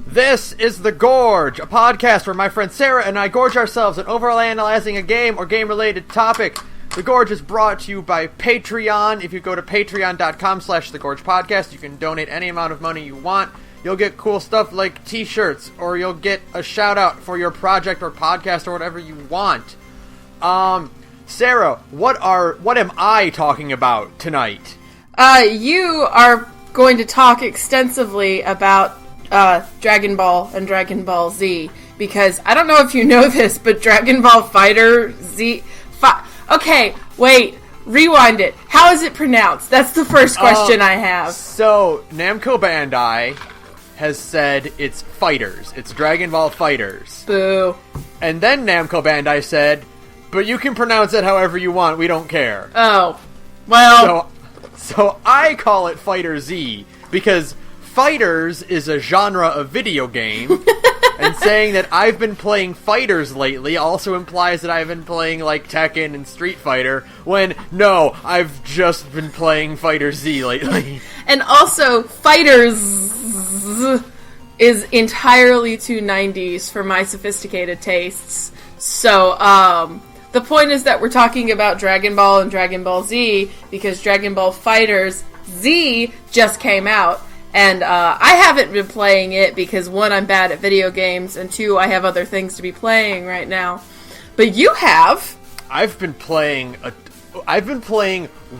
This is The Gorge, a podcast where my friend Sara and I gorge ourselves in overall analyzing a game or game-related topic. The Gorge is brought to you by Patreon. If you go to patreon.com/thegorgepodcast, you can donate any amount of money you want. You'll get cool stuff like t-shirts, or you'll get a shout-out for your project or podcast or whatever you want. Sara, what am I talking about tonight? You are going to talk extensively about Dragon Ball and Dragon Ball Z, because I don't know if you know this, but Dragon Ball Fighter Z... Okay, wait, rewind it. How is it pronounced? That's the first question I have. So, Namco Bandai has said it's Fighters. It's Dragon Ball Fighters. Boo. And then Namco Bandai said, but you can pronounce it however you want, we don't care. Oh, well... So I call it Fighter Z, because Fighters is a genre of video game, and saying that I've been playing Fighters lately also implies that I've been playing, like, Tekken and Street Fighter, when, no, I've just been playing Fighter Z lately. And also, Fighters is entirely too 90s for my sophisticated tastes. So, the point is that we're talking about Dragon Ball and Dragon Ball Z, because Dragon Ball Fighters Z just came out. And I haven't been playing it because, one, I'm bad at video games, and two, I have other things to be playing right now. But you have. I've been playing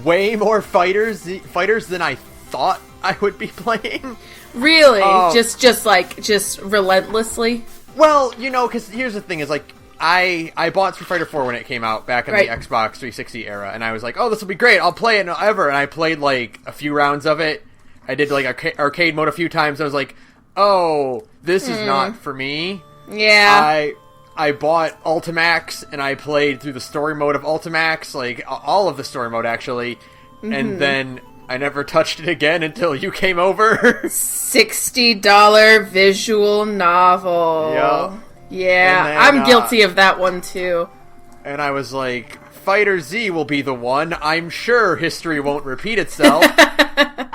way more fighters than I thought I would be playing. Really? Just relentlessly? Well, you know, because here's the thing: is like I bought Street Fighter 4 when it came out back in the Xbox 360 era, and I was like, oh, this will be great. I'll play it ever. And I played like a few rounds of it. I did, like, arcade mode a few times. I was like, oh, this is not for me. Yeah. I bought Ultimax, and I played through the story mode of Ultimax, like, all of the story mode, actually. Mm-hmm. And then I never touched it again until you came over. $60 visual novel. Yep. Yeah, then, I'm guilty of that one, too. And I was like, Fighter Z will be the one. I'm sure history won't repeat itself.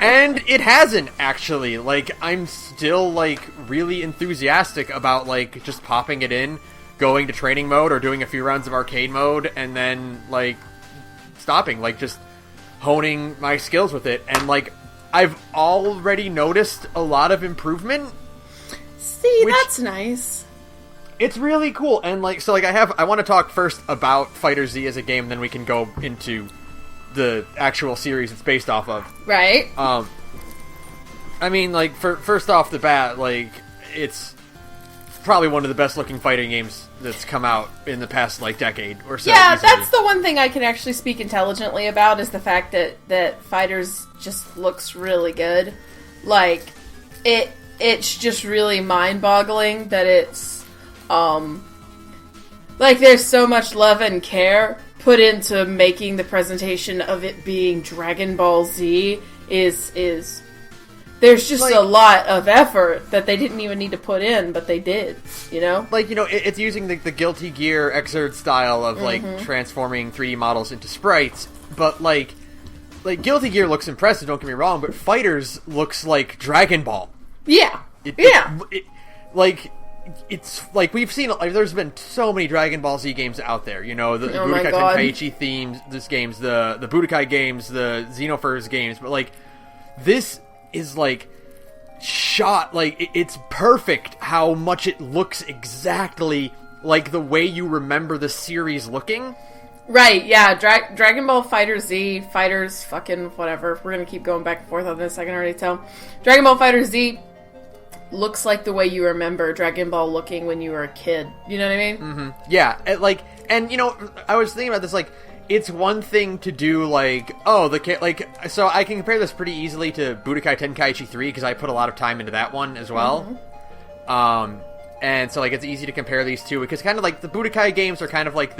And it hasn't, actually. Like, I'm still, like, really enthusiastic about, like, just popping it in, going to training mode, or doing a few rounds of arcade mode, and then, like, stopping. Like, just honing my skills with it. And, like, I've already noticed a lot of improvement. See, that's nice. It's really cool. And, like, so, like, I want to talk first about Fighter Z as a game, then we can go into the actual series it's based off of. Right. I mean, like, first off the bat, like, it's probably one of the best looking fighting games that's come out in the past, like, decade or so. Yeah, easily. That's the one thing I can actually speak intelligently about, is the fact that Fighters just looks really good. Like, it's just really mind-boggling that it's, like, there's so much love and care put into making the presentation of it being Dragon Ball Z is there's just, like, a lot of effort that they didn't even need to put in, but they did, you know? Like, you know, it's using the Guilty Gear Xrd style of, like, transforming 3D models into sprites, but, like, Guilty Gear looks impressive, don't get me wrong, but Fighters looks like Dragon Ball. Yeah. It's like we've seen, like, there's been so many Dragon Ball Z games out there, you know, the Budokai Tenkaichi themes, the Budokai games, the Xenoverse games, but, like, this is, like, shot, like, it's perfect how much it looks exactly like the way you remember the series looking. Right, yeah, Dragon Ball Fighter Z, Fighters, fucking whatever, we're gonna keep going back and forth on this, I can already tell. Dragon Ball Fighter Z looks like the way you remember Dragon Ball looking when you were a kid. You know what I mean? Mm-hmm. Yeah, and you know, I was thinking about this, like, it's one thing to do, like, so I can compare this pretty easily to Budokai Tenkaichi 3, because I put a lot of time into that one as well. Mm-hmm. And so, like, it's easy to compare these two, because kind of, like, the Budokai games are kind of like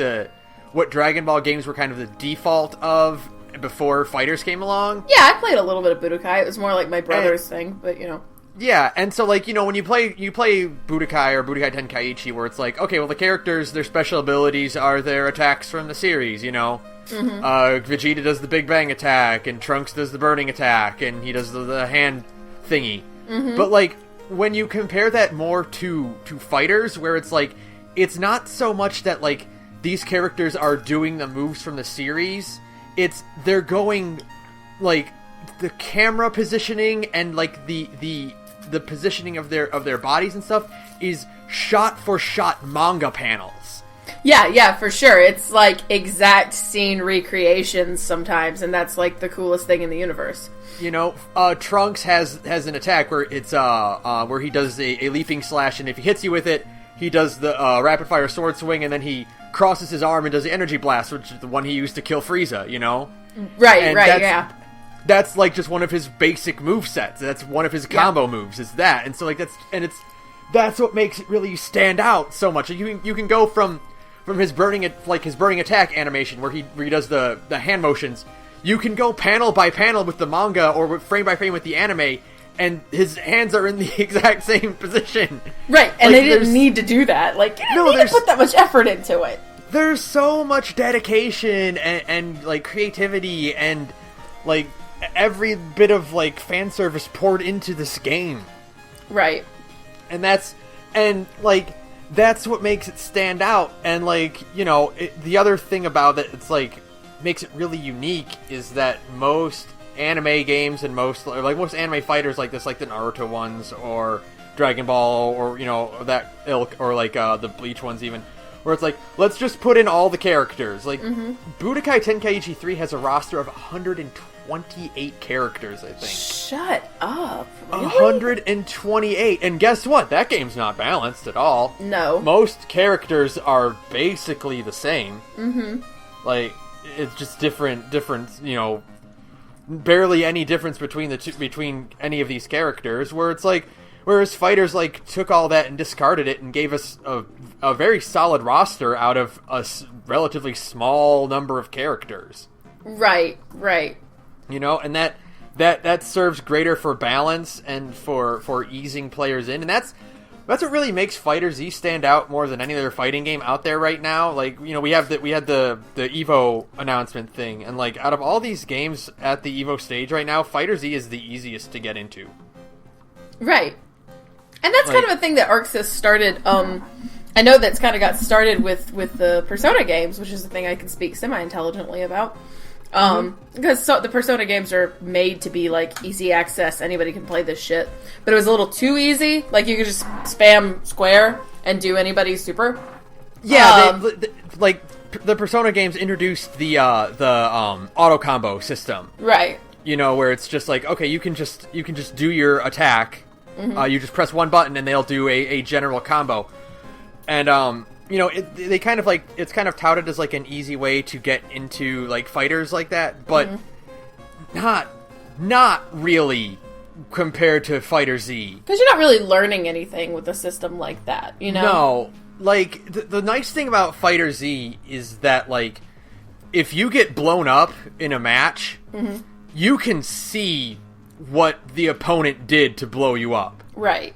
what Dragon Ball games were kind of the default of before Fighters came along. Yeah, I played a little bit of Budokai. It was more like my brother's thing, but, you know. Yeah, and so, like, you know, when you play Budokai or Budokai Tenkaichi, where it's like, okay, well, the characters, their special abilities are their attacks from the series, you know? Mm-hmm. Vegeta does the Big Bang attack, and Trunks does the burning attack, and he does the hand thingy. Mm-hmm. But, like, when you compare that more to Fighters, where it's like, it's not so much that, like, these characters are doing the moves from the series, they're going, like, the camera positioning and, like, the positioning of their bodies and stuff is shot for shot manga panels. Yeah, for sure. It's like exact scene recreations sometimes, and that's like the coolest thing in the universe. You know, Trunks has an attack where it's where he does a leaping slash, and if he hits you with it, he does the rapid fire sword swing, and then he crosses his arm and does the energy blast, which is the one he used to kill Frieza, you know? Right, yeah. That's like just one of his basic movesets. That's one of his combo moves, is that. And so like that's what makes it really stand out so much. You can go from his burning attack animation where he does the hand motions. You can go panel by panel with the manga or frame by frame with the anime, and his hands are in the exact same position. Right, and like, they didn't need to do that. Like, you didn't need to put that much effort into it. There's so much dedication and like creativity and like every bit of like fan service poured into this game. Right. And that's what makes it stand out. And like, you know, the other thing about it, it's like makes it really unique is that most anime games and most anime fighters like this, like the Naruto ones or Dragon Ball or, you know, that ilk, or like the Bleach ones even, where it's like, let's just put in all the characters. Like, Budokai Tenkaichi 3 has a roster of 128 characters, I think. Shut up. Really? 128. And guess what? That game's not balanced at all. No. Most characters are basically the same. Mm-hmm. Like, it's just different, you know, barely any difference between any of these characters, where it's like, whereas Fighters, like, took all that and discarded it and gave us a very solid roster out of a relatively small number of characters. Right. You know, and that serves greater for balance and for easing players in, and that's what really makes Fighter Z stand out more than any other fighting game out there right now. Like, you know, we had the Evo announcement thing, and like out of all these games at the Evo stage right now, Fighter Z is the easiest to get into. Right. And that's kind of a thing that Arc Sys started. I know that's kind of got started with the Persona games, which is the thing I can speak semi-intelligently about. Because the Persona games are made to be like easy access, anybody can play this shit. But it was a little too easy. Like, you could just spam square and do anybody's super. Yeah, the Persona games introduced the auto combo system. Right. You know, where it's just like, okay, you can just do your attack. You just press one button and they'll do a general combo. And you know, it's kind of touted as like an easy way to get into like fighters like that, but not really compared to Fighter Z. Because you're not really learning anything with a system like that, you know? No, like the nice thing about Fighter Z is that like if you get blown up in a match, you can see what the opponent did to blow you up. Right.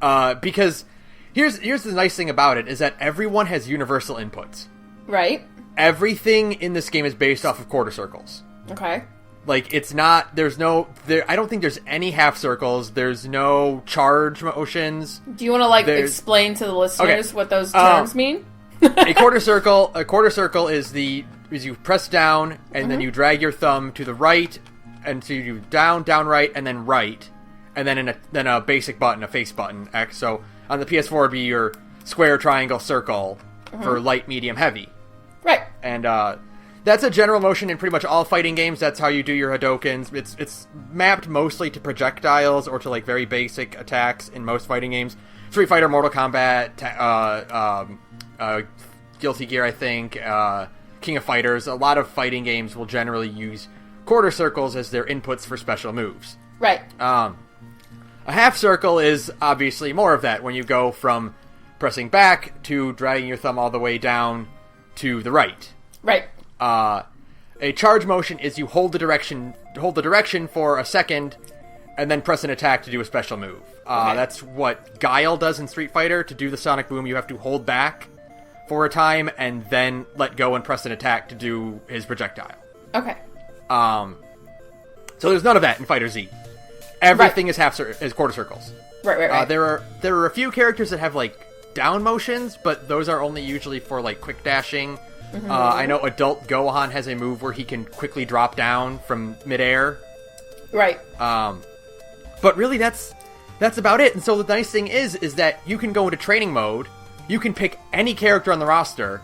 Because here's the nice thing about it is that everyone has universal inputs. Right. Everything in this game is based off of quarter circles. Okay. Like, it's not, I don't think there's any half circles, there's no charge motions. Do you want to, explain to the listeners what those terms mean? A quarter circle is you press down, and then you drag your thumb to the right, and so you do down, right, and then right. And then a basic button, a face button, X. So on the PS4 would be your square, triangle, circle for light, medium, heavy. Right. And that's a general motion in pretty much all fighting games. That's how you do your Hadokens. It's mapped mostly to projectiles or to like very basic attacks in most fighting games. Street Fighter, Mortal Kombat, Guilty Gear, I think, King of Fighters. A lot of fighting games will generally use quarter circles as their inputs for special moves. Right. A half circle is obviously more of that, when you go from pressing back to dragging your thumb all the way down to the right. Right. A charge motion is you hold the direction for a second, and then press an attack to do a special move. Okay. That's what Guile does in Street Fighter. To do the Sonic Boom, you have to hold back for a time, and then let go and press an attack to do his projectile. Okay. So there's none of that in Fighter Z. Everything is quarter circles. Right. There are a few characters that have like down motions, but those are only usually for like quick dashing. Mm-hmm. I know adult Gohan has a move where he can quickly drop down from midair. Right. But really that's about it. And so the nice thing is that you can go into training mode, you can pick any character on the roster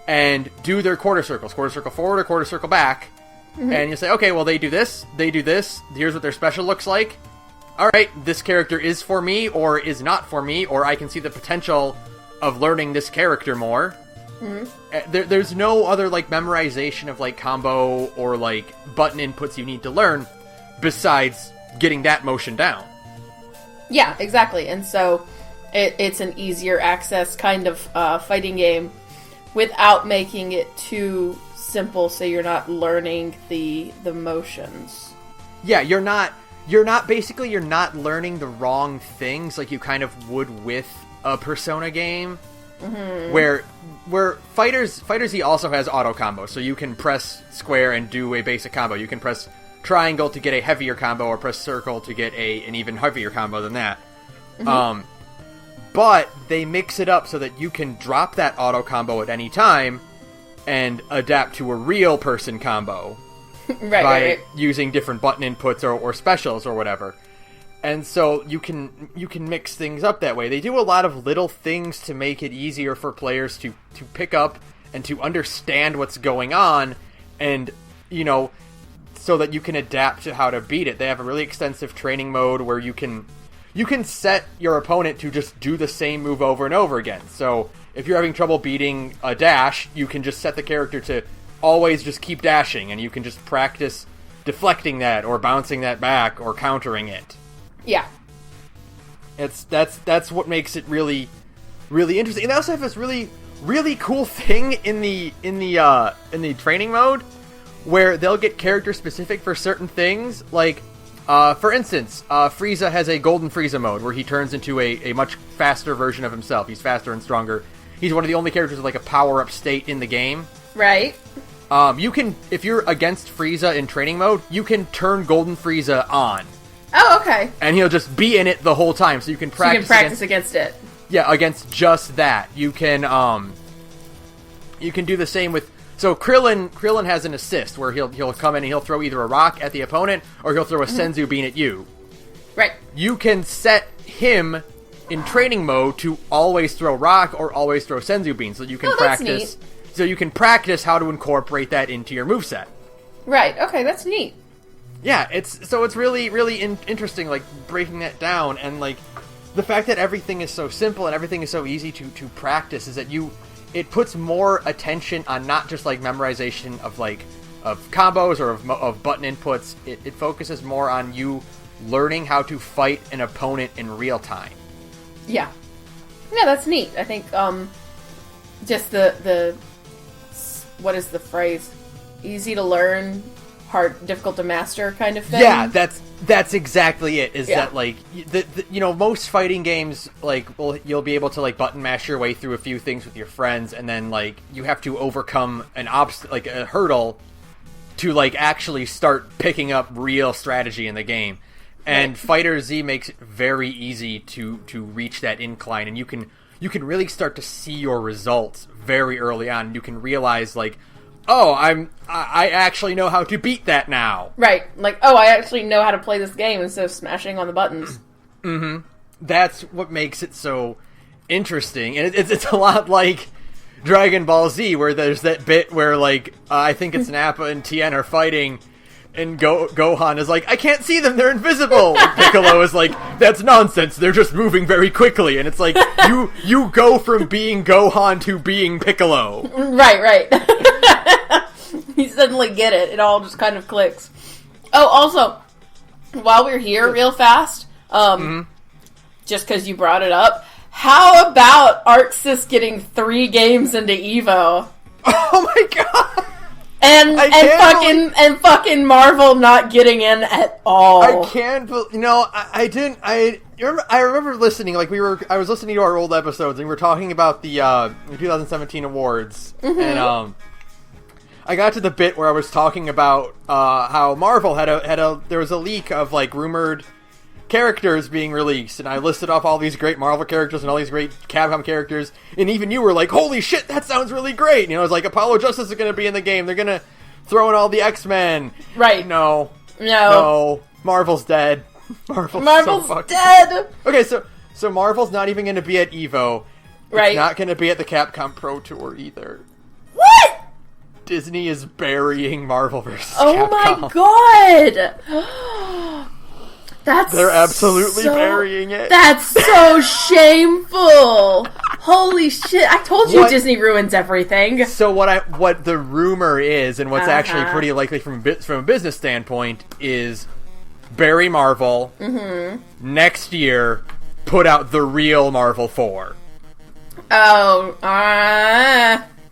and do their quarter circles, quarter circle forward or quarter circle back. Mm-hmm. And you say, okay, well, they do this, here's what their special looks like. Alright, this character is for me, or is not for me, or I can see the potential of learning this character more. Mm-hmm. There's no other, like, memorization of, like, combo or, like, button inputs you need to learn besides getting that motion down. Yeah, exactly. And so it's an easier access kind of fighting game without making it too simple, so you're not learning the motions. Yeah, you're not learning the wrong things like you kind of would with a Persona game. Mm-hmm. Where Fighter Z also has auto combo, so you can press square and do a basic combo. You can press triangle to get a heavier combo, or press circle to get an even heavier combo than that. Mm-hmm. But they mix it up so that you can drop that auto combo at any time and adapt to a real person combo by using different button inputs or specials or whatever. And so you can mix things up that way. They do a lot of little things to make it easier for players to pick up and to understand what's going on, and, you know, so that you can adapt to how to beat it. They have a really extensive training mode where you can set your opponent to just do the same move over and over again. So if you're having trouble beating a dash, you can just set the character to always just keep dashing, and you can just practice deflecting that or bouncing that back or countering it. Yeah. That's what makes it really, really interesting. And they also have this really, really cool thing in the training mode where they'll get character specific for certain things. Like, for instance, Frieza has a Golden Frieza mode where he turns into a much faster version of himself. He's faster and stronger. He's one of the only characters with like a power-up state in the game. Right. You can, if you're against Frieza in training mode, you can turn Golden Frieza on. Oh, okay. And he'll just be in it the whole time, so you can practice. Against it. Yeah, against just that. You can do the same with. So Krillin has an assist where he'll come in and he'll throw either a rock at the opponent or he'll throw a Senzu bean at you. Right. You can set him in training mode to always throw rock or always throw Senzu bean, so you can practice. Neat. So you can practice how to incorporate that into your moveset. Right. Okay, that's neat. Yeah, it's really, really interesting, like, breaking that down, and, like, the fact that everything is so simple and everything is so easy to practice is that it puts more attention on not just, like, memorization of combos or of button inputs. It focuses more on you learning how to fight an opponent in real time. Yeah. Yeah, that's neat. I think, just the what is the phrase? Easy to learn, hard, difficult to master kind of thing. Yeah, that's exactly it. That like most fighting games, like, well, you'll be able to like button mash your way through a few things with your friends, and then like you have to overcome a hurdle to like actually start picking up real strategy in the game. And Fighter Z makes it very easy to reach that incline, and you can really start to see your results very early on. You can realize, like, oh, I actually know how to beat that now. Right. Like, oh, I actually know how to play this game instead of smashing on the buttons. Mm-hmm. That's what makes it so interesting. And it's a lot like Dragon Ball Z, where there's that bit where, like, I think it's Nappa and Tien are fighting, and Gohan is like, I can't see them, they're invisible! And Piccolo is like, that's nonsense, they're just moving very quickly. And it's like, you go from being Gohan to being Piccolo. Right. You suddenly get it. It all just kind of clicks. Oh, also, while we're here, real fast, just because you brought it up, how about Arxis getting 3 games into Evo? Oh my god! And fucking Marvel not getting in at all. I can't believe, I remember listening, like, I was listening to our old episodes, and we were talking about the 2017 awards, and I got to the bit where I was talking about how Marvel there was a leak of, like, rumored characters being released, and I listed off all these great Marvel characters and all these great Capcom characters, and even you were like, holy shit, that sounds really great. I was like, Apollo Justice is going to be in the game, they're going to throw in all the X-Men. Right. No. Marvel's dead. Marvel's so dead. Okay, so Marvel's not even going to be at EVO. Right. It's not going to be at the Capcom Pro Tour either. What? Disney is burying Marvel vs. Oh Capcom. My god! They're absolutely burying it. That's so shameful. Holy shit! I told you Disney ruins everything. So what the rumor is, and what's actually pretty likely from a business standpoint, is bury Marvel. Next year, put out the real Marvel 4. Oh,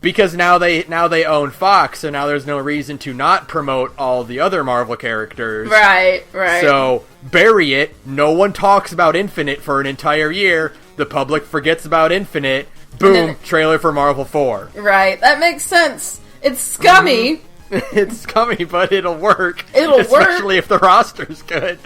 because now they own Fox, so now there's no reason to not promote all the other Marvel characters. Right. So bury it. No one talks about Infinite for an entire year. The public forgets about Infinite. Boom, trailer for Marvel 4. Right, that makes sense. It's scummy. It's scummy, but it'll work. Especially if the roster's good.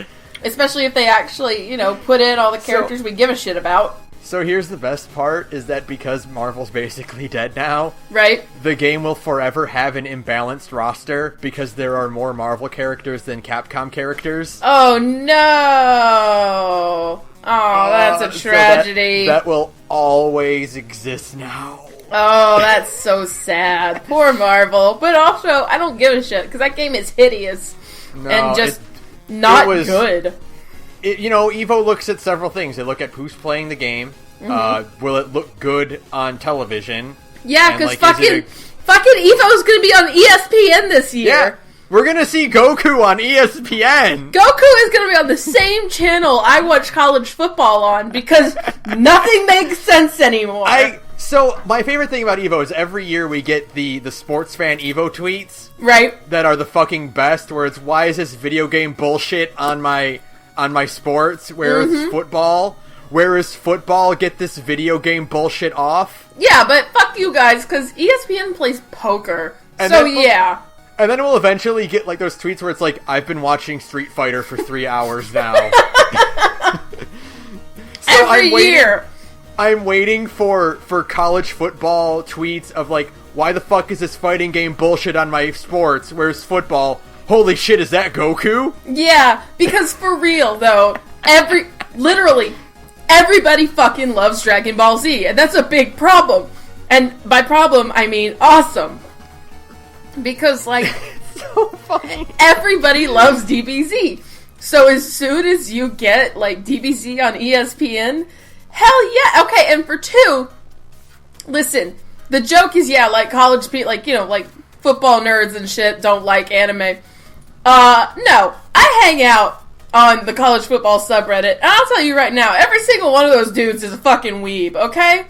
Especially if they actually, put in all the characters we give a shit about. So here's the best part, is that because Marvel's basically dead now, right? The game will forever have an imbalanced roster because there are more Marvel characters than Capcom characters. Oh no! Oh, that's a tragedy. So that will always exist now. Oh, that's so sad. Poor Marvel. But also, I don't give a shit, because that game is hideous. And just not good. EVO looks at several things. They look at who's playing the game. Will it look good on television? Yeah, because fucking EVO is going to be on ESPN this year. Yeah, we're going to see Goku on ESPN. Goku is going to be on the same channel I watch college football on, because nothing makes sense anymore. So, my favorite thing about EVO is every year we get the sports fan EVO tweets. Right. That are the fucking best, where it's, why is this video game bullshit on my sports? Where is football? Where is football? Get this video game bullshit off. Yeah, but fuck you guys, because ESPN plays poker. And then we'll eventually get, like, those tweets where it's like, I've been watching Street Fighter for 3 hours now. Every year. I'm waiting for college football tweets of, like, why the fuck is this fighting game bullshit on my sports? Where's football? Holy shit, is that Goku? Yeah, because for real, though, literally, everybody fucking loves Dragon Ball Z, and that's a big problem. And by problem, I mean awesome. Because, like, so funny. Everybody loves DBZ. So as soon as you get, like, DBZ on ESPN, hell yeah. Okay, and for 2, listen, the joke is, like, college people, like, like, football nerds and shit don't like anime. No. I hang out on the college football subreddit, and I'll tell you right now, every single one of those dudes is a fucking weeb, okay?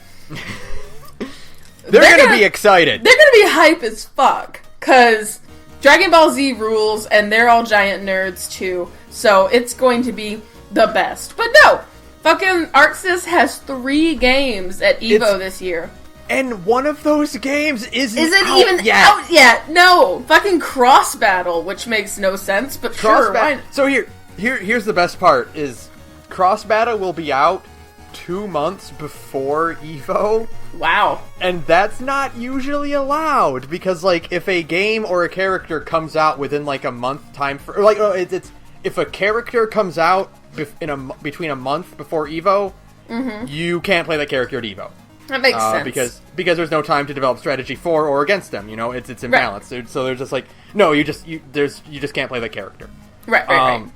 They're gonna be excited. They're gonna be hype as fuck, because Dragon Ball Z rules, and they're all giant nerds, too, so it's going to be the best. But no! Fucking Arxis has 3 games at EVO this year. And one of those games isn't even out yet. No, fucking Cross Battle, which makes no sense, but sure. So here's the best part: is Cross Battle will be out 2 months before EVO. Wow. And that's not usually allowed, because, like, if a game or a character comes out within, like, a month time for, or, like, if a character comes out between a month before EVO, you can't play that character at EVO. That makes sense. Because there's no time to develop strategy for or against them. You know, it's imbalanced. Right. So they're just like, no, you just can't play that character. Right.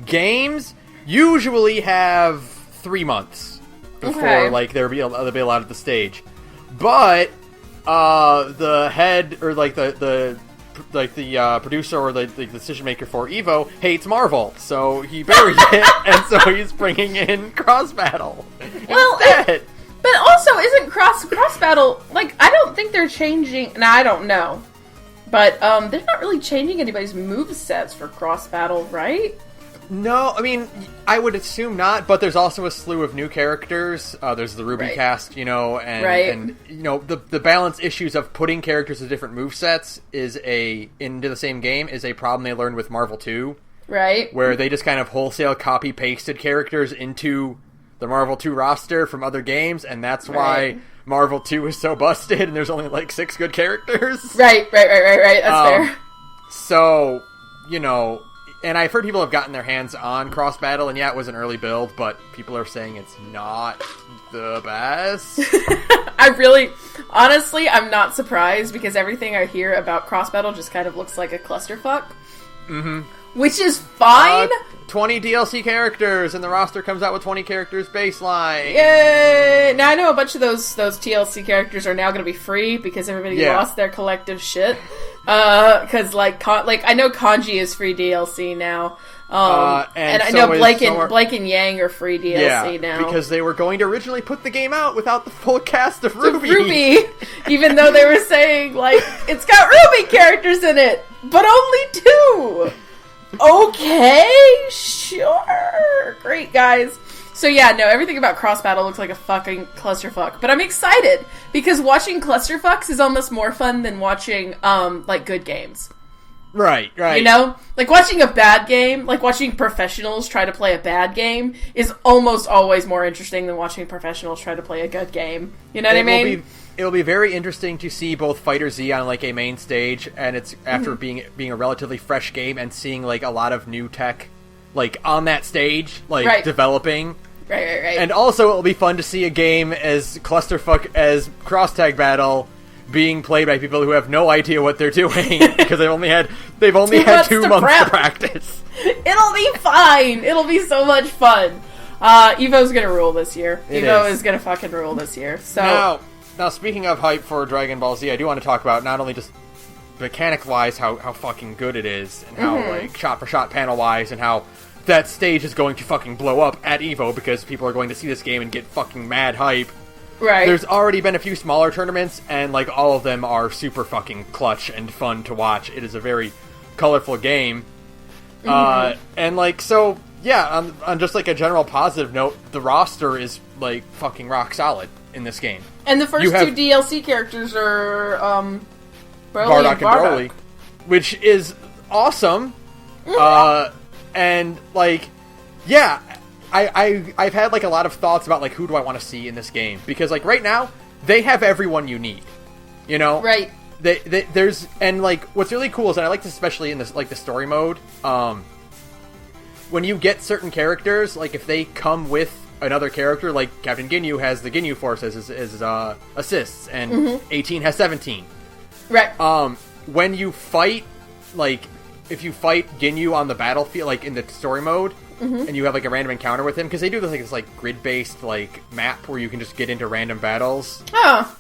Games usually have 3 months before they'll be allowed at the stage, but the head or the producer or the decision maker for Evo hates Marvel, so he buried it, and so he's bringing in cross battle. Well, but also isn't cross battle I don't think they're changing. Now I don't know, but they're not really changing anybody's movesets for cross battle, right? No, I mean, I would assume not, but there's also a slew of new characters. There's the Ruby cast, you know, and you know, the balance issues of putting characters with different movesets into the same game is a problem they learned with Marvel 2. Right. Where they just kind of wholesale copy-pasted characters into the Marvel 2 roster from other games, and that's why Marvel 2 is so busted, and there's only 6 good characters. Right. That's fair. So, you know... And I've heard people have gotten their hands on cross battle, and it was an early build, but people are saying it's not the best. Honestly, I'm not surprised, because everything I hear about cross battle just kind of looks like a clusterfuck. Mm-hmm. Which is fine. 20 DLC characters, and the roster comes out with 20 characters baseline. Yay! Now I know a bunch of those TLC characters are now going to be free because everybody lost their collective shit. Because I know Kanji is free DLC now. And I know Blake and Yang are free DLC now. Because they were going to originally put the game out without the full cast of Ruby. Even though they were saying, it's got Ruby characters in it, but only 2! Okay, sure. Great, guys. So everything about cross battle looks like a fucking clusterfuck. But I'm excited, because watching clusterfucks is almost more fun than watching, good games. Right. You know? Watching a bad game, watching professionals try to play a bad game is almost always more interesting than watching professionals try to play a good game. You know what I mean? It'll be very interesting to see both Fighter Z on a main stage, and it's after being a relatively fresh game and seeing a lot of new tech on that stage, developing. Right. And also it'll be fun to see a game as clusterfuck as Cross Tag Battle being played by people who have no idea what they're doing because they've only had 2 months to practice. It'll be fine. It'll be so much fun. Evo's gonna rule this year. Evo is gonna fucking rule this year. So Now, speaking of hype for Dragon Ball Z, I do want to talk about not only just mechanic-wise how fucking good it is, and how, shot-for-shot panel-wise, and how that stage is going to fucking blow up at EVO because people are going to see this game and get fucking mad hype. Right. There's already been a few smaller tournaments, and, all of them are super fucking clutch and fun to watch. It is a very colorful game. On just, a general positive note, the roster is, fucking rock solid in this game. And the first 2 DLC characters are, Broly Bardock and Broly, which is awesome. And, I've had, a lot of thoughts about, who do I want to see in this game? Because, right now, they have everyone you need. You know? Right. There's, and, what's really cool is, and I like this especially in this, the story mode, when you get certain characters, if they come with another character, Captain Ginyu has the Ginyu Force as assists, and 18 has 17. Right. When you fight, if you fight Ginyu on the battlefield, in the story mode, and you have, a random encounter with him, because they do this, grid-based, map where you can just get into random battles. Oh.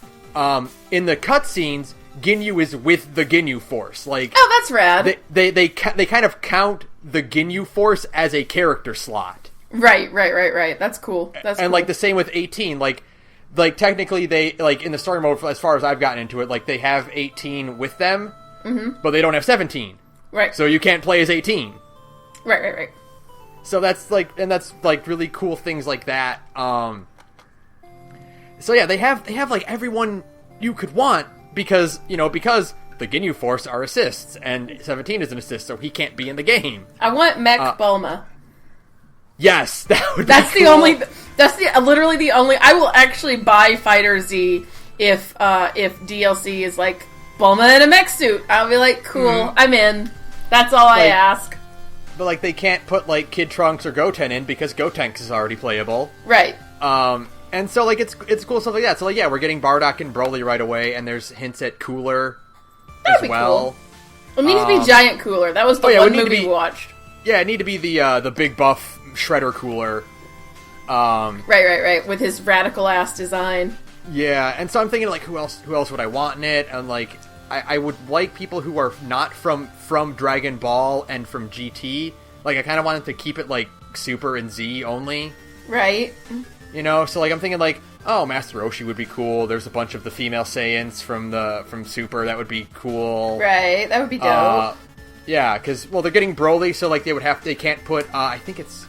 In the cutscenes, Ginyu is with the Ginyu Force. Oh, that's rad. They kind of count the Ginyu Force as a character slot. Right. That's cool. And, the same with 18. Technically, they, in the story mode, as far as I've gotten into it, they have 18 with them, but they don't have 17. Right. So you can't play as 18. Right. So that's, that's really cool things like that. So yeah, they have, everyone you could want, because the Ginyu Force are assists, and 17 is an assist, so he can't be in the game. I want Mech Bulma. Yes, that would that's be the cool. only. That's literally the only. I will actually buy Fighter Z if DLC is Bulma in a mech suit. I'll be cool, I'm in. That's all I ask. But they can't put Kid Trunks or Goten in because Gotenks is already playable. Right. And so, like, it's cool stuff like that. So, like, yeah, we're getting Bardock and Broly right away, and there's hints at Cooler as well. Cool. It needs to be Giant Cooler. That was the one movie we watched. Yeah, it need to be the big buff Shredder Cooler. Right. With his radical ass design. Yeah, and so I'm thinking, like, who else would I want in it? And, like, I would like people who are not from Dragon Ball and from GT. Like, I kind of wanted to keep it, like, Super and Z only. Right. You know, so, like, I'm thinking, like, oh, Master Roshi would be cool. There's a bunch of the female Saiyans from Super. That would be cool. Right, that would be dope. Yeah, because, well, they're getting Broly, so, like, they can't put, I think it's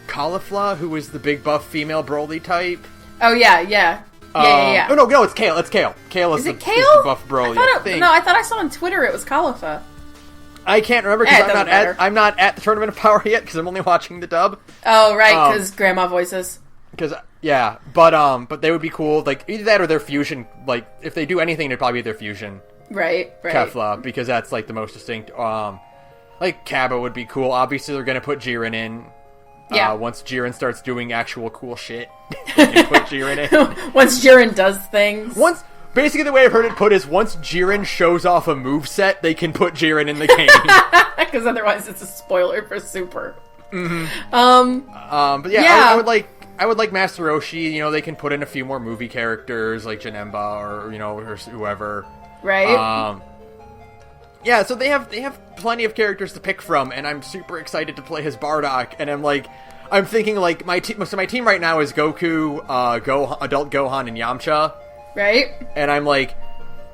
Caulifla, who is the big buff female Broly type. Oh, yeah. Yeah. Oh, no, it's Kale. It's Kale. Kale is the buff Broly. I thought I saw on Twitter it was Caulifla. I can't remember because I'm not at the Tournament of Power yet because I'm only watching the dub. Oh, right, because grandma voices. Because but they would be cool. Like either that or their fusion. Like if they do anything, it'd probably be their fusion. Right. Kefla, because that's like the most distinct. Like Kaba would be cool. Obviously, they're gonna put Jiren in. Yeah. Once Jiren starts doing actual cool shit, they can put Jiren in. Once Jiren does things. Basically, the way I've heard it put is once Jiren shows off a moveset, they can put Jiren in the game. Because otherwise, it's a spoiler for Super. Mm-hmm. But yeah. I would like Master Roshi. You know, they can put in a few more movie characters like Janemba or whoever. Right. Yeah, so they have plenty of characters to pick from, and I'm super excited to play as Bardock. And I'm thinking like my team right now is Goku, Adult Gohan, and Yamcha. Right. And I'm like,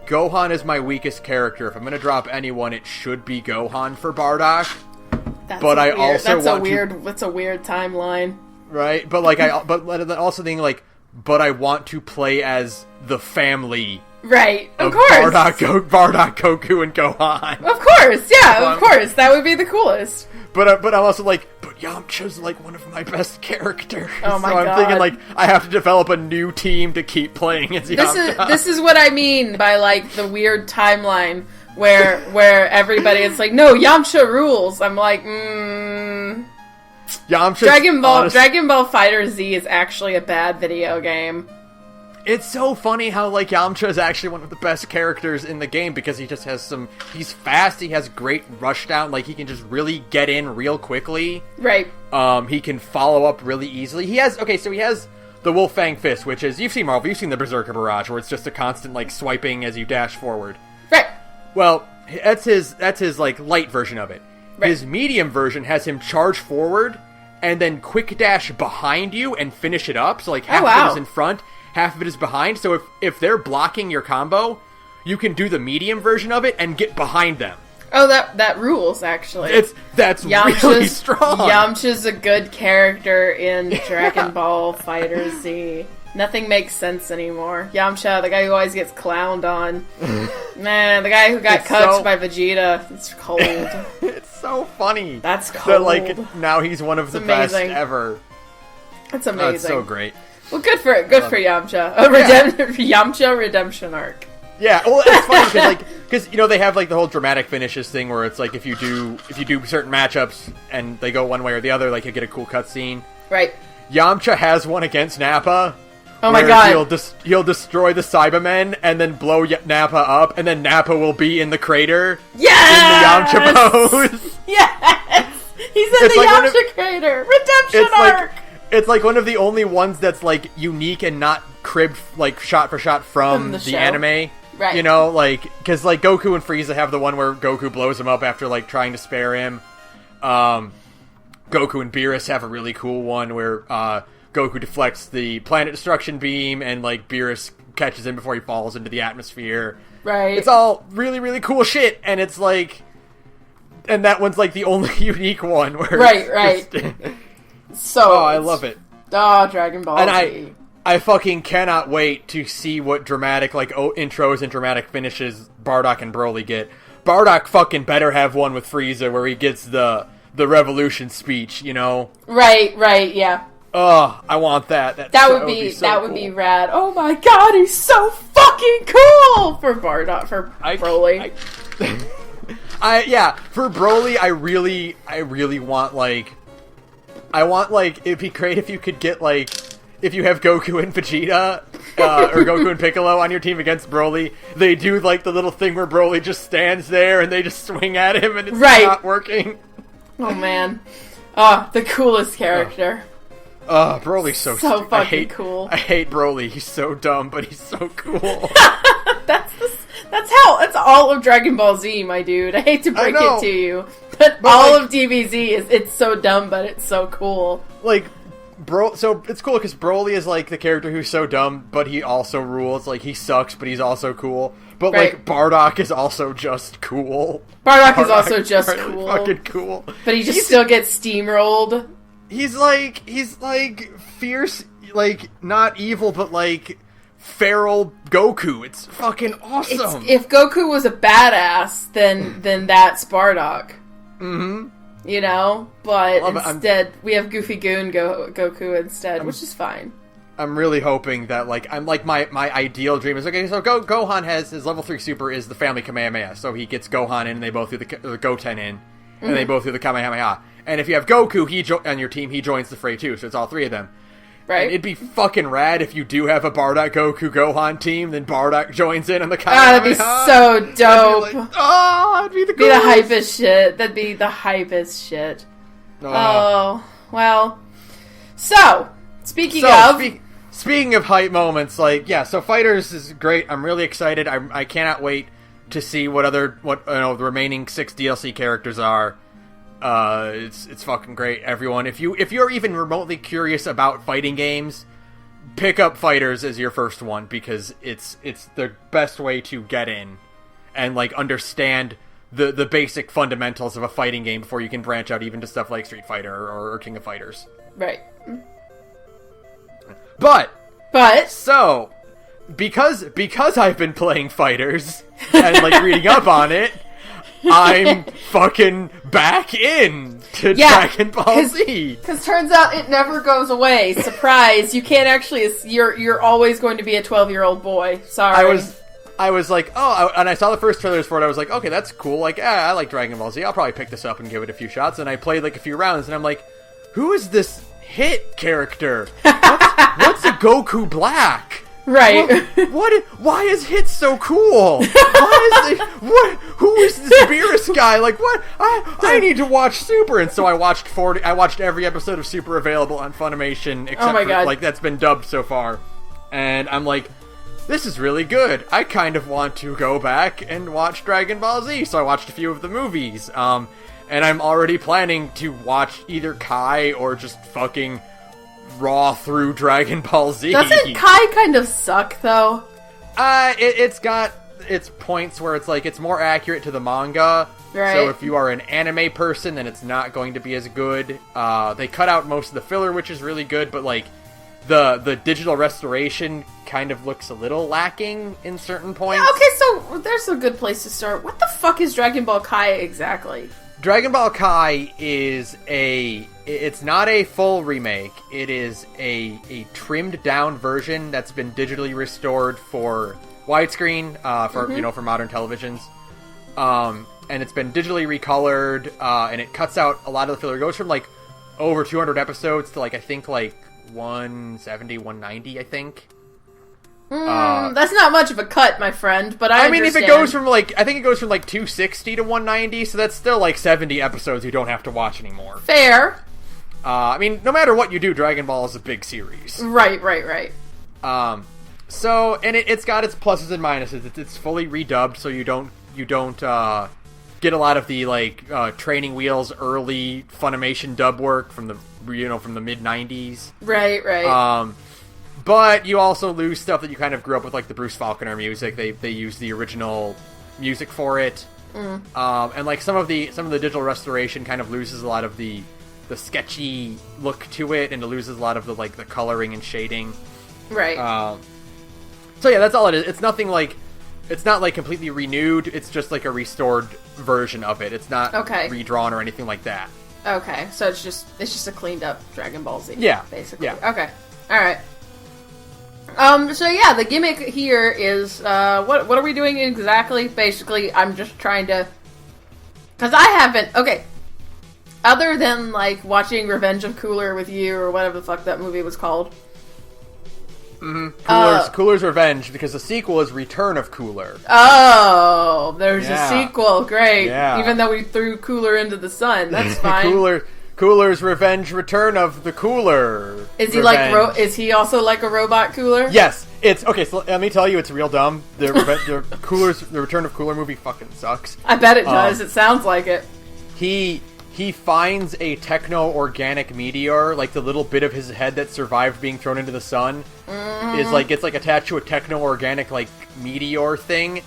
Gohan is my weakest character. If I'm gonna drop anyone, it should be Gohan for Bardock. That's a weird timeline. Right, but like but also thinking like, but I want to play as the family. Right, of course. Bardock, Goku, and Gohan. Of course, yeah, of course. That would be the coolest. But I'm also like, but Yamcha's like one of my best characters. Oh my god. So I'm thinking like, I have to develop a new team to keep playing as Yamcha. This is what I mean by like the weird timeline where everybody is like, no, Yamcha rules. I'm like, Yamcha. Dragon Ball Fighter Z is actually a bad video game. It's so funny how, like, Yamcha is actually one of the best characters in the game because he just has he's fast, he has great rush down, like, he can just really get in real quickly. Right. He can follow up really easily. He has the Wolf Fang Fist, which is, you've seen Marvel, you've seen the Berserker Barrage, where it's just a constant, like, swiping as you dash forward. Right. Well, that's his, like, light version of it. Right. His medium version has him charge forward and then quick dash behind you and finish it up, so, like, half of it is in front, half of it is behind, so if they're blocking your combo, you can do the medium version of it and get behind them. Oh, that rules, actually. That's really strong. Yamcha's a good character in Dragon Ball Fighter Z. Nothing makes sense anymore. Yamcha, the guy who always gets clowned on. Man, the guy who got coached by Vegeta. It's cold. It's so funny. That's cold. That, like, now he's one of the best ever. It's amazing. It's so great. Well, good for Yamcha. Yamcha redemption arc. Yeah, well, it's funny because they have like the whole dramatic finishes thing where it's like if you do certain matchups and they go one way or the other, like you get a cool cutscene. Right. Yamcha has one against Nappa. Oh my god! He'll destroy the Cybermen and then blow Nappa up, and then Nappa will be in the crater. Yes! In the Yamcha pose. Yes! He's in the Yamcha crater. Redemption arc. It's like one of the only ones that's like unique and not cribbed like shot for shot from the anime. Right. You know, like because like Goku and Frieza have the one where Goku blows him up after like trying to spare him. Goku and Beerus have a really cool one where Goku deflects the planet destruction beam and like Beerus catches him before he falls into the atmosphere. Right. It's all really, really cool shit, and it's like, and that one's like the only unique one where right. I love it. Oh, Dragon Ball Z. I fucking cannot wait to see what dramatic, like, intros and dramatic finishes Bardock and Broly get. Bardock fucking better have one with Frieza where he gets the revolution speech, you know? Right, yeah. Oh, I want that. That would be rad. Oh my god, he's so fucking cool for Bardock, for Broly. For Broly, I really want, like, it'd be great if you could get, like, if you have Goku and Vegeta, or Goku and Piccolo on your team against Broly, they do like the little thing where Broly just stands there and they just swing at him and it's not working. Oh man. The coolest character. Broly's so fucking cool. I hate Broly. He's so dumb, but he's so cool. That's all of Dragon Ball Z, my dude. I hate to break it to you, but all of DBZ it's so dumb, but it's so cool. Like, so it's cool because Broly is like the character who's so dumb, but he also rules. Like, he sucks, but he's also cool. But like, Bardock is also just cool. Bardock is also just cool. Fucking cool. But he just still gets steamrolled. He's like fierce, like not evil, but like feral Goku. It's fucking awesome. If Goku was a badass, then that's Bardock. Mm-hmm. You know? But instead, we have Goofy Goon Goku instead, which is fine. I'm really hoping that, like, my ideal dream is, okay, so Gohan has his level 3 super is the family Kamehameha, so he gets Gohan in, and they both do the Goten in, and they both do the Kamehameha. And if you have Goku on your team, he joins the fray too, so it's all three of them. Right. And it'd be fucking rad if you do have a Bardock Goku Gohan team, then Bardock joins in on the Kamehameha. That'd be so dope. It'd be the coolest. Be the hypest shit. That'd be the hypest shit. Oh, well. So, speaking of hype moments, like, yeah, so Fighters is great. I'm really excited. I cannot wait to see what the remaining 6 DLC characters are. It's fucking great, everyone. If you're even remotely curious about fighting games, pick up Fighters as your first one, because it's the best way to get in and like understand the basic fundamentals of a fighting game before you can branch out even to stuff like Street Fighter or King of Fighters. Right. But so because I've been playing Fighters and like reading up on it, I'm fucking back in to Dragon Ball Z. Because turns out it never goes away. Surprise! You can't actually. You're always going to be a 12-year-old boy. Sorry. I was like, and I saw the first trailers for it. I was like, okay, that's cool. Like, I like Dragon Ball Z. I'll probably pick this up and give it a few shots. And I played like a few rounds, and I'm like, who is this Hit character? What's a Goku Black? Right. Why is Hit so cool? Who is this Beerus guy? Like, what? I need to watch Super. And so I watched every episode of Super available on Funimation, except for, like, that's been dubbed so far. And I'm like, this is really good. I kind of want to go back and watch Dragon Ball Z. So I watched a few of the movies. And I'm already planning to watch either Kai or just fucking raw through Dragon Ball Z. Doesn't Kai kind of suck, though? It's got its points where it's like, it's more accurate to the manga. Right. So if you are an anime person, then it's not going to be as good. They cut out most of the filler, which is really good, but like, the digital restoration kind of looks a little lacking in certain points. Yeah, okay, so there's a good place to start. What the fuck is Dragon Ball Kai exactly? Dragon Ball Kai is it's not a full remake. It is a trimmed down version that's been digitally restored for widescreen, for modern televisions. And it's been digitally recolored, and it cuts out a lot of the filler. It goes from like over 200 episodes to like, I think like 170, 190, I think. That's not much of a cut, my friend, but I mean, if it goes from like, I think it goes from like 260 to 190, so that's still like 70 episodes you don't have to watch anymore. Fair. I mean, no matter what you do, Dragon Ball is a big series. Right. So, and it's got its pluses and minuses. It's fully redubbed, so you don't get a lot of the like training wheels early Funimation dub work from the mid 90s. Right. But you also lose stuff that you kind of grew up with, like the Bruce Falconer music. They use the original music for it, and like some of the digital restoration kind of loses a lot of the sketchy look to it, and it loses a lot of the like the coloring and shading. Right. So yeah, that's all it is. It's nothing like, it's not like completely renewed. It's just like a restored version of it. It's not redrawn or anything like that. Okay, so it's just a cleaned up Dragon Ball Z. Yeah, basically. Yeah. Okay. All right. So yeah, the gimmick here is, what are we doing exactly? Basically, I'm just trying to, because I haven't, other than, like, watching Revenge of Cooler with you, or whatever the fuck that movie was called, Cooler's Revenge, because the sequel is Return of Cooler. Oh, there's a sequel. Great. Yeah. Even though we threw Cooler into the sun, that's fine. Cooler's Revenge, Return of the Cooler. Is he like? Is he also like a robot Cooler? Yes. It's okay. So let me tell you, it's real dumb. The Return of Cooler movie fucking sucks. I bet it does. It sounds like it. He finds a techno-organic meteor, like the little bit of his head that survived being thrown into the sun, gets attached to a techno-organic meteor thing,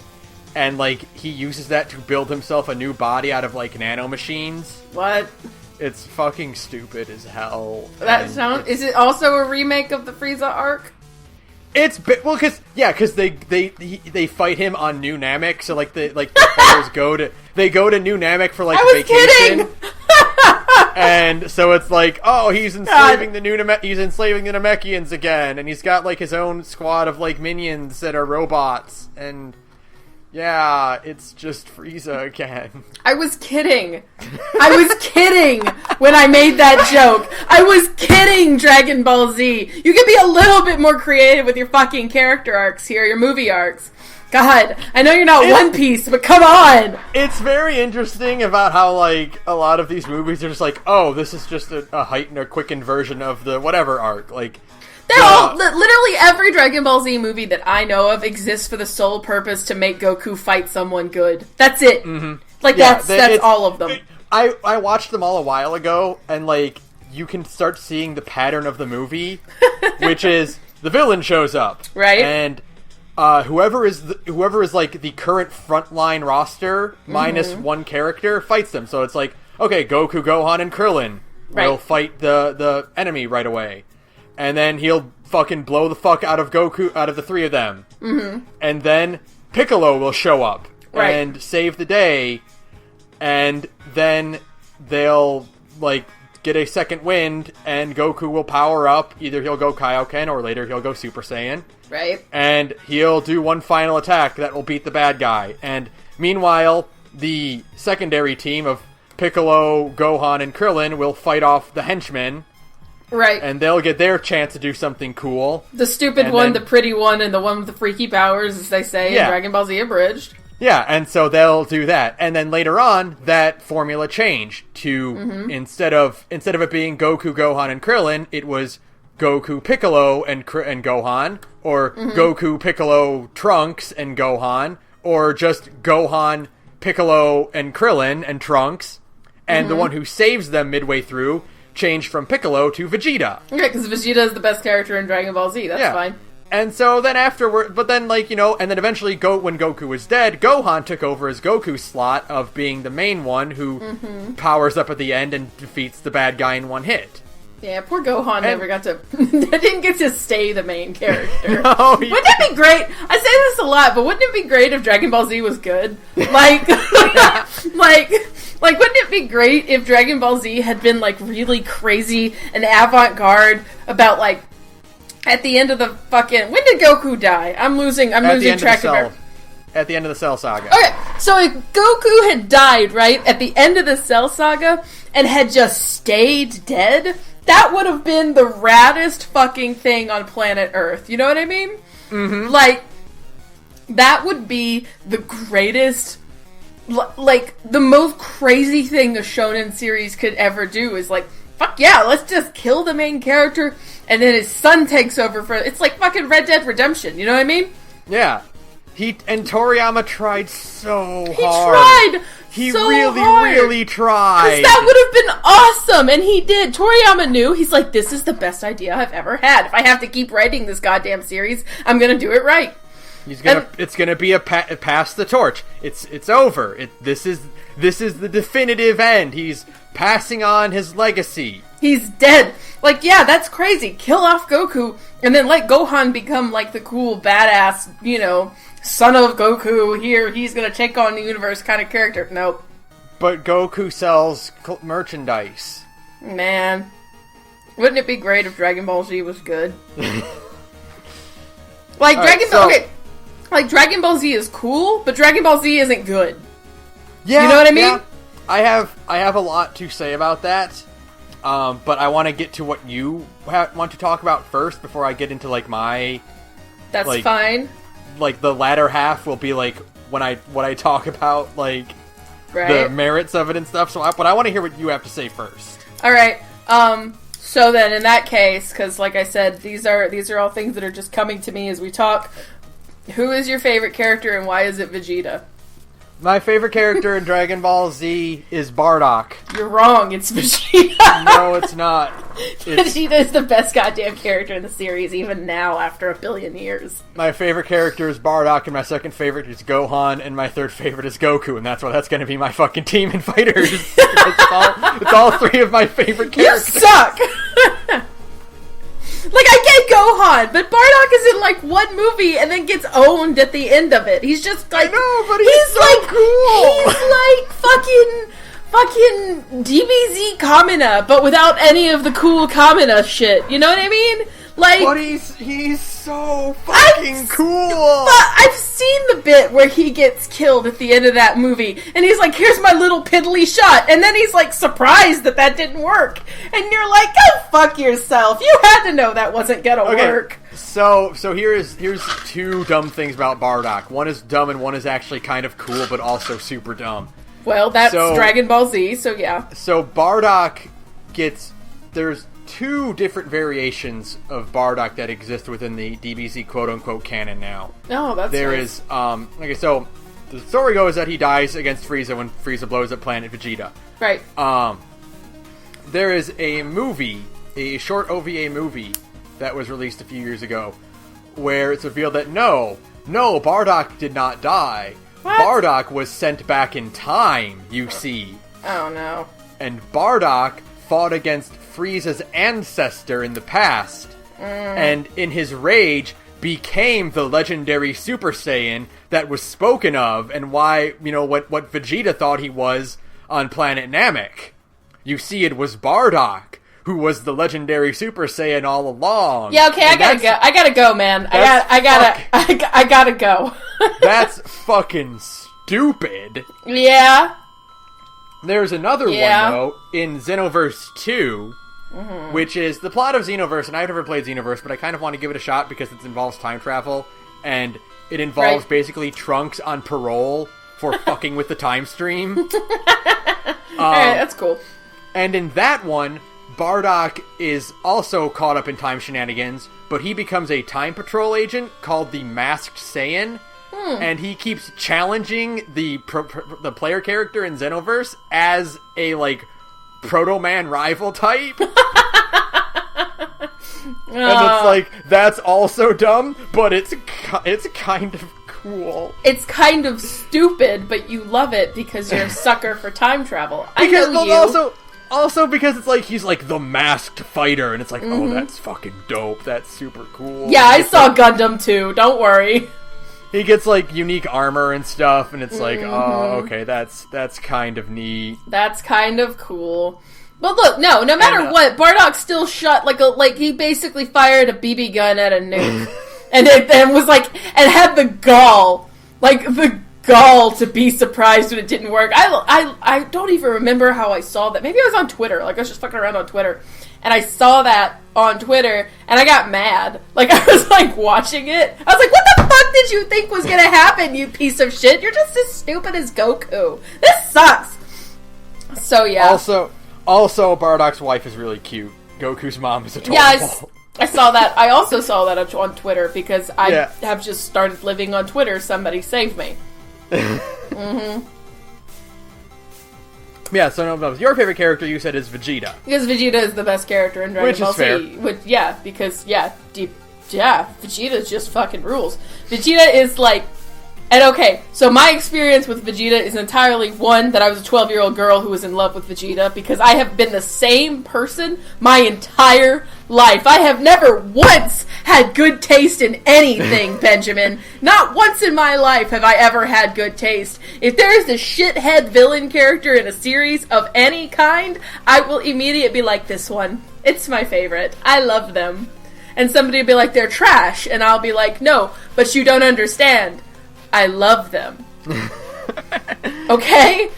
and he uses that to build himself a new body out of nanomachines. What? It's fucking stupid as hell. Is it also a remake of the Frieza arc? It's because they fight him on New Namek, so the fighters go to New Namek for I was vacation. Kidding! And so it's he's enslaving the Namekians again, and he's got his own squad of minions that are robots, and yeah, it's just Frieza again. I was kidding. I was kidding when I made that joke. I was kidding, Dragon Ball Z. You can be a little bit more creative with your fucking character arcs here, your movie arcs. God, I know you're not One Piece, but come on! It's very interesting about how, a lot of these movies are just this is just a heightened or quickened version of the whatever arc. Literally every Dragon Ball Z movie that I know of exists for the sole purpose to make Goku fight someone good. That's it. Mm-hmm. That's all of them. I watched them all a while ago, and you can start seeing the pattern of the movie, which is the villain shows up, right? And whoever is the current frontline roster minus one character fights them. So it's okay, Goku, Gohan, and Krillin will fight the enemy right away. And then he'll fucking blow the fuck out of Goku, out of the three of them. Mm-hmm. And then Piccolo will show up and save the day. And then they'll, get a second wind, and Goku will power up. Either he'll go Kaioken, or later he'll go Super Saiyan. Right. And he'll do one final attack that will beat the bad guy. And meanwhile, the secondary team of Piccolo, Gohan, and Krillin will fight off the henchmen. Right. And they'll get their chance to do something cool. The stupid one, the pretty one, and the one with the freaky powers, as they say in Dragon Ball Z Abridged. Yeah, and so they'll do that. And then later on, that formula changed to, instead of it being Goku, Gohan, and Krillin, it was Goku, Piccolo, and Gohan, or Goku, Piccolo, Trunks, and Gohan, or just Gohan, Piccolo, and Krillin, and Trunks, and the one who saves them midway through changed from Piccolo to Vegeta. Okay, because Vegeta is the best character in Dragon Ball Z. That's fine. And so then afterward, but then and then eventually when Goku was dead, Gohan took over his Goku slot of being the main one who powers up at the end and defeats the bad guy in one hit. Yeah, poor Gohan never got to... didn't get to stay the main character. No, wouldn't it be great? I say this a lot, but wouldn't it be great if Dragon Ball Z was good? Wouldn't it be great if Dragon Ball Z had been, really crazy and avant-garde about, at the end of the fucking... When did Goku die? I'm losing track of it. At the end of the Cell Saga. Okay, so if Goku had died, right, at the end of the Cell Saga, and had just stayed dead, that would have been the raddest fucking thing on planet Earth. You know what I mean? Mm-hmm. That would be the greatest... the most crazy thing a shonen series could ever do is fuck yeah, let's just kill the main character, and then his son takes over for... It's like fucking Red Dead Redemption, you know what I mean? Yeah. And Toriyama tried so hard. He tried He so really, hard. really tried. Because that would have been awesome, and he did. Toriyama knew. He's like, this is the best idea I've ever had. If I have to keep writing this goddamn series, I'm gonna do it right. It's gonna be a pass the torch. It's over. This is the definitive end. He's passing on his legacy. He's dead. Yeah, that's crazy. Kill off Goku, and then let Gohan become the cool badass, son of Goku. Here, he's gonna take on the universe kind of character. Nope. But Goku sells merchandise. Man, wouldn't it be great if Dragon Ball Z was good? Dragon Ball Z is cool, but Dragon Ball Z isn't good. Yeah, you know what I mean? Yeah. I have a lot to say about that. but I want to get to what you want to talk about first before I get into, like, my... That's like, fine. Like, the latter half will be, like, when I talk about, like, the merits of it and stuff. But I want to hear what you have to say first. Alright, so then in that case, because like I said, these are all things that are just coming to me as we talk. Who is your favorite character and why is it Vegeta? My favorite character in Dragon Ball Z is Bardock. You're wrong, it's Vegeta. No, it's not. Vegeta is the best goddamn character in the series, even now, after 1 billion years. My favorite character is Bardock, and my second favorite is Gohan, and my third favorite is Goku, and that's going to be my fucking team in Fighters. It's all three of my favorite characters. You suck! Like, I get Gohan, but Bardock is in, like, one movie and then gets owned at the end of it. He's just, like... I know, but he's so cool! He's, like, fucking DBZ Kamina, but without any of the cool Kamina shit. You know what I mean? Like... But he's so fucking cool! But I've seen the bit where he gets killed at the end of that movie, and he's like, here's my little piddly shot, and then he's like surprised that didn't work. And you're like, go fuck yourself. You had to know that wasn't gonna work. So here's two dumb things about Bardock. One is dumb and one is actually kind of cool, but also super dumb. Well, that's Dragon Ball Z, so yeah. So Bardock there's two different variations of Bardock that exist within the DBZ quote-unquote canon now. Oh, that's There nice. is, okay, so the story goes that he dies against Frieza when Frieza blows up planet Vegeta. Right. There is a movie, a short OVA movie that was released a few years ago where it's revealed that no, Bardock did not die. What? Bardock was sent back in time, you see. Oh, no. And Bardock fought against Frieza's ancestor in the past, and in his rage became the legendary Super Saiyan that was spoken of, and why, what Vegeta thought he was on planet Namek. You see, it was Bardock who was the legendary Super Saiyan all along. Yeah, okay, I gotta go, man. I gotta go. That's fucking stupid. Yeah. There's another one, though, in Xenoverse 2, which is the plot of Xenoverse, and I've never played Xenoverse, but I kind of want to give it a shot because it involves time travel, and it involves basically Trunks on parole for fucking with the time stream. Alright, that's cool. And in that one, Bardock is also caught up in time shenanigans, but he becomes a time patrol agent called the Masked Saiyan, and he keeps challenging the player character in Xenoverse as a, like, Proto-Man rival type. And it's like, that's also dumb, but it's kind of cool. It's kind of stupid, but you love it because you're a sucker for time travel. Also because it's like, he's like the masked fighter, and it's like, oh, that's fucking dope. That's super cool. Yeah, I saw Gundam too, don't worry. He gets, like, unique armor and stuff, and it's like, oh, okay, that's kind of neat. That's kind of cool. But look, no matter what, Bardock still shot, he basically fired a BB gun at a nuke. and was like, and had the gall to be surprised when it didn't work. I don't even remember how I saw that. Maybe I was on Twitter, I was just fucking around on Twitter. And I saw that on Twitter, and I got mad. I was, watching it. I was like, what the fuck did you think was gonna happen, you piece of shit? You're just as stupid as Goku. This sucks! So, yeah. Also, Bardock's wife is really cute. Goku's mom is adorable. Yeah, I saw that. I also saw that on Twitter, because I have just started living on Twitter. Somebody save me. Yeah, so your favorite character you said is Vegeta. Because Vegeta is the best character in Dragon Ball Z. Vegeta just fucking rules. Vegeta is so my experience with Vegeta is entirely one, that I was a 12-year-old girl who was in love with Vegeta, because I have been the same person my entire life. I have never once had good taste in anything, Benjamin. Not once in my life have I ever had good taste. If there is a shithead villain character in a series of any kind, I will immediately be like, this one. It's my favorite. I love them. And somebody will be like, they're trash. And I'll be like, no, but you don't understand. I love them. Okay?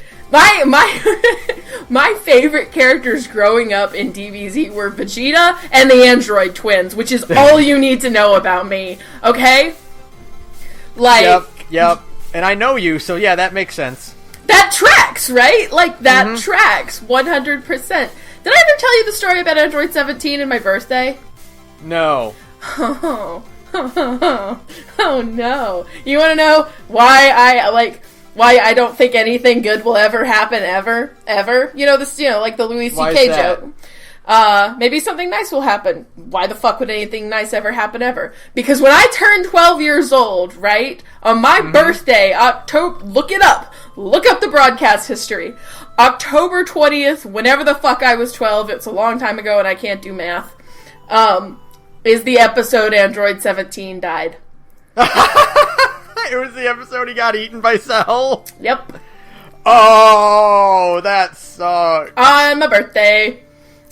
My favorite characters growing up in DBZ were Vegeta and the android twins, which is all you need to know about me, okay? Like... Yep. And I know you, so yeah, that makes sense. That tracks, right? Like, that tracks, 100%. Did I ever tell you the story about Android 17 and my birthday? No. Oh no. You want to know why I don't think anything good will ever happen ever? You know, like the Louis C.K. joke. Maybe something nice will happen. Why the fuck would anything nice ever happen ever? Because when I turned 12 years old, right, on my birthday, look it up. Look up the broadcast history. October 20th, whenever the fuck I was 12, it's a long time ago and I can't do math, is the episode Android 17 died. It was the episode he got eaten by Cell? Yep. Oh, that sucks. On my birthday.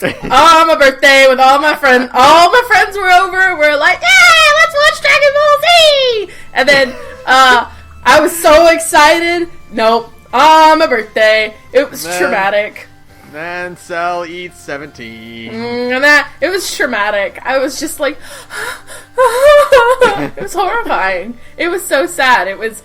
On my birthday with all my friends. All my friends were over. We're like, yeah, let's watch Dragon Ball Z! And then, I was so excited. Nope. On my birthday. It was traumatic. Then Cell eats 17. It was traumatic. I was just like, it was horrifying. It was so sad. It was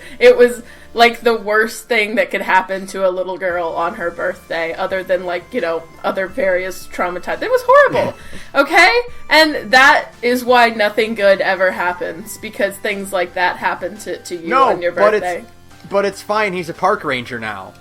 like the worst thing that could happen to a little girl on her birthday, other than like, you know, other various traumatized. It was horrible. Okay? And that is why nothing good ever happens, because things like that happen to you on your birthday. But it's fine. He's a park ranger now.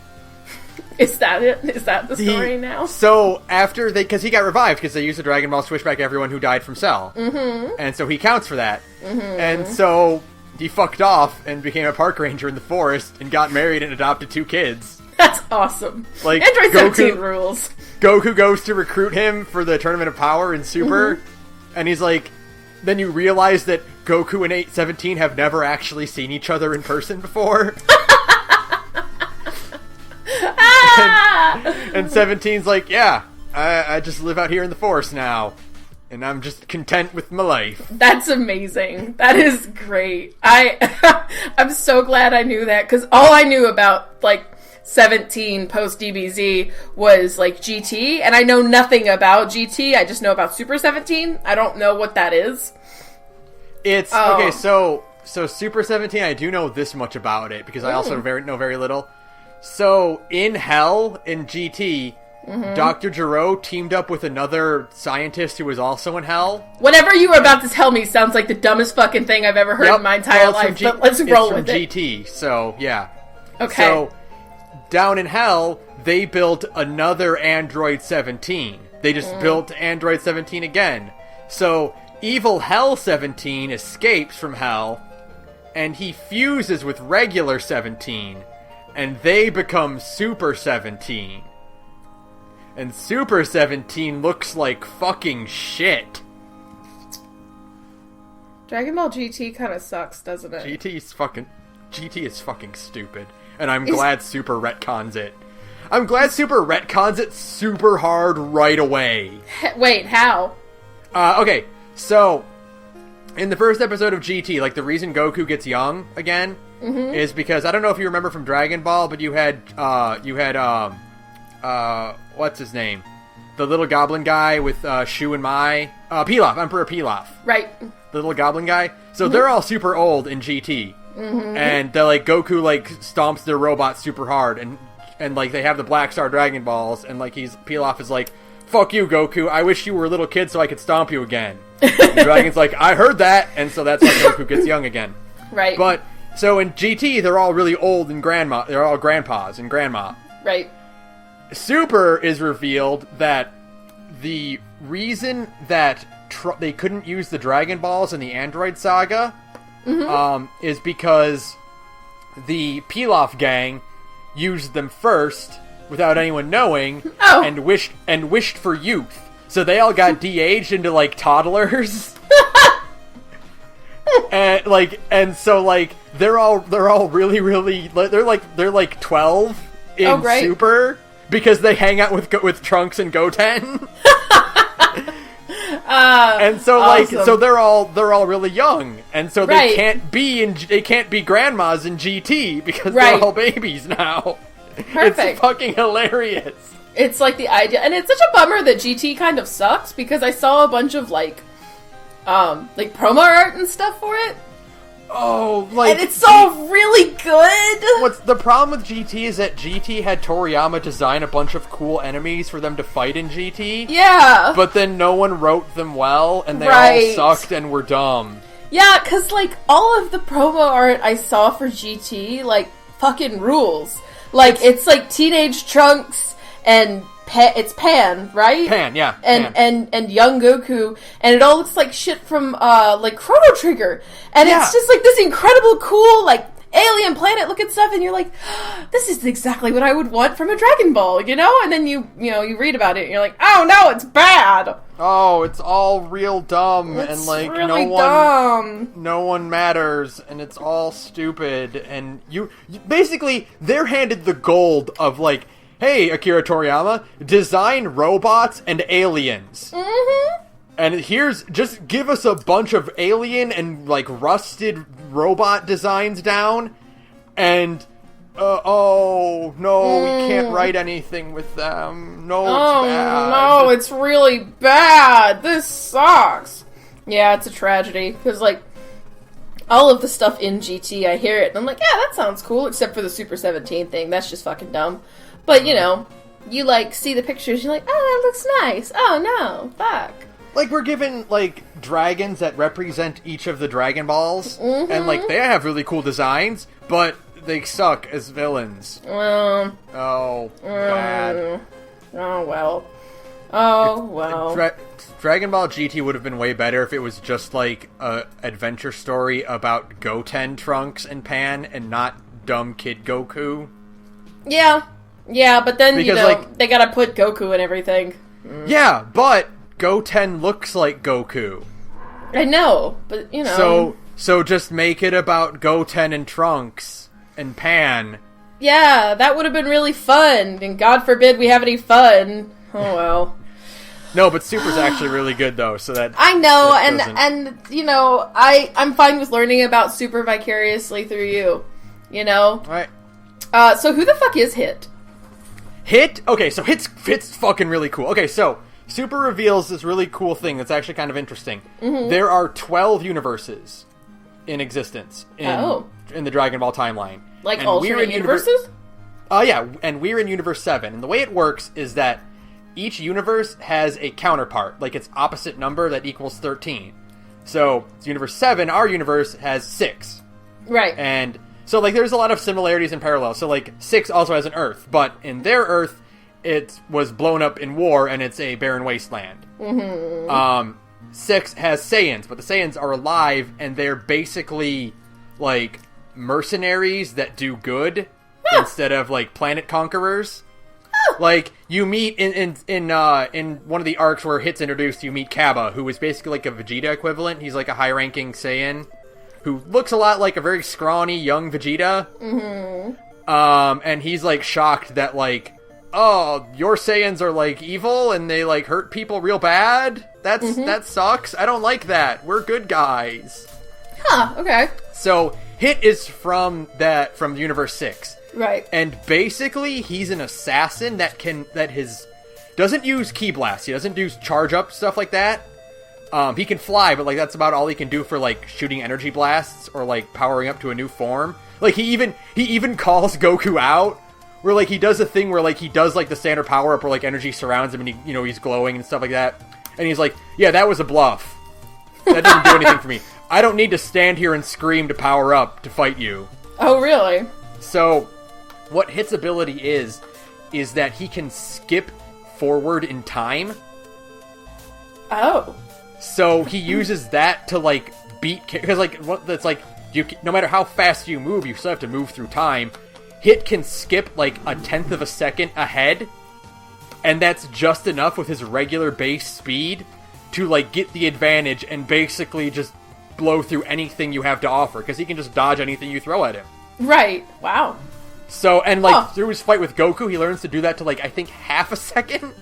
Is that it? Is that the story now? So, because he got revived, because they used the Dragon Ball Switchback everyone who died from Cell. Mm-hmm. And so he counts for that. Mm-hmm. And so he fucked off and became a park ranger in the forest and got married and adopted 2 kids. That's awesome. Like, Android 17 rules. Goku goes to recruit him for the Tournament of Power in Super, and he's like, then you realize that Goku and 817 have never actually seen each other in person before. And 17's like, yeah, I just live out here in the forest now, and I'm just content with my life. That's amazing. That is great. I'm so glad I knew that, because all I knew about, like, 17 post DBZ was, like, GT, and I know nothing about GT. I just know about Super 17. I don't know what that is. It's, okay, so Super 17, I do know this much about it, because I also know very little. So, in Hell, in GT, Dr. Gero teamed up with another scientist who was also in Hell. Whatever you were about to tell me sounds like the dumbest fucking thing I've ever heard in my entire life, but let's roll with it. It's from GT, so, yeah. Okay. So, down in Hell, they built another Android 17. They just built Android 17 again. So, evil Hell 17 escapes from Hell, and he fuses with regular 17. And they become Super 17. And Super 17 looks like fucking shit. Dragon Ball GT kind of sucks, doesn't it? GT is fucking stupid. And I'm glad Super retcons it. I'm glad Super retcons it super hard right away. Wait, how? Okay, so in the first episode of GT, like, the reason Goku gets young again is because, I don't know if you remember from Dragon Ball, but you had what's his name? The little goblin guy with Shu and Mai. Pilaf, Emperor Pilaf. Right. The little goblin guy. So they're all super old in GT. And they're like, Goku, like, stomps their robot super hard, and like, they have the Black Star Dragon Balls, and like, Pilaf is like, fuck you, Goku, I wish you were a little kid so I could stomp you again. And Dragon's like, I heard that, and so that's how Goku gets young again. Right. But, so in GT, they're all really old and they're all grandpas and grandma. Right. Super is revealed that the reason that they couldn't use the Dragon Balls in the Android Saga is because the Pilaf gang used them first without anyone knowing and wished for youth. So they all got de-aged into, like, toddlers. and so they're all really they're like 12 in Super because they hang out with Trunks and Goten. And so awesome. So they're all really young, and so they can't be grandmas in GT because they're all babies now. Perfect. It's fucking hilarious. It's like the idea, and it's such a bummer that GT kind of sucks because I saw a bunch of like promo art and stuff for it. Oh, like... And it's all really good! What's the problem with GT is that GT had Toriyama design a bunch of cool enemies for them to fight in GT. Yeah! But then no one wrote them well, and they all sucked and were dumb. Yeah, because, like, all of the promo art I saw for GT, like, fucking rules. Like, it's like Teenage Trunks and... it's Pan, right? Pan, yeah. And young Goku, and it all looks like shit from, like, Chrono Trigger. And it's just, like, this incredible, cool, like, alien planet-looking stuff, and you're like, this is exactly what I would want from a Dragon Ball, you know? And then you read about it, and you're like, oh, no, it's bad! Oh, it's all real dumb, it's and, like, really dumb. No one matters, and it's all stupid, and you basically, they're handed the gold of, like, hey, Akira Toriyama, design robots and aliens. Mm-hmm. And just give us a bunch of alien and, like, rusted robot designs down, and, oh, no, we can't write anything with them. No, it's bad. No, it's really bad. This sucks. Yeah, it's a tragedy, because, like, all of the stuff in GT, I hear it, and I'm like, yeah, that sounds cool, except for the Super 17 thing. That's just fucking dumb. But, you know, you, like, see the pictures, you're like, oh, that looks nice. Oh, no, fuck. Like, we're given, like, dragons that represent each of the Dragon Balls, and, like, they have really cool designs, but they suck as villains. Bad. Oh, well. Oh, well. Dragon Ball GT would have been way better if it was just, like, a adventure story about Goten, Trunks, and Pan, and not dumb kid Goku. Yeah, but then, because, like, they gotta put Goku and everything. Yeah, but Goten looks like Goku. I know, but, you know. So just make it about Goten and Trunks and Pan. Yeah, that would have been really fun, and God forbid we have any fun. Oh, well. No, but Super's actually really good, though, so that... I know, and you know, I'm fine with learning about Super vicariously through you, you know? Alright. So who the fuck is Hit? Hit? Okay, so Hit's fucking really cool. Okay, so Super reveals this really cool thing that's actually kind of interesting. Mm-hmm. There are 12 universes in existence in the Dragon Ball timeline. Like alternate universes? Yeah, and we're in Universe 7. And the way it works is that each universe has a counterpart, like its opposite number that equals 13. So, Universe 7, our universe, has 6. Right. And... so, like, there's a lot of similarities and parallels. So, like, 6 also has an Earth, but in their Earth, it was blown up in war, and it's a barren wasteland. Mm-hmm. 6 has Saiyans, but the Saiyans are alive, and they're basically, like, mercenaries that do good instead of, like, planet conquerors. Like, you meet in one of the arcs where Hit's introduced, you meet Kaba, who is basically like a Vegeta equivalent. He's like a high-ranking Saiyan who looks a lot like a very scrawny young Vegeta. Mm-hmm. And he's, like, shocked that, like, oh, your Saiyans are, like, evil and they, like, hurt people real bad? That sucks. I don't like that. We're good guys. Huh, okay. So, Hit is from Universe 6. Right. And basically, he's an assassin that doesn't use ki blast. He doesn't do charge up stuff like that. He can fly, but, like, that's about all he can do for, like, shooting energy blasts or, like, powering up to a new form. Like, he even calls Goku out, where, like, he does a thing where, like, he does, like, the standard power up where, like, energy surrounds him and he's glowing and stuff like that. And he's like, yeah, that was a bluff. That didn't do anything for me. I don't need to stand here and scream to power up to fight you. Oh, really? So, what Hit's ability is that he can skip forward in time. Oh. So he uses that to, like, beat... because, like, that's like, no matter how fast you move, you still have to move through time. Hit can skip, like, 1/10 of a second ahead, and that's just enough with his regular base speed to, like, get the advantage and basically just blow through anything you have to offer, because he can just dodge anything you throw at him. Right. Wow. So, and, like, through his fight with Goku, he learns to do that to, like, I think half a second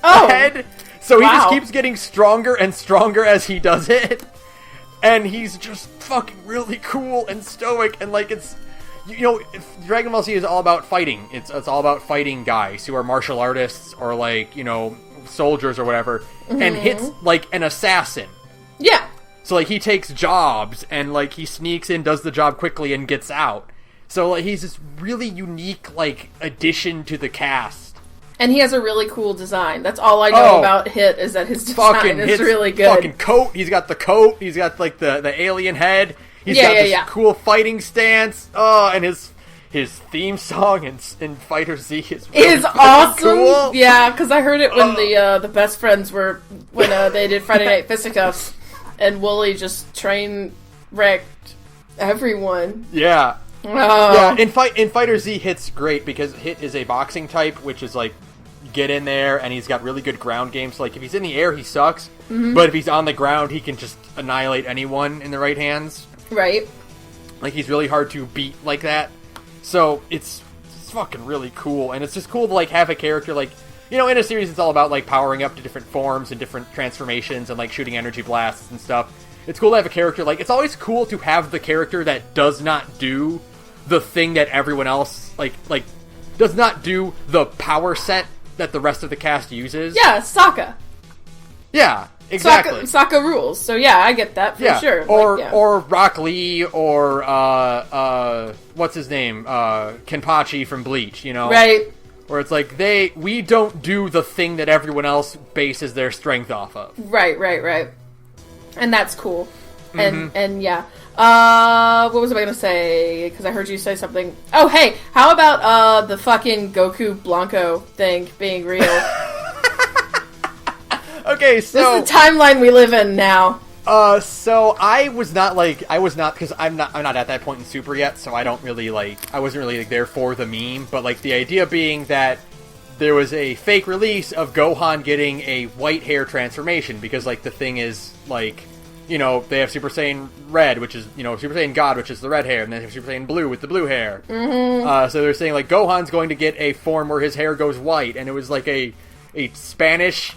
ahead. So he just keeps getting stronger and stronger as he does it. And he's just fucking really cool and stoic. And, like, you know, Dragon Ball Z is all about fighting. It's all about fighting guys who are martial artists or, like, you know, soldiers or whatever, and hits, like, an assassin. Yeah. So, like, he takes jobs, and, like, he sneaks in, does the job quickly, and gets out. So, like, he's this really unique, like, addition to the cast. And he has a really cool design. That's all I know about Hit, is that his design is really good. Fucking coat. He's got the coat. He's got, like, the alien head. He's got this cool fighting stance. Oh, and his theme song in Fighter Z is really awesome. Cool. Yeah, because I heard it when the best friends were when they did Friday Night Fisticuffs, and Wooly just train wrecked everyone. Yeah. Oh. Yeah. In Fighter Z, Hit's great because Hit is a boxing type, which is like get in there, and he's got really good ground game. So like if he's in the air, he sucks, but if he's on the ground, he can just annihilate anyone in the right hands. Right. Like he's really hard to beat like that. So it's fucking really cool, and it's just cool to like have a character like, you know, in a series it's all about like powering up to different forms and different transformations and like shooting energy blasts and stuff. It's cool to have a character like, it's always cool to have the character that does not do the thing that everyone else like does not do the power set that the rest of the cast uses. Yeah, Sokka. Yeah, exactly. Sokka rules. So yeah, I get that for sure. Or Rock Lee or what's his name? Kenpachi from Bleach, you know? Right. Where it's like we don't do the thing that everyone else bases their strength off of. Right. And that's cool. And yeah. What was I going to say? Because I heard you say something. Oh, hey, how about the fucking Goku Blanco thing being real? Okay, so this is the timeline we live in now. So I was not because I'm not at that point in Super yet, so I wasn't really like there for the meme, but like the idea being that there was a fake release of Gohan getting a white hair transformation because like the thing is like, you know, they have Super Saiyan Red, which is, you know, Super Saiyan God, which is the red hair, and then they have Super Saiyan Blue with the blue hair. So they're saying like Gohan's going to get a form where his hair goes white, and it was like a Spanish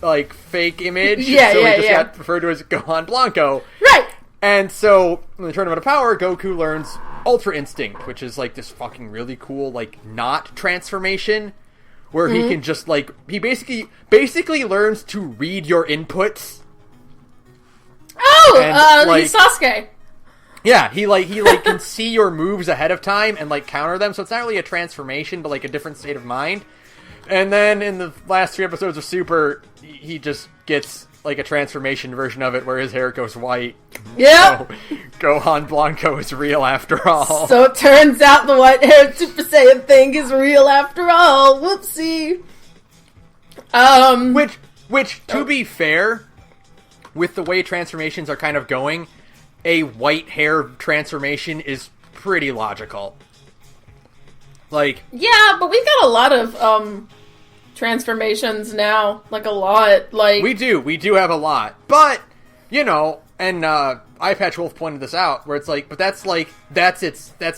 like fake image. He just got referred to as Gohan Blanco. Right. And so in the Tournament of Power, Goku learns Ultra Instinct, which is like this fucking really cool like not transformation where he can just like he basically learns to read your inputs. Oh, and, like, he's Sasuke. Yeah, he can see your moves ahead of time and like counter them. So it's not really a transformation, but like a different state of mind. And then in the last 3 episodes of Super, he just gets like a transformation version of it where his hair goes white. Yeah. So Gohan Blanco is real after all. So it turns out the white-haired Super Saiyan thing is real after all. Whoopsie. Which to be fair, with the way transformations are kind of going, a white hair transformation is pretty logical. Like, yeah, but we've got a lot of transformations now, like a lot. Like we do have a lot, but you know, and Eyepatch Wolf pointed this out, where it's like, but that's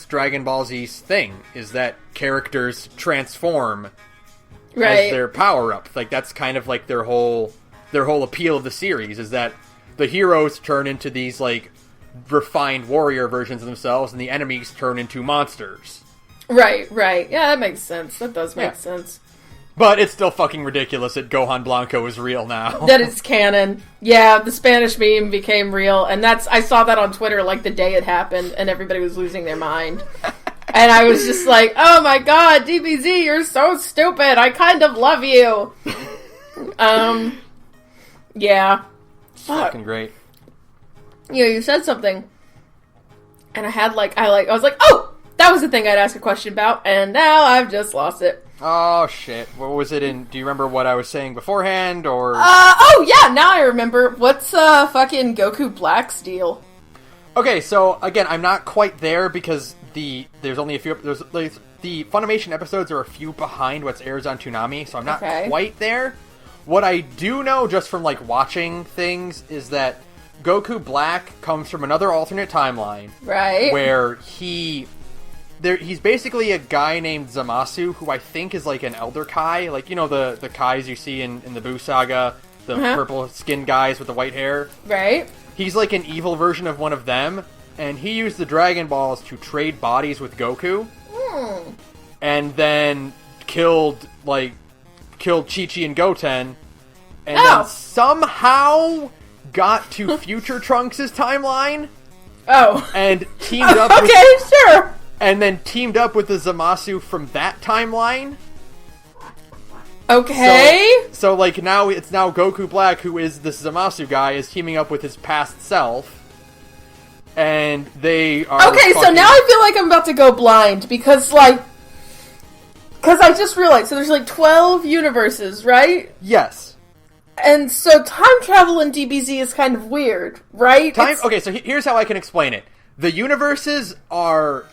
Dragon Ball Z's thing, is that characters transform as their power up. Like that's kind of like their whole appeal of the series, is that the heroes turn into these like refined warrior versions of themselves, and the enemies turn into monsters. Right. Yeah, that makes sense. That does make sense. But it's still fucking ridiculous that Gohan Blanco is real now. That it's canon. Yeah, the Spanish meme became real, and I saw that on Twitter like the day it happened, and everybody was losing their mind. And I was just like, oh my god, DBZ, you're so stupid. I kind of love you. Yeah. It's fucking great. You know, you said something, and I was like, oh! That was the thing I'd ask a question about, and now I've just lost it. Oh, shit. What was it in... Do you remember what I was saying beforehand, or... Oh, yeah, now I remember. What's, fucking Goku Black's deal? Okay, so, again, I'm not quite there, because there's only a few... the Funimation episodes are a few behind what's airs on Toonami, so I'm not quite there. What I do know, just from, like, watching things, is that Goku Black comes from another alternate timeline. Right. Where he's basically a guy named Zamasu, who I think is like an Elder Kai. Like, you know, the Kais you see in the Buu Saga, the purple skinned guys with the white hair? Right. He's like an evil version of one of them, and he used the Dragon Balls to trade bodies with Goku. And then killed Chi-Chi and Goten, and then somehow got to Future Trunks' timeline. Oh. And teamed up sure. And then teamed up with the Zamasu from that timeline. Okay. So like now it's Goku Black, who is this Zamasu guy, is teaming up with his past self. And they are okay, so now I feel like I'm about to go blind, because I just realized, so there's like 12 universes, right? Yes. And so time travel in DBZ is kind of weird, right? Okay, so here's how I can explain it. The universes are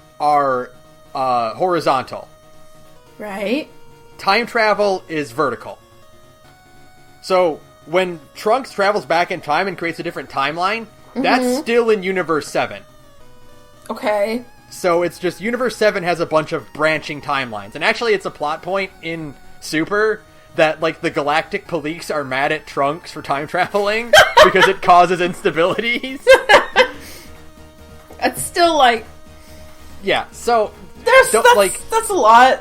horizontal. Right. Time travel is vertical. So when Trunks travels back in time and creates a different timeline, that's still in Universe 7. Okay. So it's just Universe 7 has a bunch of branching timelines. And actually it's a plot point in Super that, like, the Galactic Police are mad at Trunks for time traveling because it causes instabilities. It's still, like... Yeah, so... That's a lot.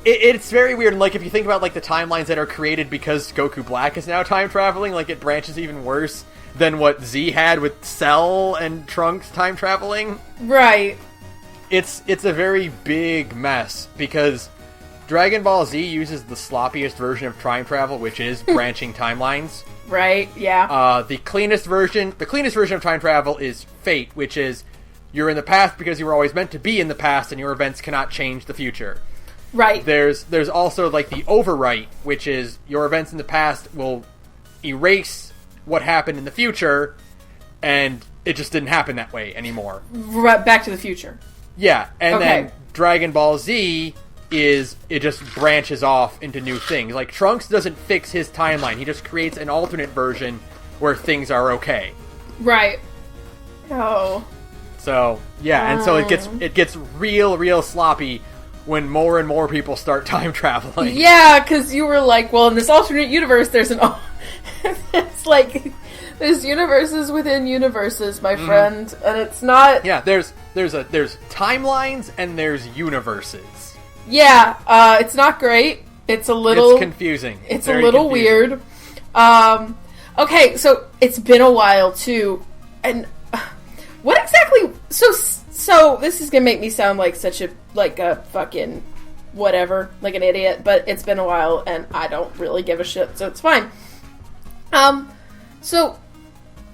It's very weird, and, like, if you think about, like, the timelines that are created because Goku Black is now time traveling, like, it branches even worse than what Z had with Cell and Trunks time traveling. Right. It's a very big mess, because Dragon Ball Z uses the sloppiest version of time travel, which is branching timelines. Right, yeah. The cleanest version of time travel is Fate, which is you're in the past because you were always meant to be in the past, and your events cannot change the future. Right. There's also, like, the Overwrite, which is your events in the past will erase what happened in the future, and it just didn't happen that way anymore. Right, Back to the Future. Yeah, and then Dragon Ball Z it just branches off into new things. Like, Trunks doesn't fix his timeline. He just creates an alternate version where things are okay. Right. Oh. So, yeah, and so it gets real sloppy when more and more people start time traveling. Yeah, because you were like, well, in this alternate universe, there's it's like, there's universes within universes, my friend, and it's not... Yeah, there's timelines and there's universes. Yeah, it's not great. It's a little... It's confusing. It's very a little confusing. Weird. Okay, so it's been a while, too, and what exactly... So this is gonna make me sound like such a fucking whatever, like an idiot, but it's been a while and I don't really give a shit, so it's fine. So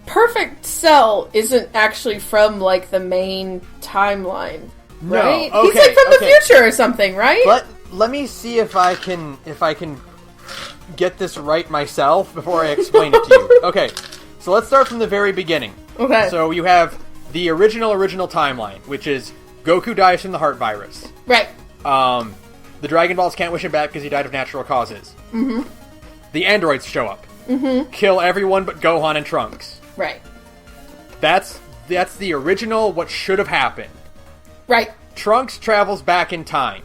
Perfect Cell isn't actually from, like, the main timeline, right? No, okay, he's like from the future or something, right? Let me see if I can get this right myself before I explain it to you. Okay, so let's start from the very beginning. Okay. So you have the original timeline, which is Goku dies from the heart virus. Right. The Dragon Balls can't wish him back because he died of natural causes. Mm-hmm. The androids show up. Mm-hmm. Kill everyone but Gohan and Trunks. Right. That's the original what should have happened. Right. Trunks travels back in time.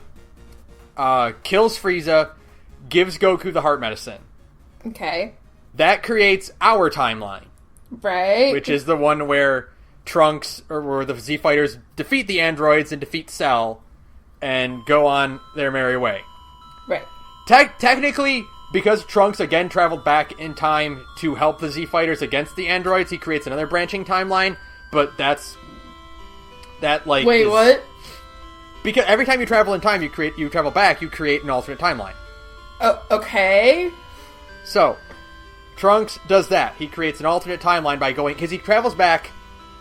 Kills Frieza. Gives Goku the heart medicine. Okay. That creates our timeline. Right. Which is the one where Trunks, or where the Z Fighters defeat the androids and defeat Cell and go on their merry way. Right. Technically, because Trunks again traveled back in time to help the Z Fighters against the androids, he creates another branching timeline, but Wait, what? Because every time you travel in time, you travel back, you create an alternate timeline. Oh, okay. So, Trunks does that. He creates an alternate timeline by going... Because he travels back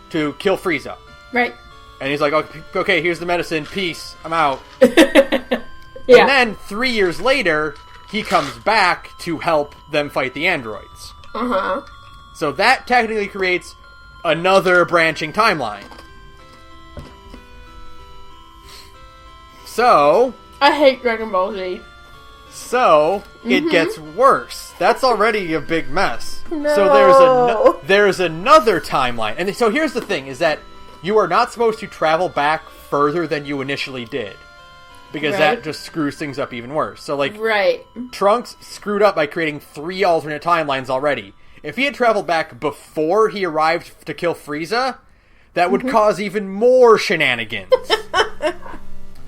to kill Frieza. Right. And he's like, okay, here's the medicine. Peace. I'm out. Yeah. And then, 3 years later, he comes back to help them fight the androids. Uh-huh. So that technically creates another branching timeline. So... I hate Dragon Ball Z. So, it gets worse. That's already a big mess. No. So there's another timeline. And so here's the thing, is that you are not supposed to travel back further than you initially did. Because that just screws things up even worse. So, like, Trunks screwed up by creating 3 alternate timelines already. If he had traveled back before he arrived to kill Frieza, that would cause even more shenanigans.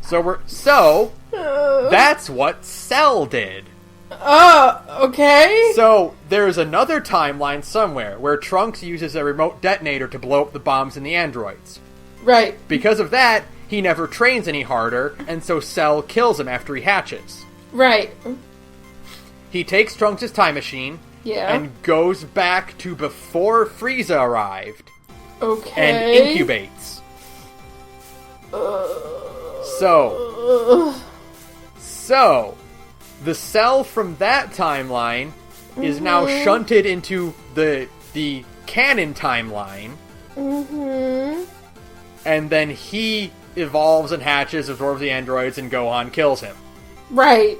So that's what Cell did. Okay. So there's another timeline somewhere where Trunks uses a remote detonator to blow up the bombs in the androids. Right. Because of that, he never trains any harder, and so Cell kills him after he hatches. Right. He takes Trunks' time machine and goes back to before Frieza arrived. Okay. And incubates. So, the Cell from that timeline is now shunted into the canon timeline. And then he evolves and hatches, absorbs the androids, and Gohan kills him. Right.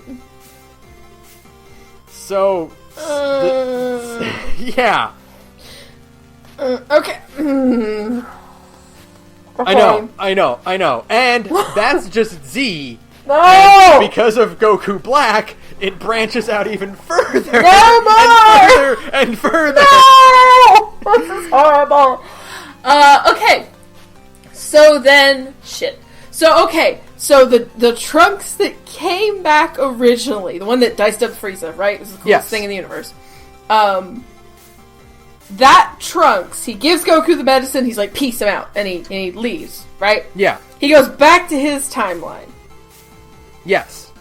So, yeah. Okay. I know. And that's just Z. No! And because of Goku Black, it branches out even further. No more! And further. No! This is horrible. Okay. So then, shit. So the Trunks that came back originally, the one that diced up Frieza, right? It was the coolest thing in the universe. That Trunks, he gives Goku the medicine, he's like, peace, I'm out, and he leaves, right? Yeah. He goes back to his timeline. Yes.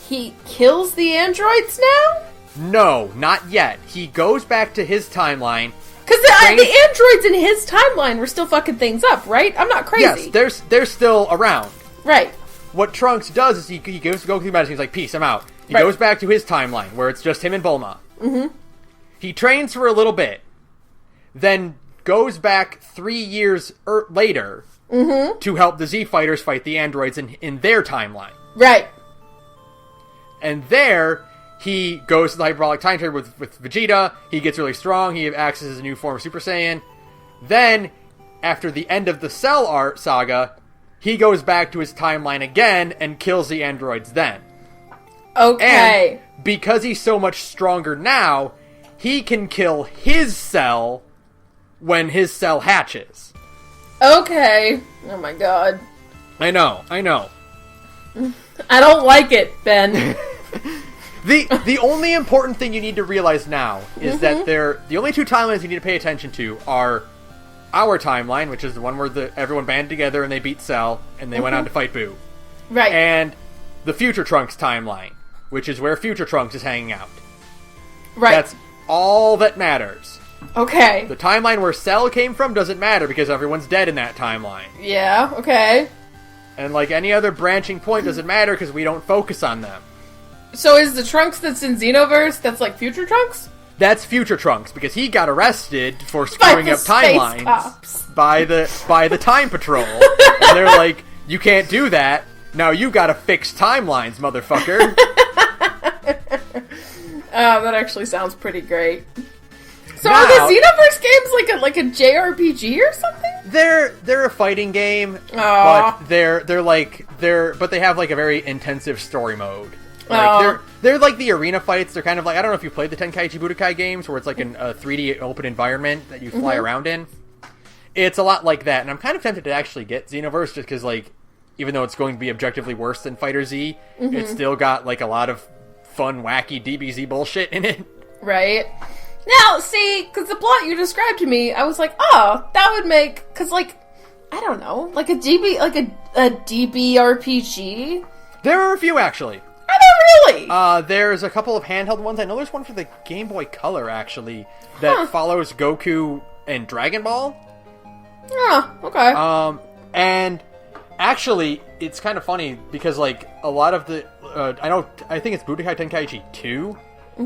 He kills the androids now? No, not yet. He goes back to his timeline. Because the androids in his timeline were still fucking things up, right? I'm not crazy. Yes, they're still around. Right. What Trunks does is he gives Goku the medicine, he's like, peace, I'm out. He goes back to his timeline, where it's just him and Bulma. He trains for a little bit, then goes back 3 years later to help the Z Fighters fight the androids in their timeline. Right. And there, he goes to the hyperbolic time period with Vegeta. He gets really strong. He accesses a new form of Super Saiyan. Then, after the end of the Cell art saga, he goes back to his timeline again and kills the androids then. Okay. And because he's so much stronger now, he can kill his Cell when his Cell hatches. Okay. Oh my god. I know. I don't like it, Ben. The only important thing you need to realize now is that the only two timelines you need to pay attention to are our timeline, which is the one where everyone banded together and they beat Cell and they went on to fight Boo. Right. And the Future Trunks timeline, which is where Future Trunks is hanging out. Right. That's all that matters. Okay. The timeline where Cell came from doesn't matter because everyone's dead in that timeline. Yeah, okay. And like any other branching point doesn't matter because we don't focus on them. So is the Trunks that's in Xenoverse, that's like Future Trunks? That's Future Trunks because he got arrested for screwing up timelines by the Time Patrol. And they're like, you can't do that. Now you gotta fix timelines, motherfucker. That actually sounds pretty great. So now, are the Xenoverse games like a JRPG or something? They're a fighting game, Aww. but they have like a very intensive story mode. Like, they're like the arena fights. They're kind of like, I don't know if you played the Tenkaichi Budokai games where it's like a 3D open environment that you fly around in. It's a lot like that, and I'm kind of tempted to actually get Xenoverse just because, like, even though it's going to be objectively worse than Fighter Z, it's still got like a lot of fun, wacky DBZ bullshit in it. Right. Now, see, because the plot you described to me, I was like, oh, that would make, because, like, I don't know, like a DB RPG? There are a few, actually. Are there really? There's a couple of handheld ones. I know there's one for the Game Boy Color, actually, that follows Goku and Dragon Ball. Oh, okay. And actually, it's kind of funny because, like, a lot of the, I think it's Budokai Tenkaichi 2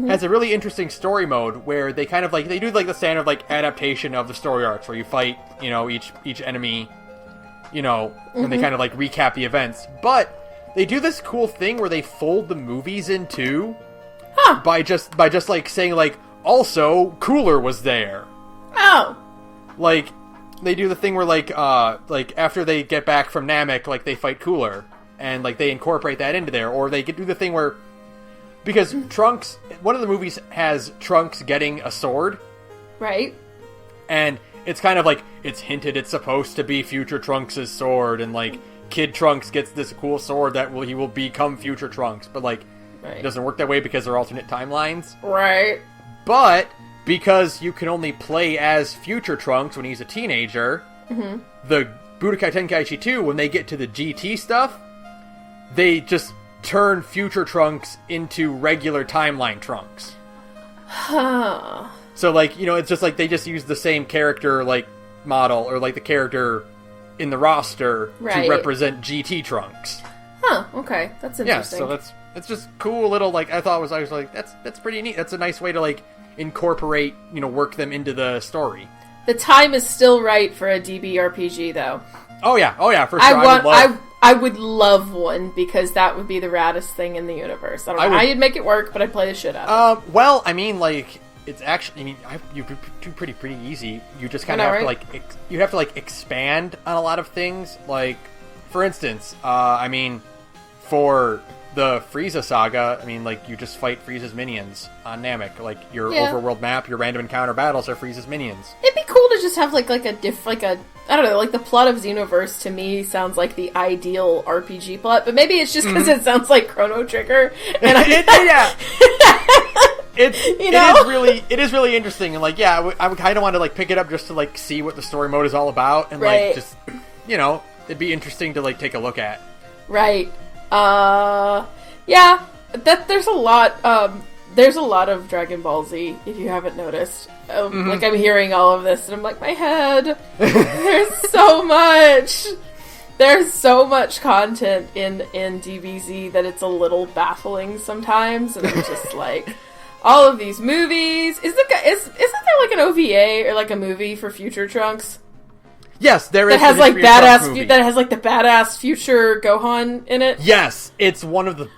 has a really interesting story mode where they kind of, like, they do, like, the standard, like, adaptation of the story arcs where you fight, you know, each enemy, you know, and they kind of, like, recap the events. But they do this cool thing where they fold the movies in two by just, like, saying, like, also, Cooler was there. Oh. Like, they do the thing where, like, after they get back from Namek, like, they fight Cooler. And, like, they incorporate that into there. Or they do the thing where, because Trunks, one of the movies has Trunks getting a sword. Right. And it's kind of like, it's hinted it's supposed to be Future Trunks' sword, and, like, Kid Trunks gets this cool sword that he will become Future Trunks, but, like, it doesn't work that way because they're alternate timelines. Right. But, because you can only play as Future Trunks when he's a teenager, the Budokai Tenkaichi 2, when they get to the GT stuff, they just turn Future Trunks into regular timeline Trunks. Huh. So, like, you know, it's just like they just use the same character, like, model, or, like, the character in the roster to represent GT Trunks. Huh, okay. That's interesting. Yeah, so it's just cool little, like, I was like, that's pretty neat. That's a nice way to, like, incorporate, you know, work them into the story. The time is still right for a DB RPG, though. Oh yeah, for sure. I would love one, because that would be the raddest thing in the universe. I don't know how you'd make it work, but I'd play the shit out of it. Well, I mean, like, it's actually, I mean, you do pretty easy. You just kind of have to, like, you have to, like, expand on a lot of things. Like, for instance, I mean, for the Frieza saga, I mean, like, you just fight Frieza's minions on Namek. Like, your overworld map, your random encounter battles are Frieza's minions. It'd be cool to just have, like a I don't know, like, the plot of Xenoverse, to me, sounds like the ideal RPG plot, but maybe it's just because it sounds like Chrono Trigger, and It is really interesting, and, like, yeah, I would kind of want to, like, pick it up just to, like, see what the story mode is all about, and, like, just, you know, it'd be interesting to, like, take a look at. Right. Yeah, there's a lot of Dragon Ball Z, if you haven't noticed. Like, I'm hearing all of this, and I'm like, my head, there's so much! There's so much content in DBZ that it's a little baffling sometimes, and I'm just like, all of these movies, isn't there, like, an OVA, or, like, a movie for Future Trunks? Yes, there is. That has, like, that has, like, the badass future Gohan in it. Yes, it's one of the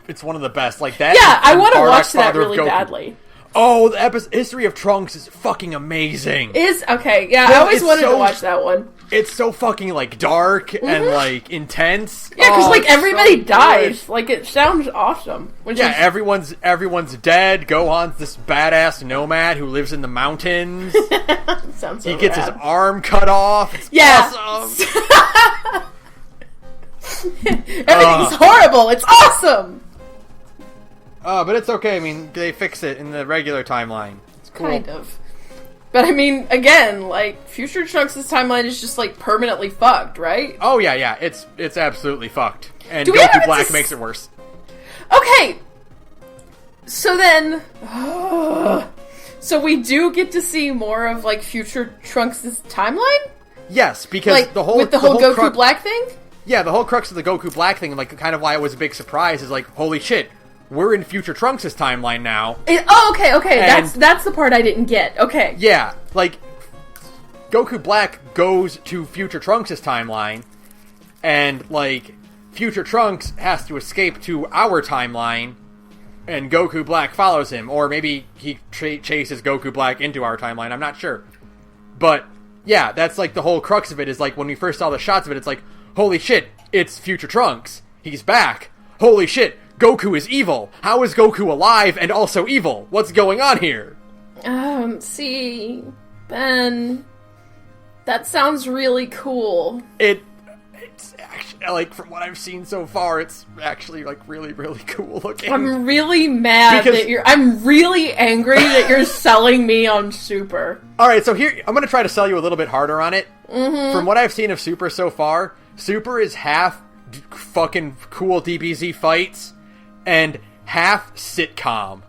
best. Like that. Yeah, I want to watch that really badly. Oh, the History of Trunks is fucking amazing. Okay, yeah, I always wanted to watch that one. It's so fucking, like, dark and, like, intense. Yeah, because, like, everybody dies. Like, it sounds awesome. Everyone's dead. Gohan's this badass nomad who lives in the mountains. Sounds so He gets rad. his arm cut off. It's awesome. Everything's horrible. It's awesome. But it's okay. I mean, they fix it in the regular timeline. It's cool. Kind of. But, I mean, again, like, Future Trunks' timeline is just, like, permanently fucked, right? Oh, yeah. It's absolutely fucked. And Goku Black makes it worse. Okay! So then... so we do get to see more of, like, Future Trunks' timeline? Yes, because like, the whole Goku Black thing? Yeah, the whole crux of the Goku Black thing, and, like, kind of why it was a big surprise is, like, holy shit, we're in Future Trunks' timeline now. Okay. That's the part I didn't get. Okay. Yeah, like, Goku Black goes to Future Trunks' timeline, and, like, Future Trunks has to escape to our timeline, and Goku Black follows him. Or maybe he chases Goku Black into our timeline, I'm not sure. But, yeah, that's, like, the whole crux of it, is, like, when we first saw the shots of it, it's like, holy shit, it's Future Trunks. He's back. Holy shit, Goku is evil. How is Goku alive and also evil? What's going on here? See, Ben, that sounds really cool. It's actually, like, from what I've seen so far, it's actually, like, really, really cool looking. I'm really mad I'm really angry that you're selling me on Super. Alright, so here, I'm gonna try to sell you a little bit harder on it. From what I've seen of Super so far, Super is half fucking cool DBZ fights and half sitcom.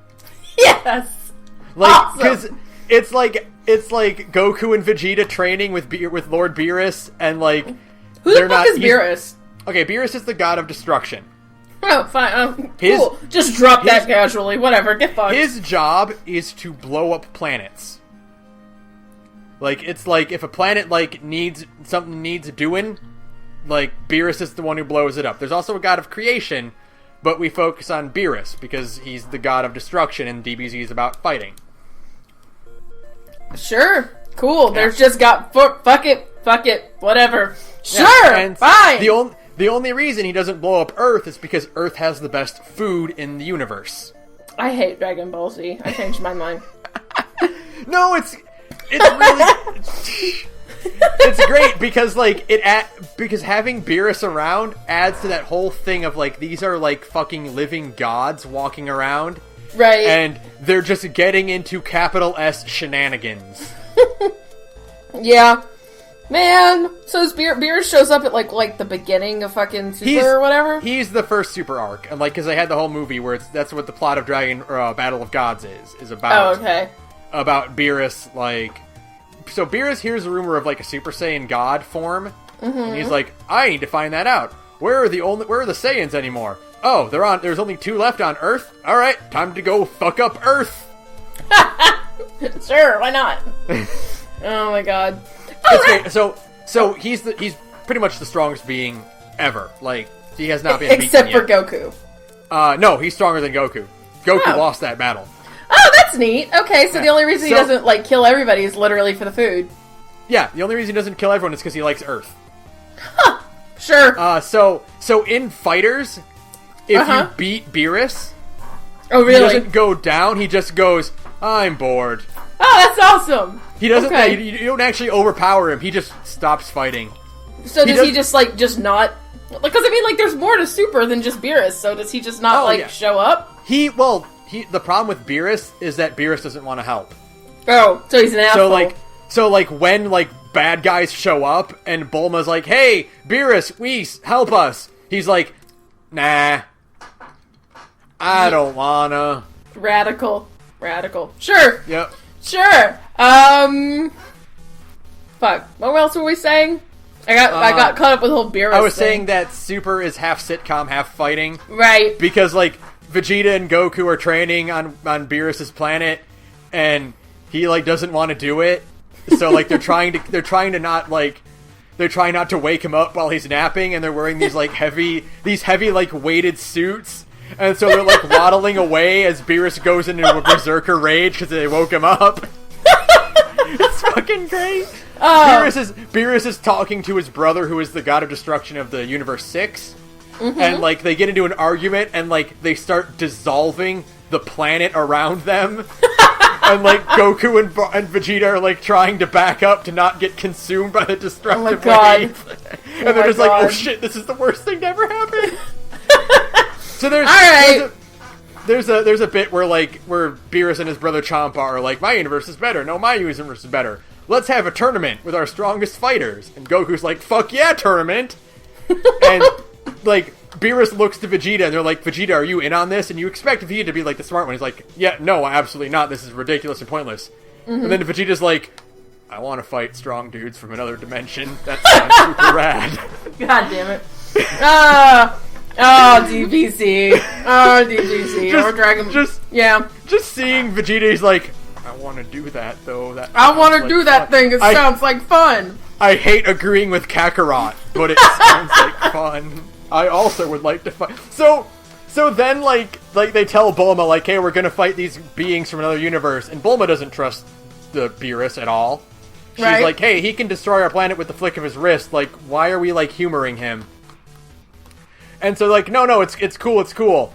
Yes! Like, because it's like Goku and Vegeta training with Lord Beerus, and, like, who the fuck is Beerus? Okay, Beerus is the god of destruction. Oh, fine. Cool. Just drop that casually. Whatever. Get fucked. His job is to blow up planets. Like, it's like, if a planet, like, needs doing, like, Beerus is the one who blows it up. There's also a god of creation, but we focus on Beerus, because he's the god of destruction, and DBZ is about fighting. Sure. Cool. Yeah. There's just got... Fuck it. Whatever. Sure. Yeah, fine. The only reason he doesn't blow up Earth is because Earth has the best food in the universe. I hate Dragon Ball Z. I changed my mind. No, it's really... It's great because like because having Beerus around adds to that whole thing of like these are like fucking living gods walking around, right? And they're just getting into capital S shenanigans. Yeah, man. So Beerus shows up at like the beginning of fucking Super or whatever. He's the first Super arc, and like because they had the whole movie where that's what the plot of Dragon Battle of Gods is about. Oh, okay. About Beerus, like. So Beerus hears a rumor of like a Super Saiyan God form, and he's like, "I need to find that out. Where are the Saiyans anymore? Oh, there's only 2 left on Earth. All right, time to go fuck up Earth." Sure, why not? Oh my god. Great. So he's pretty much the strongest being ever. Like he has not been except beaten for yet. Goku. No, he's stronger than Goku. Goku lost that battle. Oh, that's neat. Okay, so the only reason he doesn't, like, kill everybody is literally for the food. Yeah, the only reason he doesn't kill everyone is because he likes Earth. Huh. Sure. So in Fighters, if you beat Beerus... Oh, really? He doesn't go down, he just goes, "I'm bored." Oh, that's awesome! He doesn't... Okay. You don't actually overpower him, he just stops fighting. So does he just not... Because, I mean, like, there's more to Super than just Beerus, so does he just not, show up? The problem with Beerus is that Beerus doesn't want to help. Oh, so he's an asshole. So when bad guys show up and Bulma's like, "Hey, Beerus, Whis, help us." He's like, "Nah, I don't wanna." Radical. Sure. Yep. Sure. Fuck. What else were we saying? I got caught up with the whole Beerus I was thing. saying that Super is half sitcom, half fighting. Right. Because Vegeta and Goku are training on Beerus's planet, and he doesn't want to do it. So they're trying not to wake him up while he's napping, and they're wearing these heavy weighted suits, and so they're waddling away as Beerus goes into a berserker rage because they woke him up. It's fucking great. Beerus is talking to his brother, who is the god of destruction of the Universe 6. And, they get into an argument, and, they start dissolving the planet around them. And, Goku and Vegeta are, trying to back up to not get consumed by the destructive wave. And they're just "Oh shit, this is the worst thing to ever happen." So there's a bit where Beerus and his brother Champa are "My universe is better. No, my universe is better. Let's have a tournament with our strongest fighters." And Goku's "Fuck yeah, tournament!" And... Beerus looks to Vegeta, and they're "Vegeta, are you in on this?" And you expect Vegeta to be the smart one. He's "Yeah, no, absolutely not. This is ridiculous and pointless." And then Vegeta's "I want to fight strong dudes from another dimension. That sounds super rad." God damn it. DBC. DBC. Or Dragon... Just seeing Vegeta, he's "I want to do that, though. I want to do that thing. It sounds like fun. I hate agreeing with Kakarot, but it sounds like fun. I also would like to fight. So then, they tell Bulma, "Hey, we're gonna fight these beings from another universe," and Bulma doesn't trust the Beerus at all. She's right. "Hey, he can destroy our planet with the flick of his wrist. Why are we humoring him?" And so no, it's cool.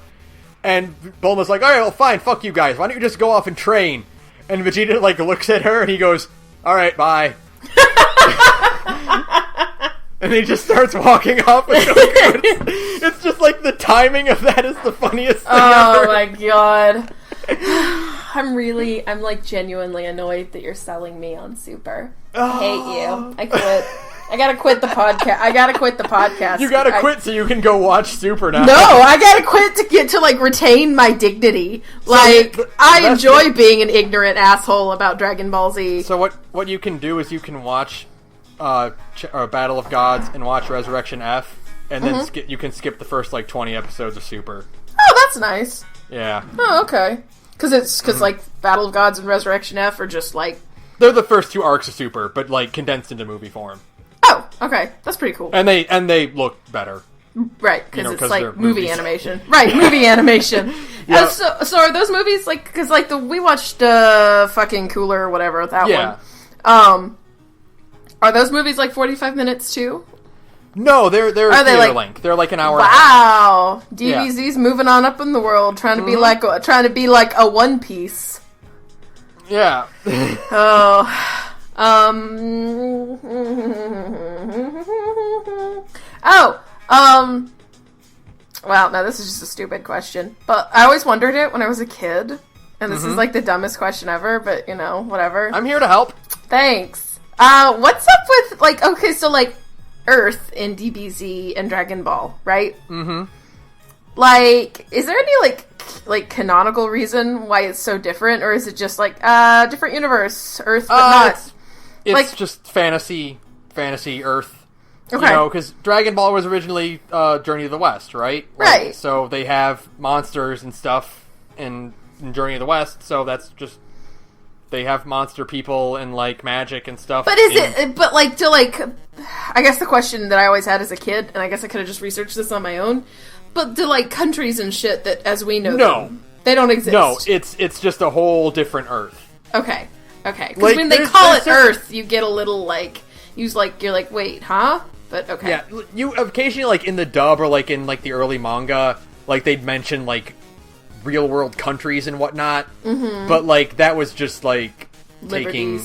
And Bulma's "All right, well, fine, fuck you guys. Why don't you just go off and train?" And Vegeta looks at her and he goes, "All right, bye." And he just starts walking off with Goku. It's just the timing of that is the funniest thing ever. Oh my god. I'm genuinely annoyed that you're selling me on Super. I hate you. I quit. I gotta quit the podcast. You gotta quit so you can go watch Super now. No, I gotta quit to get to retain my dignity. I enjoy being an ignorant asshole about Dragon Ball Z. So what you can do is you can watch Battle of Gods and watch Resurrection F, and then you can skip the first 20 episodes of Super. Oh, that's nice. Yeah. Oh, okay. Because Battle of Gods and Resurrection F are just they're the first 2 arcs of Super, but condensed into movie form. Oh, okay. That's pretty cool. And they look better. Right, because it's they're movie movies. Animation. Right, movie animation. Yep. So are those movies because we watched fucking Cooler or whatever, that one. Are those movies 45 minutes too? No, they're theater length. They're an hour. Wow, DBZ's moving on up in the world, trying to be like a One Piece. Yeah. Oh, Well, no, this is just a stupid question. But I always wondered it when I was a kid. And this is, like, the dumbest question ever, but, you know, whatever. I'm here to help. Thanks. What's up with, like, okay, so, like, Earth in DBZ and Dragon Ball, right? Mm-hmm. Like, is there any, like, canonical reason why it's so different? Or is it just, like, different universe, Earth, but not? It's like, just fantasy Earth. Okay. You know, because Dragon Ball was originally Journey to the West, right? Right. So they have monsters and stuff in Journey to the West, so that's just... They have monster people and, like, magic and stuff. But I guess the question that I always had as a kid, and I guess I could have just researched this on my own, but do, like, countries and shit that, as we know them, they don't exist? No, it's just a whole different Earth. Okay. Because Like, when they call it Earth, you get a little, like, you're like, wait, huh? But, okay. Yeah, you occasionally, like, in the dub or, like, in, like, the early manga, like, they'd mention, like, real-world countries and whatnot. Mm-hmm. But, like, that was just, like, taking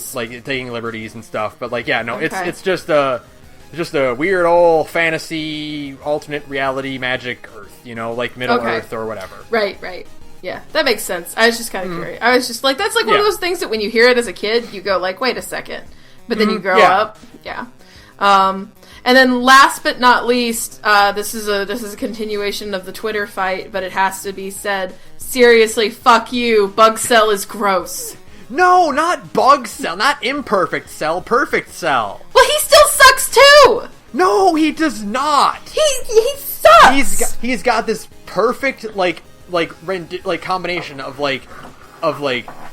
liberties and stuff. But, like, yeah, no, okay. it's just a weird old fantasy, alternate reality magic Earth, you know, like Middle Earth or whatever. Right. Yeah, that makes sense. I was just kind of curious. I was just like, that's like one of those things that when you hear it as a kid, you go like, wait a second. But then you grow up. Yeah. And then last but not least, this is a continuation of the Twitter fight, but it has to be said, seriously, fuck you, Bug Cell is gross. No, not Bug Cell, not Imperfect Cell, Perfect Cell. Well, he still sucks too! No, he does not! He sucks! He's got this perfect, combination of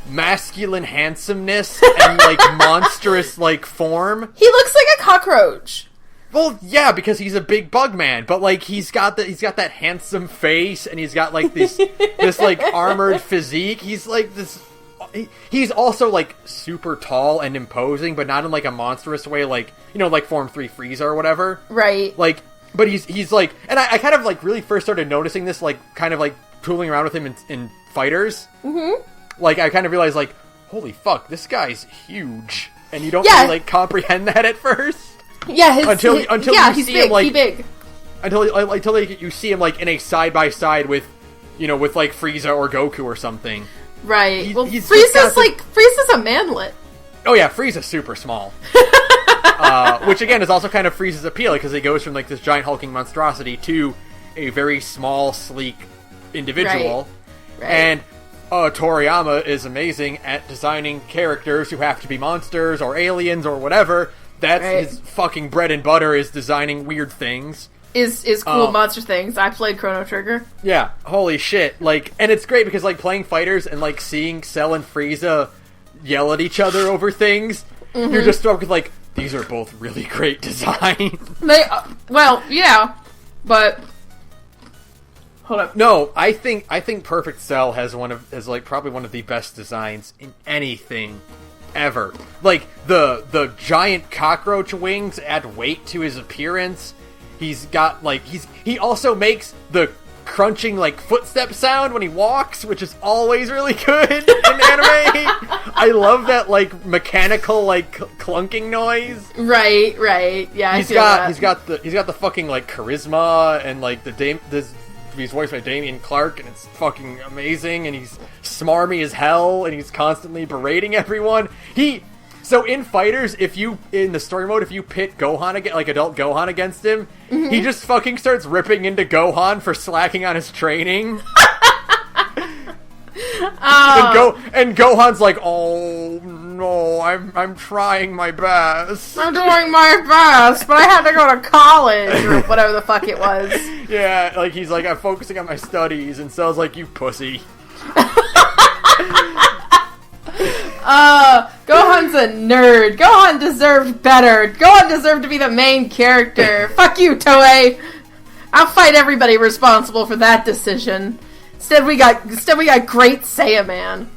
masculine handsomeness and, like, monstrous, like, form. He looks like a cockroach. Well, yeah, because he's a big bug man, but, like, he's got that handsome face, and he's got, like, this like, armored physique. He's, like, this... He's also, like, super tall and imposing, but not in, like, a monstrous way, like, you know, like Form 3 Frieza or whatever. Right. Like, but he's like... And I kind of, like, really first started noticing this, like, kind of, like, tooling around with him in Fighters. Mm-hmm. Like, I kind of realized, like, holy fuck, this guy's huge. And you don't really, like, comprehend that at first. Yeah, until you he's see big, him, like... He's big. Until you see him, like, in a side-by-side with, you know, with, like, Frieza or Goku or something. Right. Frieza's a manlet. Oh, yeah, Frieza's super small. Which, again, is also kind of Frieza's appeal, because he goes from, like, this giant hulking monstrosity to a very small, sleek individual. Right. And Toriyama is amazing at designing characters who have to be monsters or aliens or whatever. That's his fucking bread and butter, is designing weird things. Is cool monster things. I played Chrono Trigger. Yeah, holy shit. Like, and it's great because, like, playing Fighters and, like, seeing Cell and Frieza yell at each other over things, you're just struck with, like, these are both really great designs. Well, yeah, but... Hold up. No, I think Perfect Cell has probably one of the best designs in anything ever. Like, the giant cockroach wings add weight to his appearance. He's got, like, he also makes the crunching, like, footstep sound when he walks, which is always really good in anime. I love that, like, mechanical, like, clunking noise. Right. Yeah, he's got the fucking, like, charisma and, like, he's voiced by Damian Clark, and it's fucking amazing, and he's smarmy as hell, and he's constantly berating everyone. So in Fighters, in the story mode, if you pit Gohan, like adult Gohan against him, he just fucking starts ripping into Gohan for slacking on his training. And Gohan's like, oh no, I'm trying my best. I'm doing my best, but I had to go to college, or whatever the fuck it was. Yeah, like, he's like, I'm focusing on my studies, and Cell's like, you pussy. Gohan's a nerd. Gohan deserved better. Gohan deserved to be the main character. Fuck you, Toei. I'll fight everybody responsible for that decision. Instead we got Great Saiyaman.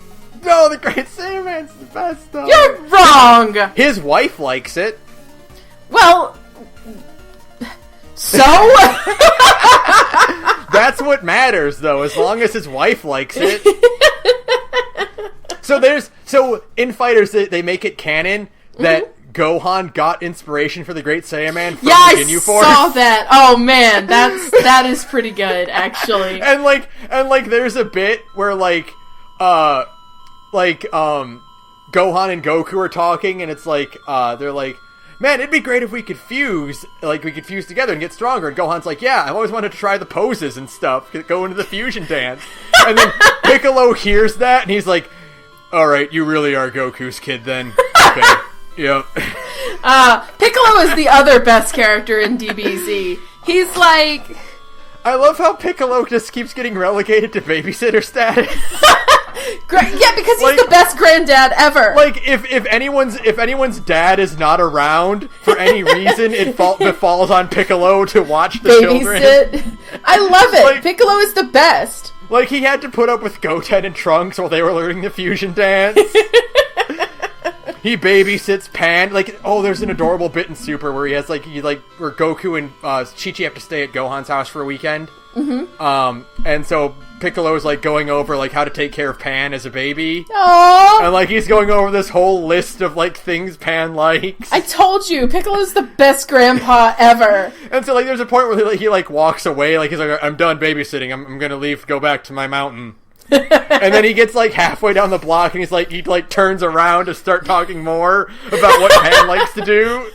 No, the Great Saiyaman's the best though. You're wrong. His wife likes it. Well, so? That's what matters though, as long as his wife likes it. So in Fighters, they make it canon that Gohan got inspiration for the Great Saiyaman from the Ginyu Force. I saw that. Oh man, that is pretty good, actually. and there's a bit where Gohan and Goku are talking, and it's they're like, man, it'd be great if we could fuse together and get stronger. And Gohan's like, yeah, I've always wanted to try the poses and stuff, go into the fusion dance. And then Piccolo hears that, and he's like, alright, you really are Goku's kid then. Okay, yep. Piccolo is the other best character in DBZ. He's like... I love how Piccolo just keeps getting relegated to babysitter status. Yeah, because he's the best granddad ever. If anyone's dad is not around for any reason, it falls on Piccolo to watch the children. I love it. Piccolo is the best. He had to put up with Goten and Trunks while they were learning the fusion dance. He babysits Pan. There's an adorable bit in Super where he has where Goku and Chi-Chi have to stay at Gohan's house for a weekend. Mm-hmm. And so Piccolo's going over how to take care of Pan as a baby. Aww. And he's going over this whole list of things Pan likes. I told you, Piccolo's the best grandpa ever. And so there's a point where he walks away, he's like, I'm done babysitting. I'm gonna leave, go back to my mountain. And then he gets halfway down the block, and he turns around to start talking more about what Pan likes to do.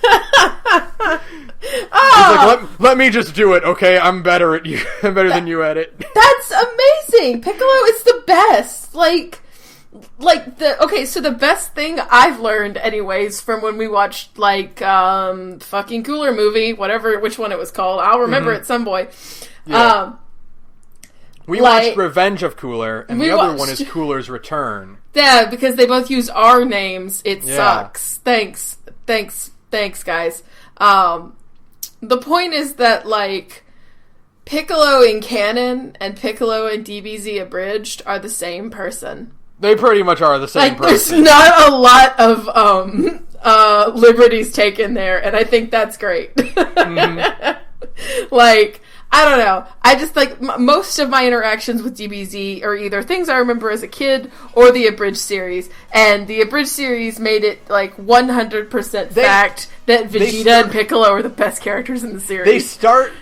He's like, let me just do it, okay? I'm better at you. I'm better than you at it. That's amazing. Piccolo is the best. So the best thing I've learned, anyways, from when we watched fucking Cooler Movie, which one it was called. I'll remember at some point. Yeah. We watched Revenge of Cooler, and the other one is Cooler's Return. Yeah, because they both use our names. It sucks. Thanks, guys. The point is that, Piccolo in canon and Piccolo in DBZ Abridged are the same person. They pretty much are the same person. There's not a lot of liberties taken there, and I think that's great. Mm-hmm. I don't know. I just most of my interactions with DBZ are either things I remember as a kid or the Abridged series. And the Abridged series made it 100% fact that Vegeta and Piccolo are the best characters in the series. They start,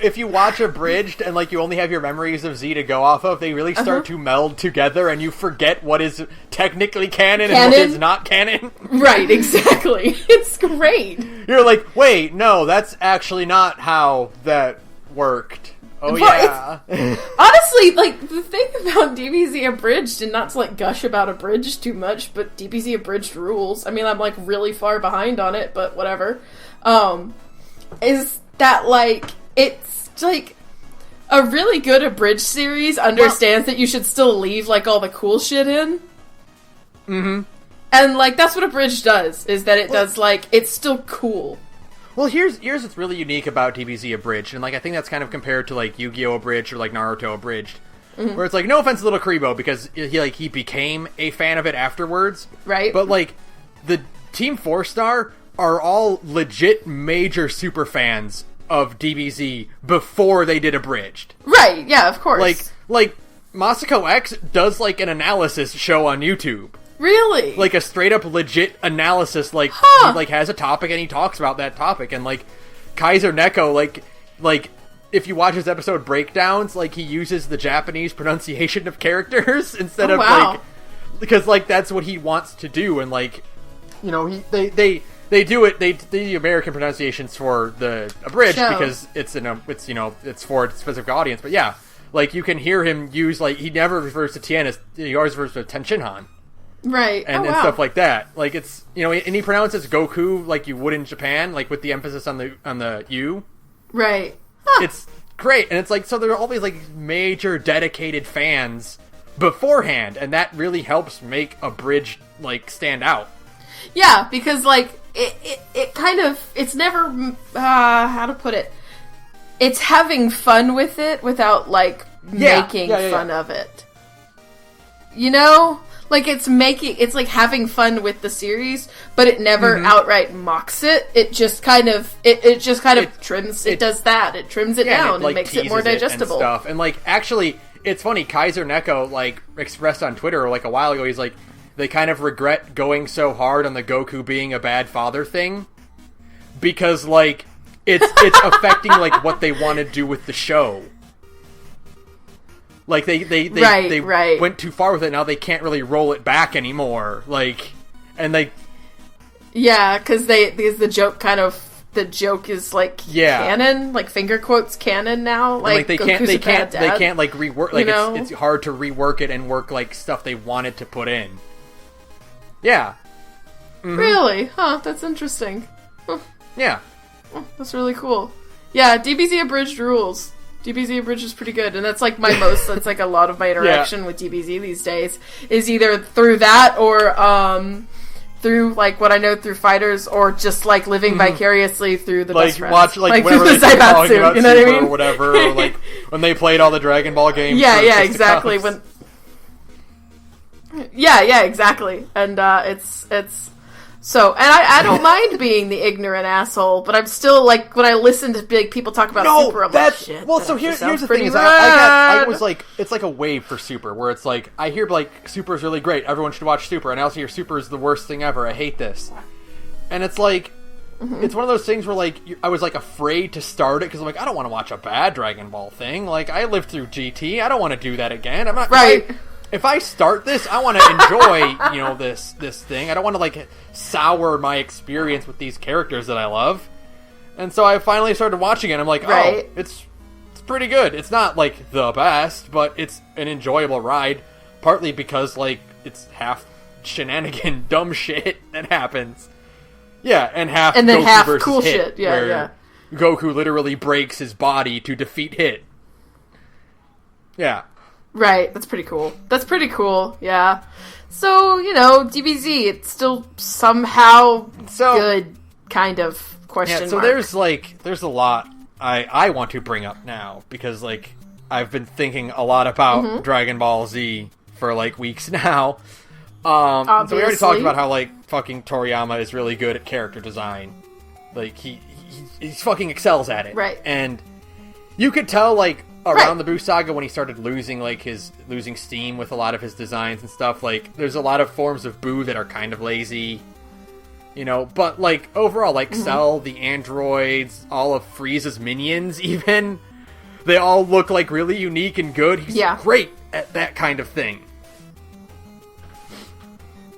if you watch Abridged and you only have your memories of Z to go off of, they really start to meld together and you forget what is technically canon and what is not canon. Right, exactly. It's great. You're like, wait, no, that's actually not how that worked. Oh, yeah. Honestly, the thing about DBZ Abridged, and not to, gush about Abridged too much, but DBZ Abridged rules. I mean, I'm, really far behind on it, but whatever. Is that, it's, a really good Abridged series understands that you should still leave, all the cool shit in. Mm-hmm. And, that's what Abridged does, is that it does, it's still cool. Well, here's what's really unique about DBZ Abridged, and I think that's kind of compared to Yu-Gi-Oh! Abridged or Naruto Abridged, where it's no offense to Little Kuribo because he became a fan of it afterwards, right? But the Team 4-Star are all legit major super fans of DBZ before they did Abridged, right? Yeah, of course. Masako X does an analysis show on YouTube. Really? A straight-up legit analysis, he, has a topic and he talks about that topic, and, Kaiser Neko, if you watch his episode breakdowns, he uses the Japanese pronunciation of characters instead of, because, that's what he wants to do, and, they do it, they do the American pronunciations for the Abridged, because it's for a specific audience, but yeah, you can hear him use, he never refers to Tien as, he always refers to Tenshinhan. Right. And stuff like that. It's, and he pronounces Goku like you would in Japan, with the emphasis on the U. Right. Huh. It's great. And it's so there are all these major dedicated fans beforehand, and that really helps make Abridged stand out. Yeah, because it kind of, it's never how to put it. It's having fun with it without making fun of it. It's having fun with the series, but it never outright mocks it. It just kind of, it trims, it does that. It trims it down and makes it more digestible. And stuff. And actually, it's funny, Kaiser Neko, expressed on Twitter, a while ago, he's they kind of regret going so hard on the Goku being a bad father thing. Because, like, it's affecting, like, what they want to do with the show. Like, they went too far with it, now they can't really roll it back anymore. Like, and they... Yeah, because the joke is, like, canon, like, finger quotes canon now. Like, they can't like, rework, like, it's hard to rework it and work, like, stuff they wanted to put in. Yeah. Mm-hmm. Really? Huh, that's interesting. Huh. Yeah. Oh, that's really cool. Yeah, DBZ Abridged rules. DBZ Abridged is pretty good, and that's like that's like a lot of my interaction with DBZ these days, is either through that or through like what I know through fighters, or just like living vicariously through the best friends. Watch like whenever they talking about you know what I mean? Or whatever, or like when they played all the Dragon Ball games. Yeah, exactly. Exactly. And it's so, and I don't mind being the ignorant asshole, but I'm still, like, when I listen to big people talk about Super, I'm like, shit. Well, so here's the thing is, I was like, it's like a wave for Super, where it's like, I hear, like, Super is really great, everyone should watch Super, and I also hear Super is the worst thing ever, I hate this. And it's like, it's one of those things where, like, I was, like, afraid to start it, because I'm like, I don't want to watch a bad Dragon Ball thing, like, I lived through GT, I don't want to do that again, I'm not... Right. If I start this, I want to enjoy, you know, this thing. I don't want to, like, sour my experience with these characters that I love. And so I finally started watching it, and I'm like, oh, it's pretty good. It's not, like, the best, but it's an enjoyable ride. Partly because, like, it's half shenanigan dumb shit that happens. Yeah, and half and then Goku half versus cool Hit, shit. Yeah, where Goku literally breaks his body to defeat Hit. Yeah. Right, that's pretty cool, yeah. So, you know, DBZ, it's still somehow good, kind of, question mark. There's a lot I want to bring up now, because, like, I've been thinking a lot about Dragon Ball Z for, like, weeks now. So we already talked about how, like, fucking Toriyama is really good at character design. Like, he fucking excels at it. Right. And you could tell, like, around the Buu Saga, when he started losing steam with a lot of his designs and stuff, like, there's a lot of forms of Buu that are kind of lazy, you know, but, like, overall, like, Cell, the androids, all of Frieza's minions, even, they all look, like, really unique and good. He's great at that kind of thing.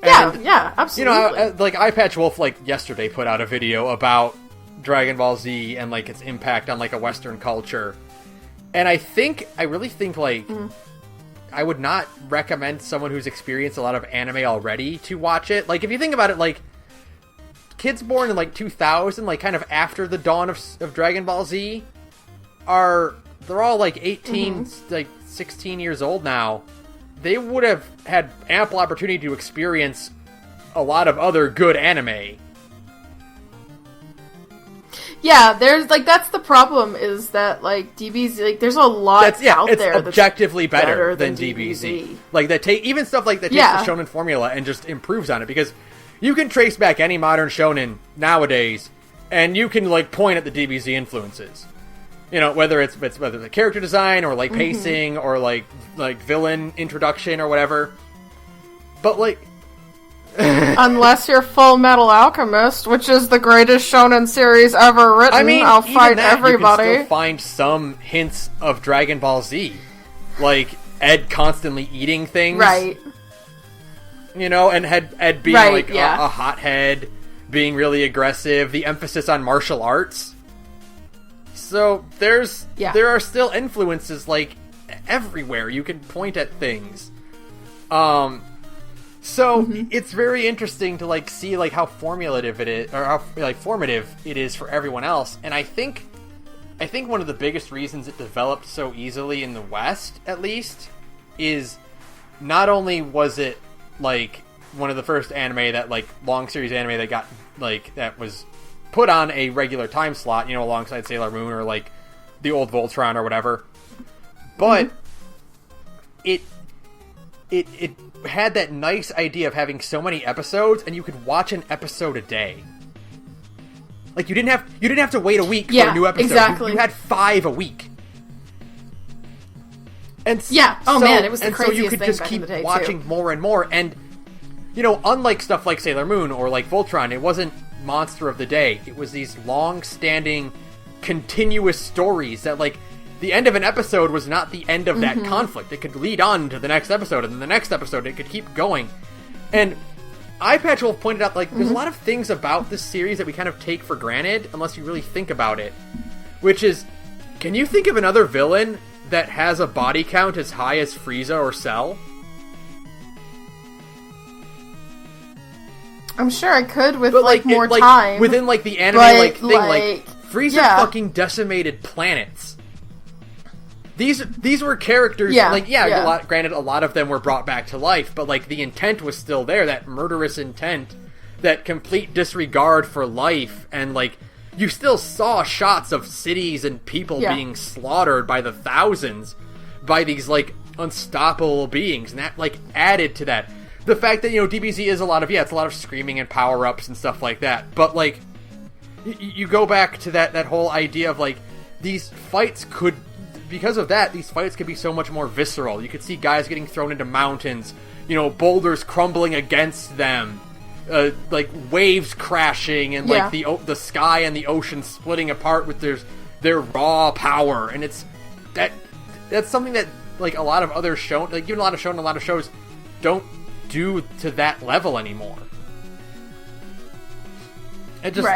And, yeah, absolutely. You know, like, Eyepatch Wolf, like, yesterday put out a video about Dragon Ball Z and, like, its impact on, like, a Western culture. And I really think, like, I would not recommend someone who's experienced a lot of anime already to watch it. Like, if you think about it, like, kids born in, like, 2000, like, kind of after the dawn of Dragon Ball Z, they're all, like, 18, like, 16 years old now. They would have had ample opportunity to experience a lot of other good anime. Yeah, there's, like, that's the problem, is that, like, DBZ, like, there's a lot out there that's objectively better than DBZ. Like, even stuff like that takes the shonen formula and just improves on it, because you can trace back any modern shonen nowadays, and you can, like, point at the DBZ influences. You know, whether it's the character design, or, like, pacing, or, like villain introduction, or whatever. But, like... Unless you're Full Metal Alchemist, which is the greatest shonen series ever written, I mean, I'll fight everybody. You can still find some hints of Dragon Ball Z, like Ed constantly eating things, right? You know, and Ed being a hothead, being really aggressive. The emphasis on martial arts. So there are still influences like everywhere. You can point at things. So it's very interesting to like see like how formulative it is, or how like formative it is for everyone else. And I think one of the biggest reasons it developed so easily in the West, at least, is not only was it like one of the first anime that like long series anime that got like that was put on a regular time slot, you know, alongside Sailor Moon or like the old Voltron or whatever, but it had that nice idea of having so many episodes, and you could watch an episode a day. Like you didn't have to wait a week for a new episode. Exactly. You had 5 a week. And man, it was the craziest thing back in the day, so you could just keep watching more and more. And unlike stuff like Sailor Moon or like Voltron, it wasn't monster of the day. It was these long-standing, continuous stories that, like, the end of an episode was not the end of that conflict. It could lead on to the next episode, and then the next episode it could keep going. And Eyepatch Wolf pointed out, like, there's a lot of things about this series that we kind of take for granted unless you really think about it. Which is, can you think of another villain that has a body count as high as Frieza or Cell? I'm sure I could with, more like, time. Within, like, the anime, but, thing, Frieza fucking decimated planets. These were characters, granted, a lot of them were brought back to life, but, like, the intent was still there, that murderous intent, that complete disregard for life, and, like, you still saw shots of cities and people being slaughtered by the thousands by these, like, unstoppable beings, and that, like, added to that. The fact that, DBZ is a lot of screaming and power-ups and stuff like that, but, like, you go back to that whole idea of, like, these fights could... Because of that, these fights could be so much more visceral. You could see guys getting thrown into mountains, boulders crumbling against them, like waves crashing, and like the sky and the ocean splitting apart with their raw power. And that's something that, like, a lot of other shows, like even a lot of shows don't do to that level anymore. It just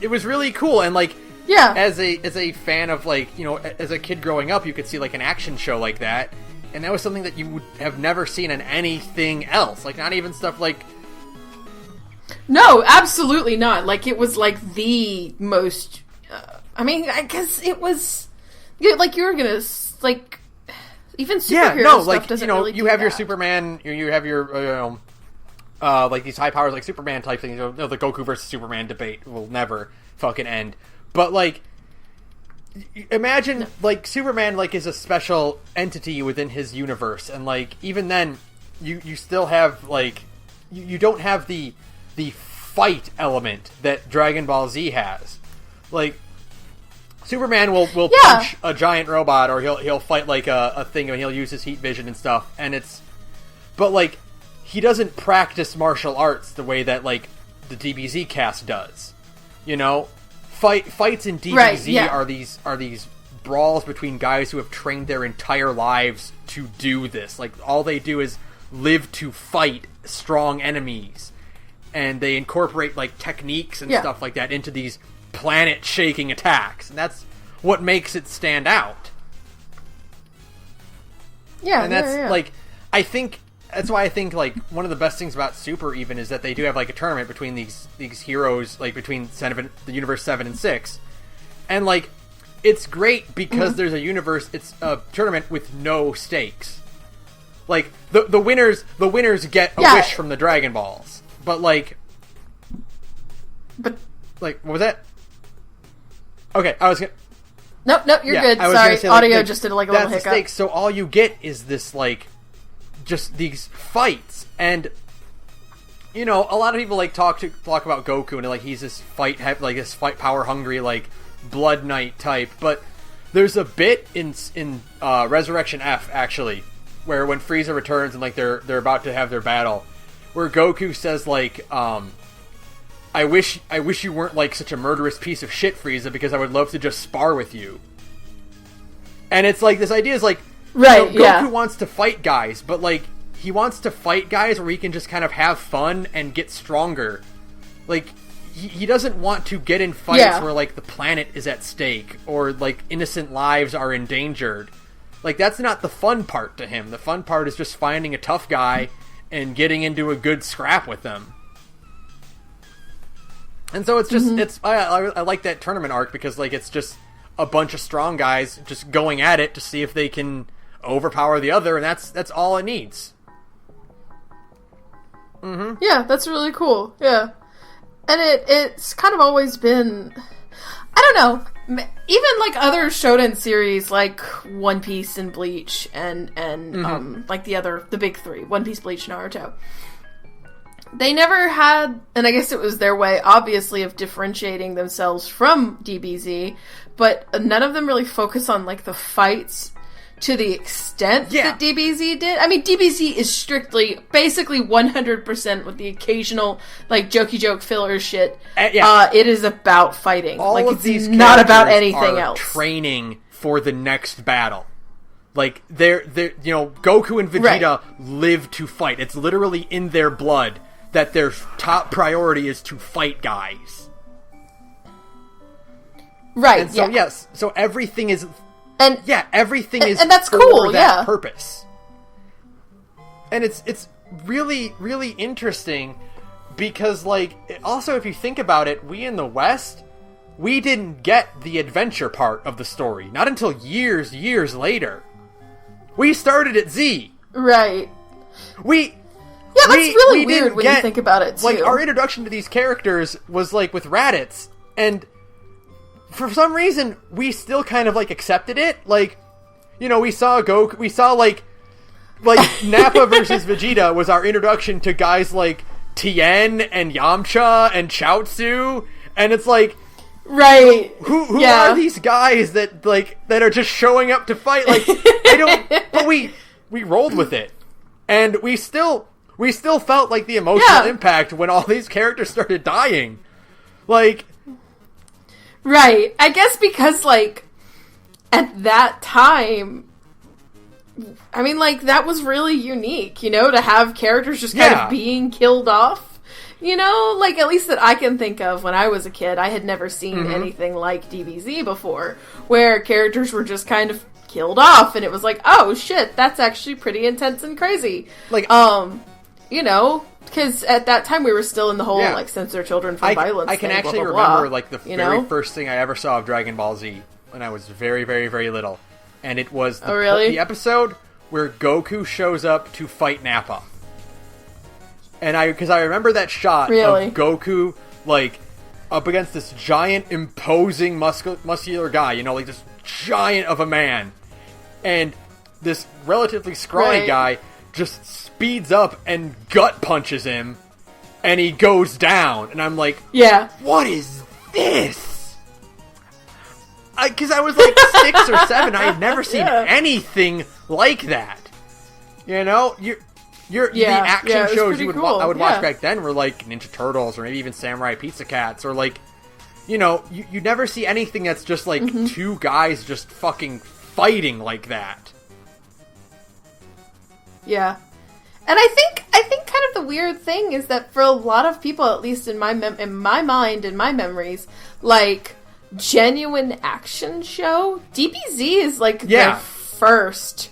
it was really cool, and like. Yeah. As a fan of, like, as a kid growing up, you could see, like, an action show like that, and that was something that you would have never seen in anything else. Like, not even stuff like... No, absolutely not. Like, it was, like, the most... I guess it was... Like, you were gonna... Like, even superhero stuff doesn't really you have your Superman, you have your, like, these high powers, like, Superman type things. The Goku versus Superman debate will never fucking end. But, like, imagine, like, Superman, like, is a special entity within his universe, and, like, even then, you still have, like, you don't have the fight element that Dragon Ball Z has. Like, Superman will punch a giant robot, or he'll fight, like, a thing, and he'll use his heat vision and stuff, and it's... But, like, he doesn't practice martial arts the way that, like, the DBZ cast does, Fights in DBZ are these brawls between guys who have trained their entire lives to do this. Like, all they do is live to fight strong enemies, and they incorporate, like, techniques and stuff like that into these planet-shaking attacks, and that's what makes it stand out. Yeah, and that's like, I think that's why I think, like, one of the best things about Super even is that they do have, like, a tournament between these heroes, like, between the universe 7 and 6. And, like, it's great because there's it's a tournament with no stakes. Like, the winners get a wish from the Dragon Balls. But, like, what was that? Okay, I was gonna... Nope, you're good. Sorry, say, like, audio just did, like, a little hiccup. That's the stakes, so all you get is this, like, just these fights, and a lot of people, like, talk about Goku, and, like, he's this fight power hungry, like, Blood Knight type, but there's a bit in Resurrection F, actually, where when Frieza returns and, like, they're about to have their battle, where Goku says, like, I wish you weren't, like, such a murderous piece of shit, Frieza, because I would love to just spar with you. And it's like, this idea is like, Goku wants to fight guys, but, like, he wants to fight guys where he can just kind of have fun and get stronger. Like, he doesn't want to get in fights where, like, the planet is at stake, or, like, innocent lives are endangered. Like, that's not the fun part to him. The fun part is just finding a tough guy and getting into a good scrap with them. And so it's just, I like that tournament arc because, like, it's just a bunch of strong guys just going at it to see if they can overpower the other, and that's all it needs. Yeah, that's really cool. Yeah. And it's kind of always been, I don't know, even, like, other shonen series like One Piece and Bleach and like the big three, One Piece, Bleach, Naruto. They never had, and I guess it was their way, obviously, of differentiating themselves from DBZ, but none of them really focus on, like, the fights to the extent that DBZ did. I mean, DBZ is strictly, basically 100% with the occasional, like, jokey joke filler shit. It is about fighting. All like, of it's these not about anything are else. Training for the next battle. Like, they're Goku and Vegeta live to fight. It's literally in their blood that their top priority is to fight guys. Right, and so, yes, so everything is... everything is and that's for cool, that purpose. And it's really, really interesting because, like, also if you think about it, we in the West, we didn't get the adventure part of the story. Not until years later. We started at Z. Right. That's really weird when you think about it, too. Like, our introduction to these characters was, like, with Raditz, and for some reason, we still kind of, like, accepted it. Like, we saw Goku, we saw, like Nappa versus Vegeta was our introduction to guys like Tien and Yamcha and Chaozu, and it's like... Right. Who are these guys that are just showing up to fight? Like, but we rolled with it. And we still felt like the emotional impact when all these characters started dying. Like, right. I guess because, like, at that time, I mean, like, that was really unique, to have characters just kind of being killed off. Like, at least that I can think of when I was a kid, I had never seen anything like DBZ before, where characters were just kind of killed off, and it was like, oh shit, that's actually pretty intense and crazy. Like, because at that time we were still in the whole, like, censor children from violence I can thing, actually blah, blah, remember, blah, like, the very first thing I ever saw of Dragon Ball Z when I was very, very, very little. And it was the episode where Goku shows up to fight Nappa. And because I remember that shot of Goku, like, up against this giant, imposing, muscular guy, like this giant of a man. And this relatively scrawny guy just speeds up and gut punches him, and he goes down. And I'm like, what is this? Because I was like 6 or 7, I had never seen anything like that. The action shows I would watch back then were like Ninja Turtles or maybe even Samurai Pizza Cats or like, you never see anything that's just like two guys just fucking fighting like that. Yeah. And I think kind of the weird thing is that for a lot of people, at least in my mind, in my memories, like, genuine action show, DBZ is like the first.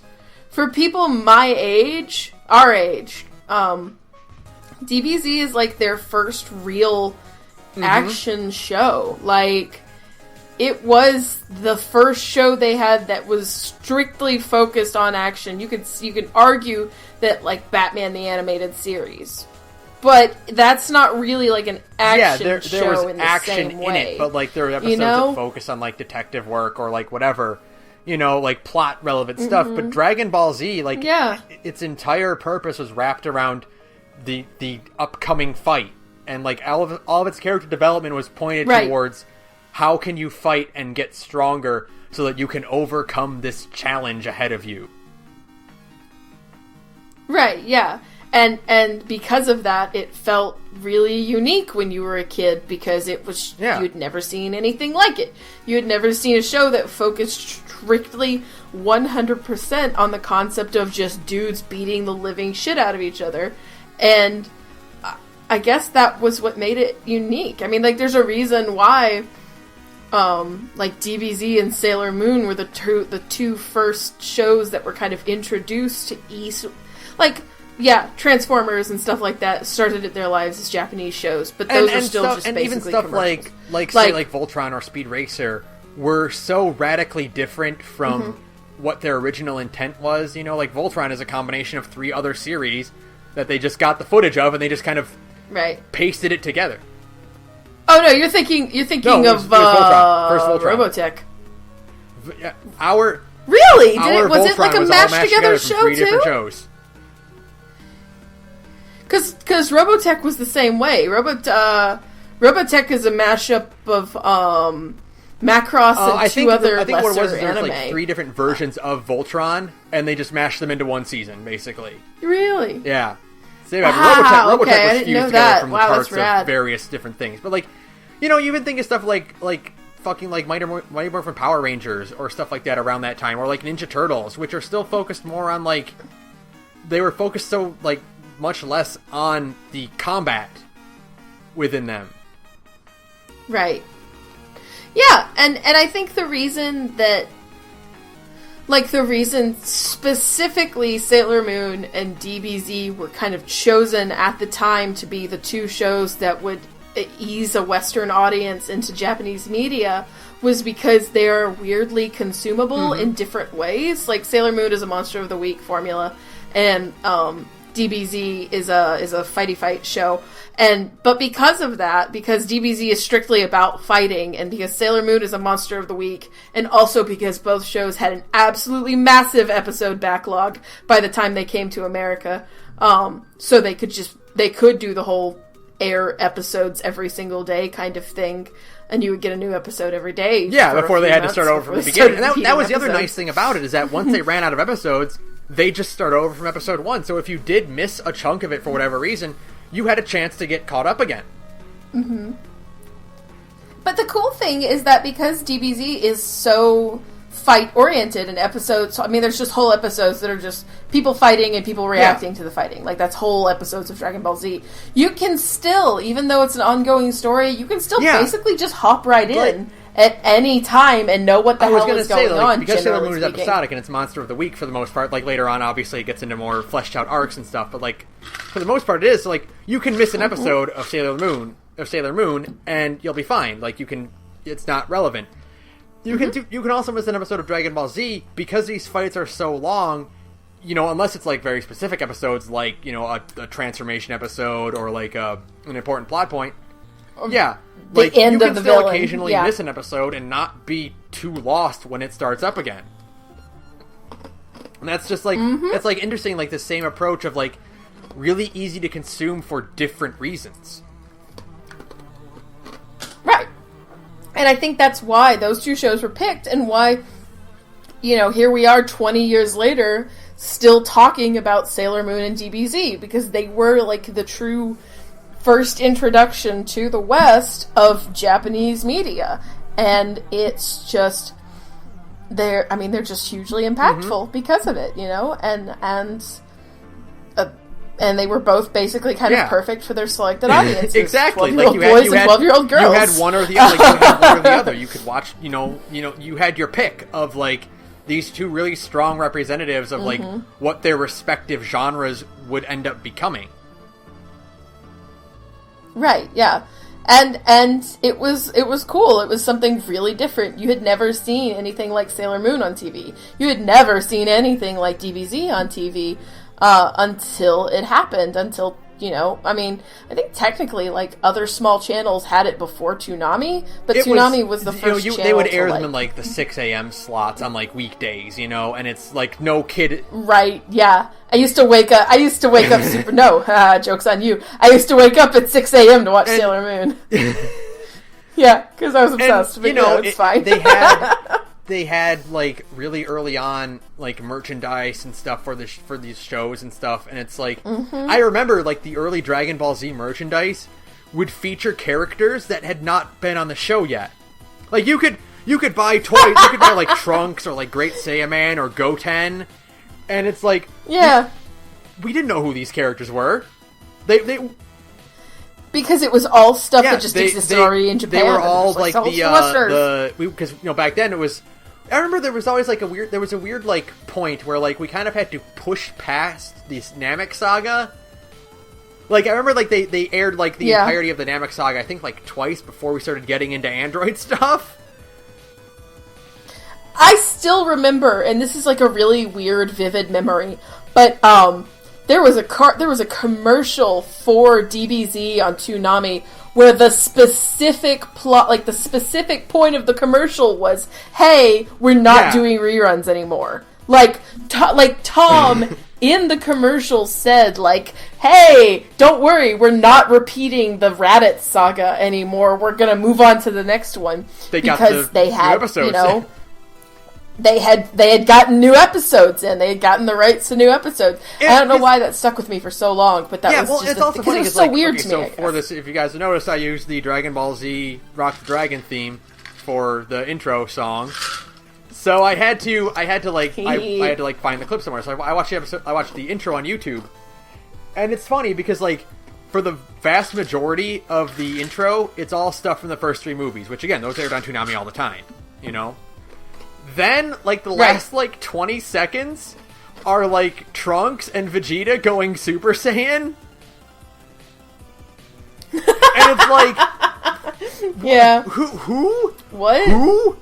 For people my age, our age, DBZ is like their first real action show. Like, it was the first show they had that was strictly focused on action. You could argue that, like, Batman the Animated Series, but that's not really like an action show. There was in action the same way. In it, but like there were episodes that focus on like detective work or like whatever. Like plot relevant stuff, but Dragon Ball Z, like, its entire purpose was wrapped around the upcoming fight, and like all of its character development was pointed towards how can you fight and get stronger so that you can overcome this challenge ahead of you. Right, yeah. And because of that, it felt really unique when you were a kid, because it was you'd never seen anything like it. You had never seen a show that focused strictly 100% on the concept of just dudes beating the living shit out of each other. And I guess that was what made it unique. I mean, like, there's a reason why, like, DBZ and Sailor Moon were the two first shows that were kind of introduced to East. Like, Transformers and stuff like that started their lives as Japanese shows, but those are still just basically even stuff commercials. like Voltron or Speed Racer were so radically different from what their original intent was. Like Voltron is a combination of 3 other series that they just got the footage of and they just kind of pasted it together. Oh no, you're thinking of Voltron. First Voltron. Robotech. Really? Was it like a mashed together show too? Different shows. Because Robotech was the same way. Robotech is a mashup of Macross and two other I think what it was lesser is there was anime. like 3 different versions of Voltron, and they just mashed them into one season, basically. Really? Yeah. So Wow, Robotech okay, I was didn't fused know together that. from Wow, the that's parts rad. of various different things. But, like, you know, you even think of stuff like fucking, like, Mighty Morphin Power Rangers or stuff like that around that time, or, like, Ninja Turtles, which are still focused more on, like, they were focused so, like, much less on the combat within them. Right. Yeah, and I think the reason that, like, the reason specifically Sailor Moon and DBZ were kind of chosen at the time to be the two shows that would ease a Western audience into Japanese media was because they're weirdly consumable in different ways. Like, Sailor Moon is a Monster of the Week formula, and DBZ is a fighty fight show. But because of that, because DBZ is strictly about fighting, and because Sailor Moon is a Monster of the Week, and also because both shows had an absolutely massive episode backlog by the time they came to America, so they could do the whole air episodes every single day kind of thing, and you would get a new episode every day. Yeah, before they had to start over from the beginning. And that was the other nice thing about it, is that once they ran out of episodes, they just start over from episode 1. So if you did miss a chunk of it for whatever reason, you had a chance to get caught up again. Mm-hmm. But the cool thing is that because DBZ is so fight-oriented in episodes, I mean, there's just whole episodes that are just people fighting and people reacting to the fighting. Like, that's whole episodes of Dragon Ball Z. You can still, even though it's an ongoing story, you can still basically just hop right in at any time and know what the hell is going on. Because Sailor Moon is episodic and it's Monster of the Week for the most part, like, later on, obviously, it gets into more fleshed out arcs and stuff, but, like, for the most part, it is, like, you can miss an episode of Sailor Moon, and you'll be fine. Like, it's not relevant. You can also miss an episode of Dragon Ball Z, because these fights are so long, you know, unless it's, like, very specific episodes, like, you know, a transformation episode, or, like, an important plot point. Yeah. Like, the end you of can the still villain. occasionally miss an episode and not be too lost when it starts up again. And that's just, like, it's, like, interesting, like, the same approach of, like, really easy to consume for different reasons. Right. And I think that's why those two shows were picked, and why, you know, here we are 20 years later, still talking about Sailor Moon and DBZ, because they were, like, the true first introduction to the West of Japanese media. And it's just, they're just hugely impactful because of it, you know? And they were both basically kind of perfect for their selected audiences. Exactly. 12-year-old boys and 12-year-old girls. You had one or the other. Like, you had one or the other. You could watch, you know, you had your pick of, like, these two really strong representatives of, like, what their respective genres would end up becoming. Right, yeah. And it was cool. It was something really different. You had never seen anything like Sailor Moon on TV. You had never seen anything like DBZ on TV until it happened. Until, you know, I mean, I think technically, like, other small channels had it before Toonami, but Toonami was the first channel. They would air them in, like, the 6 a.m. slots on, like, weekdays, you know, and it's, like, no kid... Right, yeah. I used to wake up super... No, joke's on you. I used to wake up at 6 a.m. to watch Sailor Moon. Yeah, because I was obsessed. And, but, you know, it's fine. They had, like, really early on, like, merchandise and stuff for these shows and stuff, and it's like, I remember, like, the early Dragon Ball Z merchandise would feature characters that had not been on the show yet. Like, you could buy toys, you could buy, like, Trunks or, like, Great Saiyaman or Goten, and it's like, we didn't know who these characters were. They because it was all stuff that just existed already in Japan. They were all, like, because, you know, back then it was, I remember there was always, like, a weird, like, point where, like, we kind of had to push past this Namek Saga. Like, I remember, like, they aired, like, the entirety of the Namek Saga, I think, like, twice before we started getting into Android stuff. I still remember, and this is, like, a really weird, vivid memory, but, there was a commercial for DBZ on Toonami where the specific plot, like, the specific point of the commercial was, hey, we're not doing reruns anymore. Like, Tom in the commercial said, like, hey, don't worry, we're not repeating the Raditz saga anymore. We're going to move on to the next one. Because they had, you know, they had gotten new episodes in. They had gotten the rights to new episodes. I don't know why that stuck with me for so long, but that was just... it's also funny it was so weird to me. So for this, if you guys noticed, I used the Dragon Ball Z Rock the Dragon theme for the intro song. So I had to find the clip somewhere. So I watched the episode. I watched the intro on YouTube, and it's funny because like for the vast majority of the intro, it's all stuff from the first 3 movies, which again, those aired on Toonami all the time, you know. Then, like, the last, 20 seconds are, like, Trunks and Vegeta going Super Saiyan. And it's like... Yeah. Who? What? Who?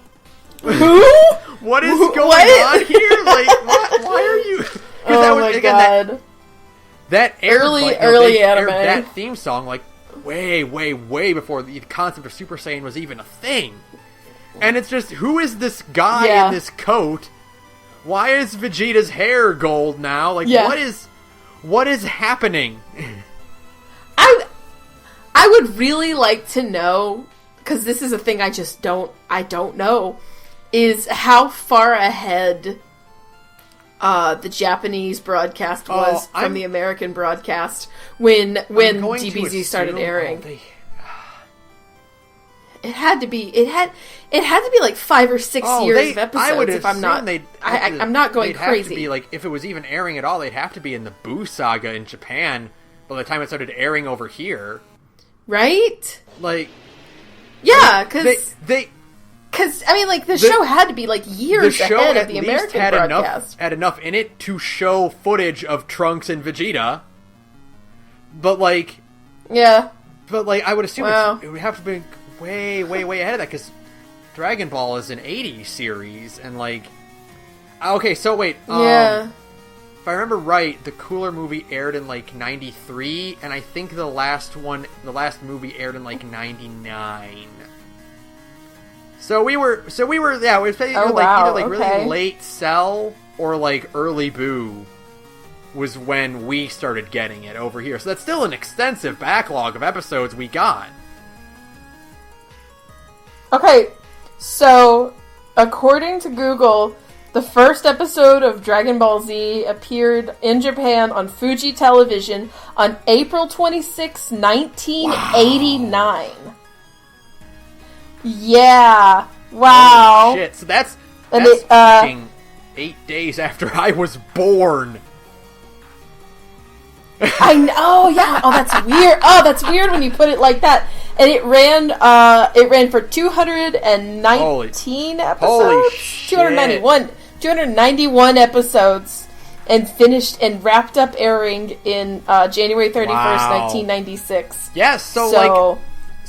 What is going on here? Like, why are you... Oh my god. That aired, early aired anime. that theme song, like, way before the concept of Super Saiyan was even a thing. And it's just, who is this guy in this coat? Why is Vegeta's hair gold now? Like, what is happening? I would really like to know, because this is a thing I don't know, is how far ahead the Japanese broadcast was from the American broadcast when DBZ started airing. It had to be like 5 or 6 years of episodes. If I'm not, I'm not going crazy. Have to be like, if it was even airing at all, they'd have to be in the Boo saga in Japan by the time it started airing over here, right? Like, yeah, because I mean, like the show had to be like years ahead of the American broadcast. Had enough in it to show footage of Trunks and Vegeta, but like, yeah, I would assume it would have to be way ahead of that, because Dragon Ball is an 80s series, and like... Okay, so wait, if I remember right, the Cooler movie aired in like 93, and I think the last movie aired in like 99. So we were it was either really late Cell or like early Boo was when we started getting it over here. So that's still an extensive backlog of episodes we got. Okay, so according to Google, the first episode of Dragon Ball Z appeared in Japan on Fuji Television on April 26, 1989. Wow. Yeah. Wow. Holy shit. So that's fucking 8 days after I was born. I know, yeah. Oh, that's weird. Oh, that's weird when you put it like that. And it ran for 219 episodes. Holy shit. 291 episodes, and finished and wrapped up airing in January 31st, 1996. Yes, so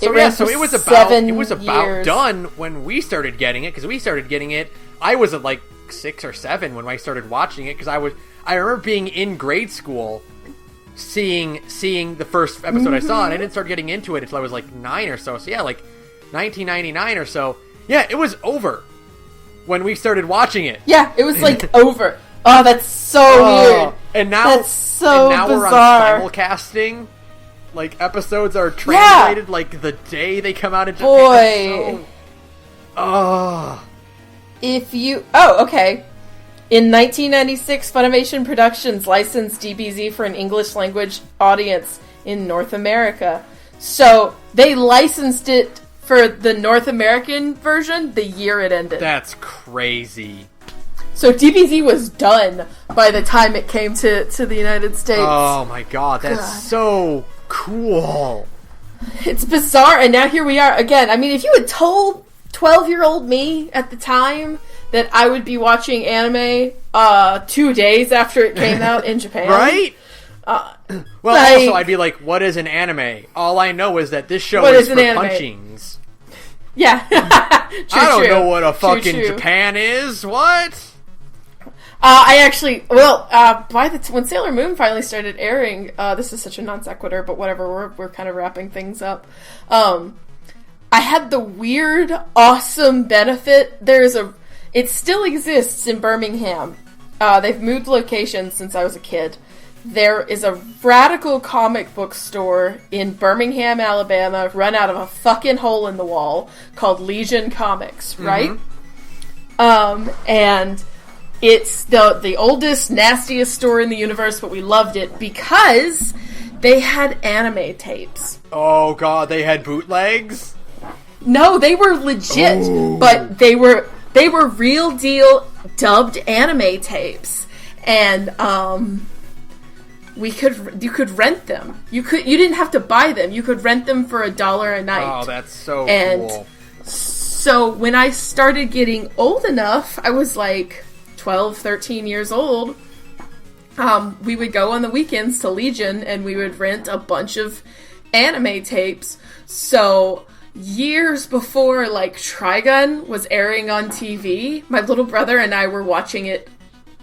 it was about done when we started getting it, because we started getting it. I was at like 6 or 7 when I started watching it, because I remember being in grade school, seeing the first episode I saw, and I didn't start getting into it until I was like 9 or so. So yeah, like 1999 or so. Yeah, it was over when we started watching it. Yeah, it was like over. Oh, that's so weird. And now that's so bizarre. We're on simulcasting. Like, episodes are translated like the day they come out in Japan. Boy. Okay. In 1996, Funimation Productions licensed DBZ for an English language audience in North America. So, they licensed it for the North American version the year it ended. That's crazy. So, DBZ was done by the time it came to the United States. Oh my god, that's so cool. It's bizarre, and now here we are again. I mean, if you had told 12-year-old me at the time that I would be watching anime 2 days after it came out in Japan. Right? Also, I'd be like, what is an anime? All I know is that this show is for punchings. Yeah. I don't know what a fucking Japan is. What? When Sailor Moon finally started airing, this is such a non sequitur, but whatever, we're kind of wrapping things up. I had the weird, awesome benefit. It still exists in Birmingham. they've moved locations since I was a kid. There is a radical comic book store in Birmingham, Alabama, run out of a fucking hole in the wall, called Legion Comics, right? And it's the oldest, nastiest store in the universe, but we loved it because they had anime tapes. Oh god, they had bootlegs? No, they were legit, but they were real deal dubbed anime tapes. And you could rent them. You didn't have to buy them. You could rent them for $1 a night. Oh, that's so cool. So when I started getting old enough, I was like 12, 13 years old, we would go on the weekends to Legion and we would rent a bunch of anime tapes. So years before like Trigun was airing on TV, my little brother and I were watching it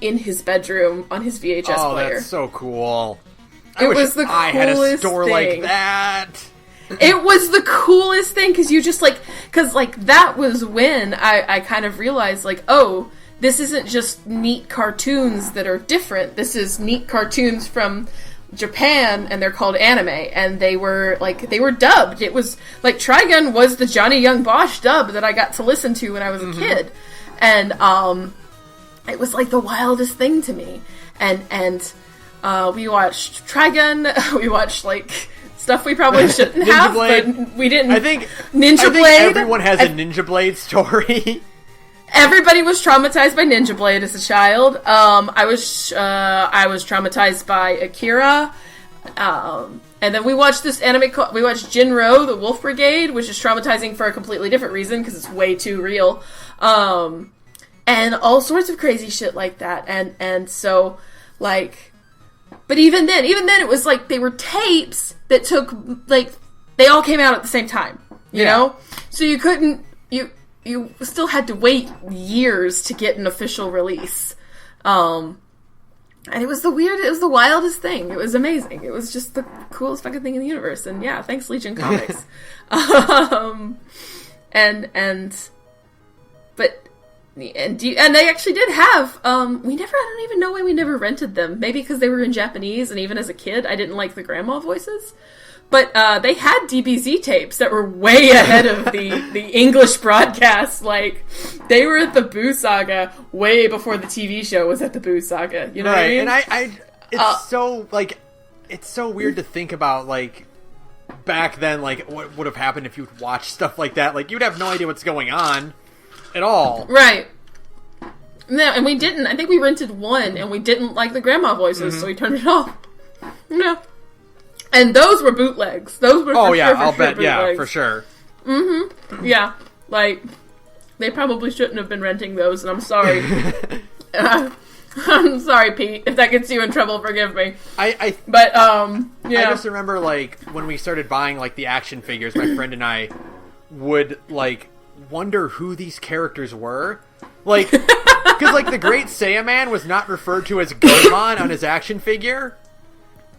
in his bedroom on his VHS player. Oh, that's so cool. It was the coolest I had a store thing. like that. It was the coolest thing, because you just because that was when I kind of realized, like, oh, this isn't just neat cartoons that are different. This is neat cartoons from Japan, and they're called anime, and they were dubbed. It was, like, Trigun was the Johnny Young Bosch dub that I got to listen to when I was a kid. And, it was, like, the wildest thing to me. And we watched Trigun, we watched, like, stuff we probably shouldn't have, but we didn't. I think Ninja Blade. Everyone has a Ninja Blade story. Everybody was traumatized by Ninja Blade as a child. I was traumatized by Akira. And then we watched this anime. We watched Jinro, the Wolf Brigade, which is traumatizing for a completely different reason because it's way too real. And all sorts of crazy shit like that. And so, like, but even then it was like they were tapes that took, like, they all came out at the same time, you know? So you couldn't, you still had to wait years to get an official release. And it was the wildest thing. It was amazing. It was just the coolest fucking thing in the universe. And yeah, thanks Legion Comics. And they actually did have, I don't even know why we never rented them. Maybe because they were in Japanese, and even as a kid, I didn't like the grandma voices. But they had DBZ tapes that were way ahead of the English broadcast. Like, they were at the Boo Saga way before the TV show was at the Boo Saga. You know what I mean? And it's so, like, it's so weird to think about, like, back then, like, what would have happened if you'd watched stuff like that. Like, you'd have no idea what's going on at all. Right. No, and we didn't. I think we rented one, and we didn't like the grandma voices, so we turned it off. No. And those were bootlegs. Those were I'll bootlegs. bet, yeah, for sure. Yeah, like, they probably shouldn't have been renting those, and I'm sorry. I'm sorry, Pete. If that gets you in trouble, forgive me. I just remember, like, when we started buying, like, the action figures, my friend and I would, like, wonder who these characters were. Like, because, like, the Great Saiyaman was not referred to as Gohan on his action figure.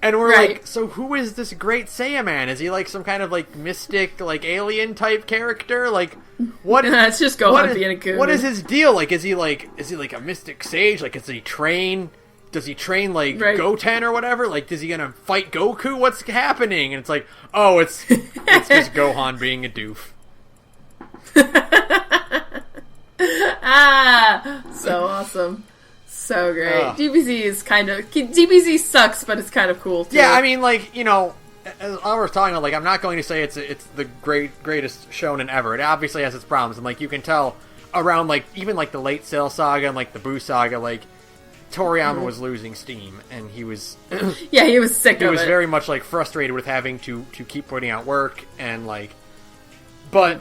And we're like, so who is this Great Saiyaman? Is he, like, some kind of, like, mystic, like, alien-type character? Like, what? It's just Gohan being a goon. What is his deal? Like, is he, like, a mystic sage? Like, does he train, Goten or whatever? like, is he gonna fight Goku? What's happening? And it's like, oh, it's just Gohan being a doof. So awesome. So great. DBZ sucks, but it's kind of cool too. Yeah, I mean, like, you know, as I was talking about, like, I'm not going to say it's the greatest shonen ever. It obviously has its problems, and, like, you can tell around, like, even, like, the late Cell Saga and, like, the Boo Saga, like, Toriyama was losing steam, and he was yeah, he was sick of it. He was very much, like, frustrated with having to keep putting out work, and, like, but,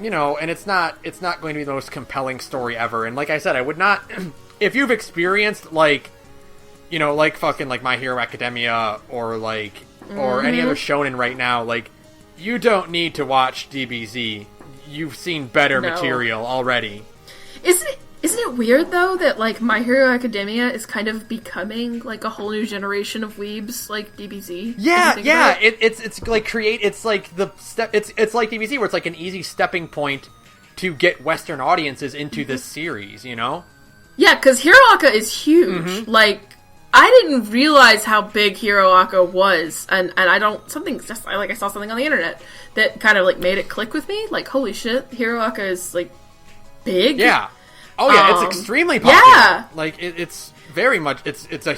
you know, and it's not going to be the most compelling story ever. And like I said, I would not if you've experienced, like, you know, like, fucking, like, My Hero Academia or, like, or any other shonen right now, like, you don't need to watch DBZ. You've seen better material already. Isn't it weird, though, that, like, My Hero Academia is kind of becoming, like, a whole new generation of weebs, like DBZ? Yeah. It's like it's like it's like DBZ, where it's like an easy stepping point to get Western audiences into this series, you know? Yeah, because Hiroaka is huge. Mm-hmm. Like, I didn't realize how big Hiroaka was, and I don't, I saw something on the internet that kind of, like, made it click with me. Like, holy shit, Hiroaka is, like, big? Yeah. Oh, yeah, it's extremely popular. Yeah! Like, it's very much, it's a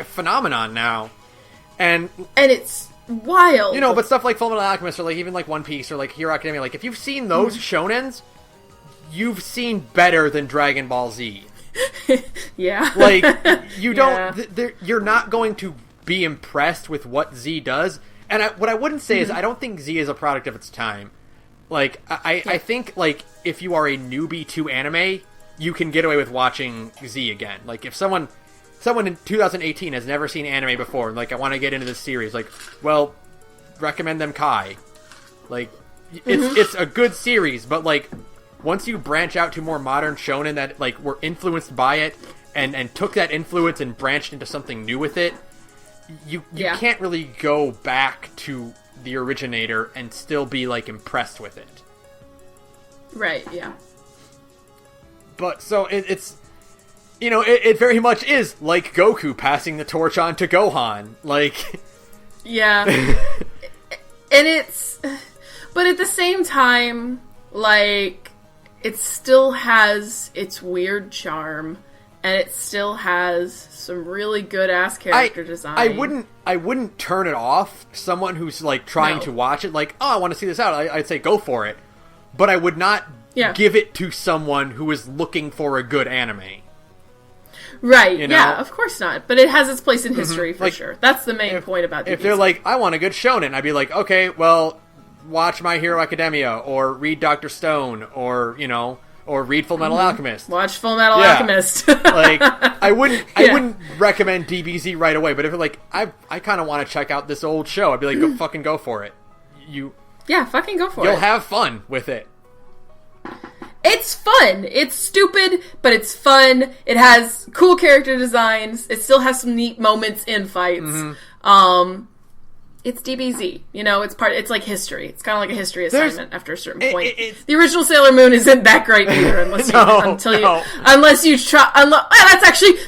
phenomenon now. And it's wild. You know, but stuff like Fullmetal Alchemist, or, like, even, like, One Piece, or, like, Hero Academia, like, if you've seen those shonens, you've seen better than Dragon Ball Z. Yeah. Like, you don't... you're not going to be impressed with what Z does. And what I wouldn't say is, I don't think Z is a product of its time. Like, I think, like, if you are a newbie to anime, you can get away with watching Z again. Like, if someone in 2018 has never seen anime before, and, like, I want to get into this series, like, well, recommend them Kai. Like, it's a good series, but, like... Once you branch out to more modern shonen that, like, were influenced by it and took that influence and branched into something new with it, you can't really go back to the originator and still be, like, impressed with it. Right, yeah. But, so, it's... You know, it very much is like Goku passing the torch on to Gohan. Like... Yeah. And it's... But at the same time, like... It still has its weird charm, and it still has some really good-ass character design. I wouldn't turn it off. Someone who's, like, trying to watch it, like, oh, I want to see this out, I'd say go for it. But I would not give it to someone who is looking for a good anime. Right, you know? Yeah, of course not. But it has its place in history, for sure. That's the main point about DBZ. If they're like, I want a good shonen, I'd be like, okay, well... watch My Hero Academia, or read Dr. Stone, or, you know, or read Fullmetal Alchemist. Watch Fullmetal Alchemist. Like, I wouldn't recommend DBZ right away, but if, like, I kind of want to check out this old show, I'd be like, go for it. Fucking go for it. You'll have fun with it. It's fun. It's stupid, but it's fun. It has cool character designs. It still has some neat moments in fights. It's DBZ, you know, it's like history. It's kind of like a history assignment after a certain point. The original Sailor Moon isn't that great either, unless you try,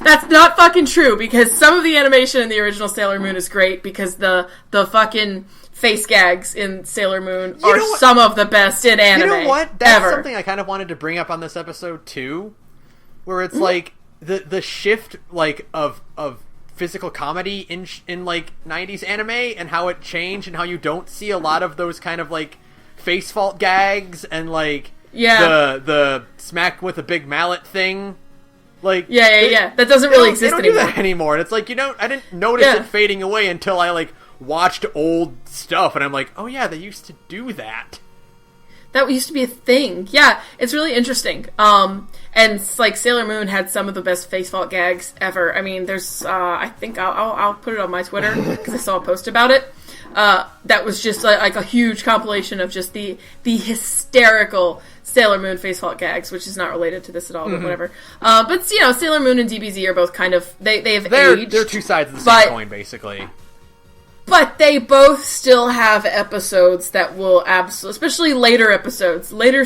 that's not fucking true, because some of the animation in the original Sailor Moon is great, because the fucking face gags in Sailor Moon are some of the best in anime. You know what? That's something I kind of wanted to bring up on this episode too, where it's like the shift, like, of physical comedy in like 90s anime, and how it changed, and how you don't see a lot of those kind of, like, face fault gags and, like, the smack with a big mallet thing. Like, that doesn't really exist anymore. They don't do that anymore. And it's like, you know, I didn't notice it fading away until I, like, watched old stuff, and I'm like, oh yeah, they used to do that. That used to be a thing. Yeah, it's really interesting. And, like, Sailor Moon had some of the best face fault gags ever. I mean, there's, I think I'll put it on my Twitter, because I saw a post about it. That was just, like, a huge compilation of just the hysterical Sailor Moon face fault gags, which is not related to this at all, but whatever. But, you know, Sailor Moon and DBZ are both kind of, they've aged. They're two sides of the same coin, basically. But they both still have episodes that will especially later episodes, later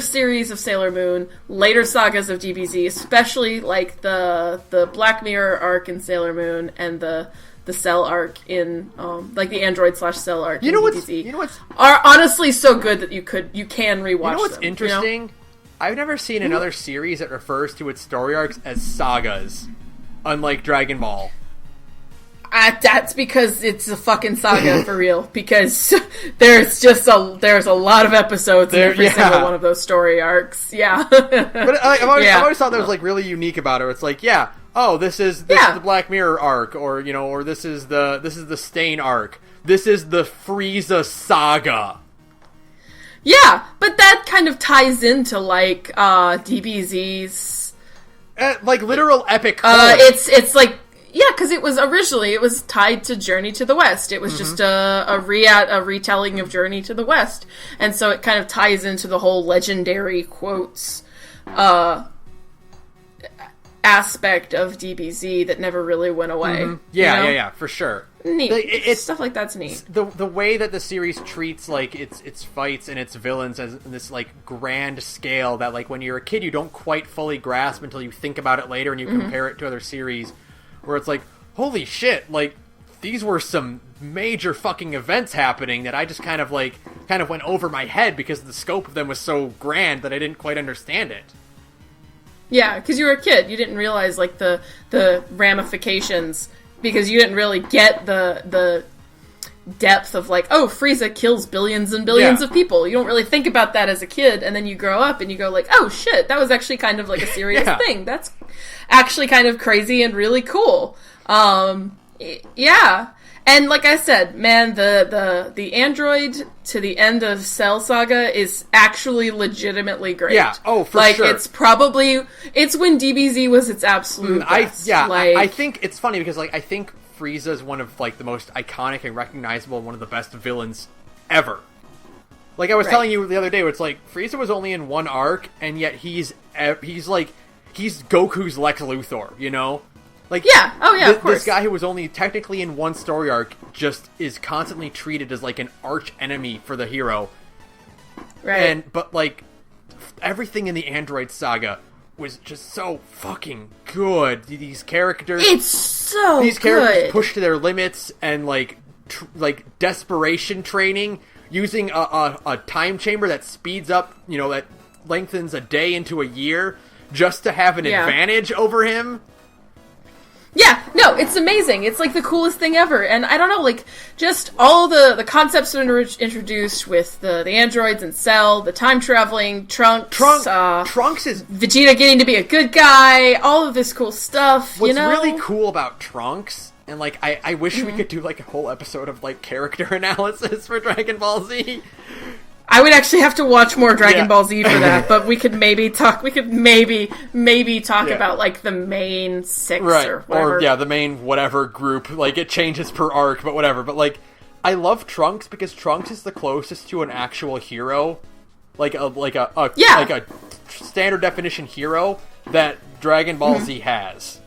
series of Sailor Moon, later sagas of DBZ, especially like the Black Mirror arc in Sailor Moon and the Cell arc in like the Android/Cell arc in DBZ. Are honestly so good that you can rewatch them. You know what's interesting? You know? I've never seen another series that refers to its story arcs as sagas, unlike Dragon Ball. That's because it's a fucking saga for real. Because there's a lot of episodes in every single one of those story arcs. Yeah, but I've always thought that was like really unique about it. It's like, this is the Black Mirror arc, or you know, or this is the Stain arc. This is the Frieza saga. Yeah, but that kind of ties into like DBZ's like literal epic. It's like. Yeah, because it was tied to Journey to the West. It was just a retelling of Journey to the West, and so it kind of ties into the whole legendary quotes aspect of DBZ that never really went away. Mm-hmm. Yeah, for sure. Neat. It's stuff like that's neat. The way that the series treats like its fights and its villains as this like grand scale that like when you're a kid you don't quite fully grasp until you think about it later and you compare it to other series where it's like, holy shit, like these were some major fucking events happening that I just kind of went over my head because the scope of them was so grand that I didn't quite understand it. Yeah, because you were a kid. You didn't realize, like, the ramifications, because you didn't really get the depth of, like, oh, Frieza kills billions and billions of people. You don't really think about that as a kid, and then you grow up and you go, like, oh, shit, that was actually kind of, like, a serious thing. That's actually kind of crazy and really cool. Yeah. And like I said, man, the android to the end of Cell Saga is actually legitimately great. Yeah, for sure. It's when DBZ was its absolute best. I think it's funny because, like, I think Frieza is one of, like, the most iconic and recognizable and one of the best villains ever. Like, I was telling you the other day, where it's like, Frieza was only in one arc, and yet he's Goku's Lex Luthor, you know? Like, of course. This guy who was only technically in one story arc just is constantly treated as, like, an arch enemy for the hero. Right. But, like, everything in the Android saga was just so fucking good. These characters... It's so These characters pushed to their limits and, like, desperation training, using a time chamber that speeds up, you know, that lengthens a day into a year, just to have an advantage over him. Yeah, no, it's amazing. It's, like, the coolest thing ever. And I don't know, like, just all the concepts that were introduced with the androids and Cell, the time traveling, Trunks is... Vegeta getting to be a good guy, all of this cool stuff, What's really cool about Trunks, and, like, I wish we could do, like, a whole episode of, like, character analysis for Dragon Ball Z. I would actually have to watch more Dragon Ball Z for that, but we could maybe talk about, like, the main six or whatever. Or, the main whatever group. Like, it changes per arc, but whatever. But, like, I love Trunks because Trunks is the closest to an actual hero. Like a standard definition hero that Dragon Ball Z has.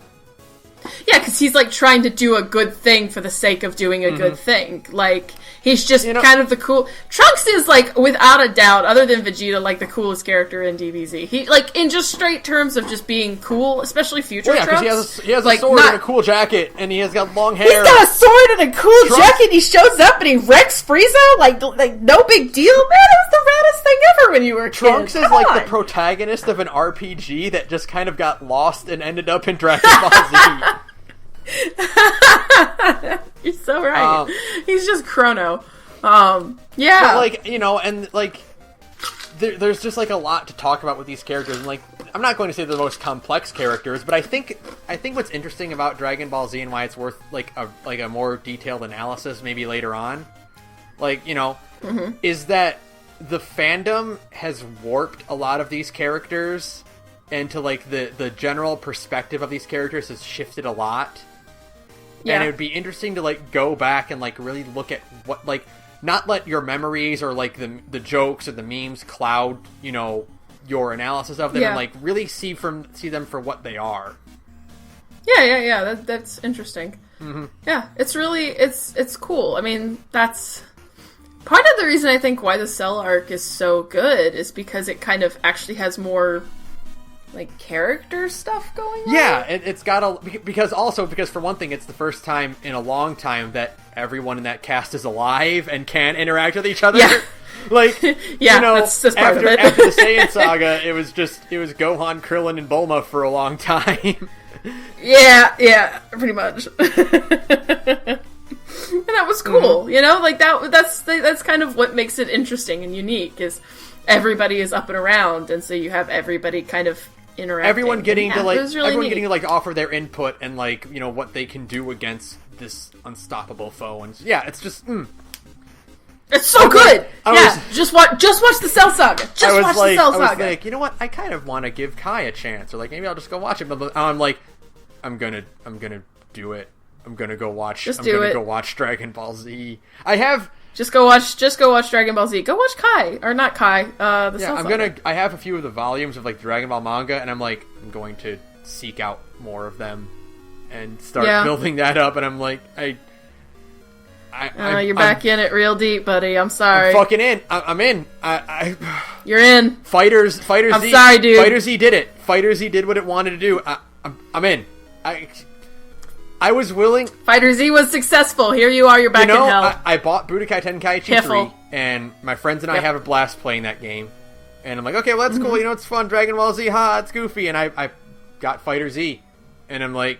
Yeah, because he's, like, trying to do a good thing for the sake of doing a good thing. Like, he's just kind of the cool... Trunks is, like, without a doubt, other than Vegeta, like, the coolest character in DBZ. He, like, in just straight terms of just being cool, especially future Trunks. Because he has a sword and a cool jacket, and he has got long hair. He's got a sword and a cool jacket, he shows up and he wrecks Frieza? Like, no big deal, man. It was the raddest thing ever when you were a kid. Trunks is, like, the protagonist of an RPG that just kind of got lost and ended up in Dragon Ball Z. You're so right. He's just Chrono. But, like, you know, and, like, there's just, like, a lot to talk about with these characters. And, like, I'm not going to say they're the most complex characters, but I think what's interesting about Dragon Ball Z and why it's worth, like, a more detailed analysis maybe later on, like, you know, is that the fandom has warped a lot of these characters, and to, like, the general perspective of these characters has shifted a lot. Yeah. And it would be interesting to, like, go back and, like, really look at what, like, not let your memories or, like, the jokes or the memes cloud, you know, your analysis of them, and, like, really see them for what they are. Yeah. That's interesting. Mm-hmm. Yeah, it's really, it's cool. I mean, that's part of the reason I think why the Cell arc is so good is because it kind of actually has more, like, character stuff going on? Yeah, it's got because for one thing, it's the first time in a long time that everyone in that cast is alive and can interact with each other. Yeah. Like, yeah, you know, that's part after of it. After the Saiyan saga, it was Gohan, Krillin, and Bulma for a long time. Yeah, pretty much. And that was cool, you know? Like, that's kind of what makes it interesting and unique, is everybody is up and around, and so you have everybody kind of interacting. Everyone getting to, like, really getting to, like, offer their input and, like, you know, what they can do against this unstoppable foe. And yeah, it's just it's so good. Just watch the Cell Saga. I was like, you know what? I kind of want to give Kai a chance, or, like, maybe I'll just go watch it. But I'm like, I'm gonna do it. I'm gonna go watch. Go watch Dragon Ball Z. Just go watch Dragon Ball Z. Go watch Kai, or not Kai. I have a few of the volumes of, like, Dragon Ball manga, and I'm like, I'm going to seek out more of them and start building that up. And I'm like, you're back in it real deep, buddy. I'm sorry. I'm fucking in. I'm in. You're in. Fighter Z. I'm sorry, dude. Fighter Z did it. Fighter Z did what it wanted to do. I'm in. I was willing. Fighter Z was successful. Here you are. You're back in hell. I bought Budokai Tenkaichi 3, and my friends and I have a blast playing that game. And I'm like, okay, well, that's cool. You know, it's fun. Dragon Ball Z, it's goofy. And I got Fighter Z, and I'm like,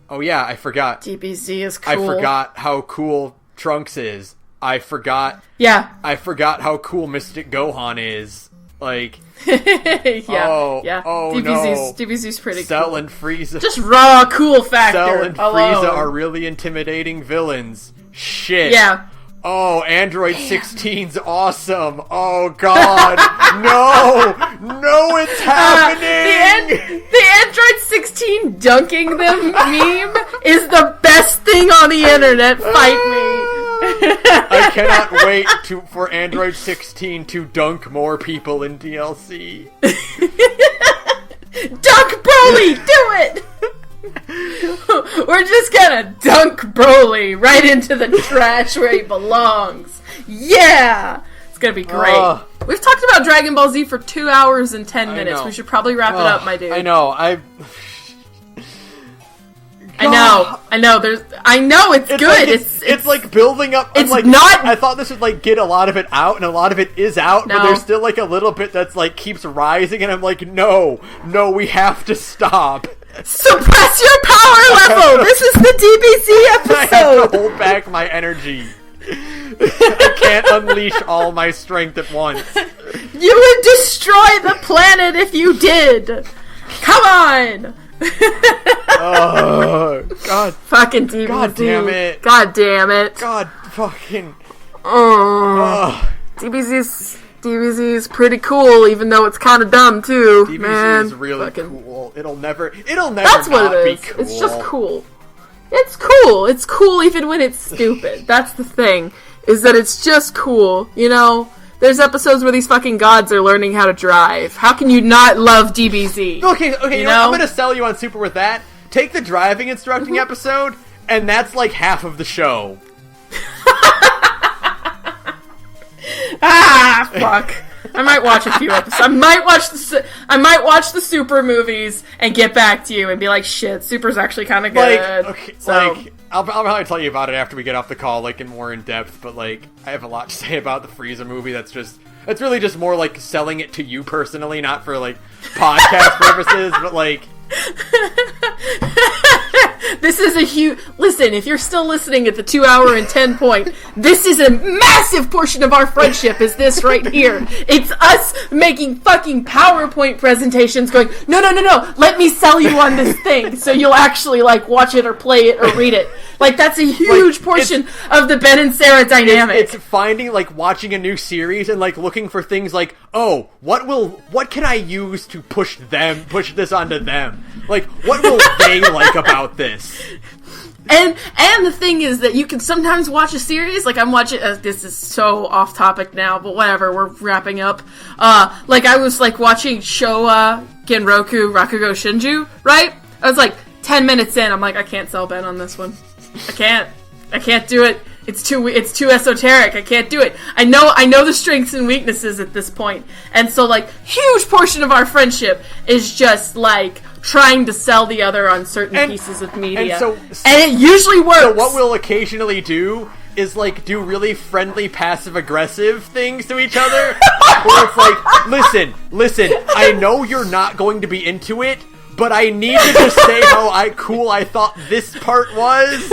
oh yeah, I forgot. DBZ is cool. I forgot how cool Trunks is. I forgot. Yeah. I forgot how cool Mystic Gohan is. Like, DBZ's pretty Cell cool. and Frieza. Just raw cool factor. Cell and Frieza are really intimidating villains. Shit. Yeah. Oh, Android 16's awesome. Oh, God. No, it's happening. The Android 16 dunking them meme is the best thing on the internet. Fight me. I cannot wait for Android 16 to dunk more people in DLC. Dunk Broly, do it! We're just gonna dunk Broly right into the trash where he belongs. Yeah! It's gonna be great. We've talked about Dragon Ball Z for 2 hours and 10 minutes. We should probably wrap it up, my dude. I know. I know. It's good. It's like building up. It's like, not. I thought this would like get a lot of it out, and a lot of it is out. No. But there's still like a little bit that's like keeps rising, and I'm like, no, we have to stop. Suppress your power level. This is the DBZ episode. I have to hold back my energy. I can't unleash all my strength at once. You would destroy the planet if you did. Come on. Oh, God. Fucking DBZ. God damn it. God damn it. God fucking. DBZ's pretty cool, even though it's kind of dumb too. DBZ man. is really cool. It'll never That's what it is. Be cool. It's just cool. It's cool. It's cool even when it's stupid. That's the thing. Is that it's just cool. You know? There's episodes where these fucking gods are learning how to drive. How can you not love DBZ? Okay, you know? I'm gonna sell you on Super with that. Take the driving instructing episode, and that's like half of the show. Fuck. I might watch a few episodes. I might watch the Super movies and get back to you and be like, shit, Super's actually kind of good. I'll probably tell you about it after we get off the call, like in more in depth. But like, I have a lot to say about the Frieza movie. It's really just more like selling it to you personally, not for like podcast purposes, but like. This is a huge... Listen, if you're still listening at the 2 hour and 10 point, this is a massive portion of our friendship is this right here. It's us making fucking PowerPoint presentations going, no, let me sell you on this thing so you'll actually, like, watch it or play it or read it. Like, that's a huge portion of the Ben and Sara dynamic. It's finding, like, watching a new series and, like, looking for things like, oh, what can I use to push this onto them? Like, what will they like about this? And the thing is that you can sometimes watch a series, like I'm watching, this is so off topic now, but whatever, we're wrapping up. Like I was like watching Showa Genroku Rakugo Shinju, right? I was like 10 minutes in, I'm like, I can't sell Ben on this one. I can't do it. It's too esoteric. I can't do it. I know the strengths and weaknesses at this point. And so like huge portion of our friendship is just like trying to sell the other on certain pieces of media. And it usually works. So what we'll occasionally do is like do really friendly passive aggressive things to each other. Where it's like, listen, I know you're not going to be into it, but I need to just say how cool I thought this part was.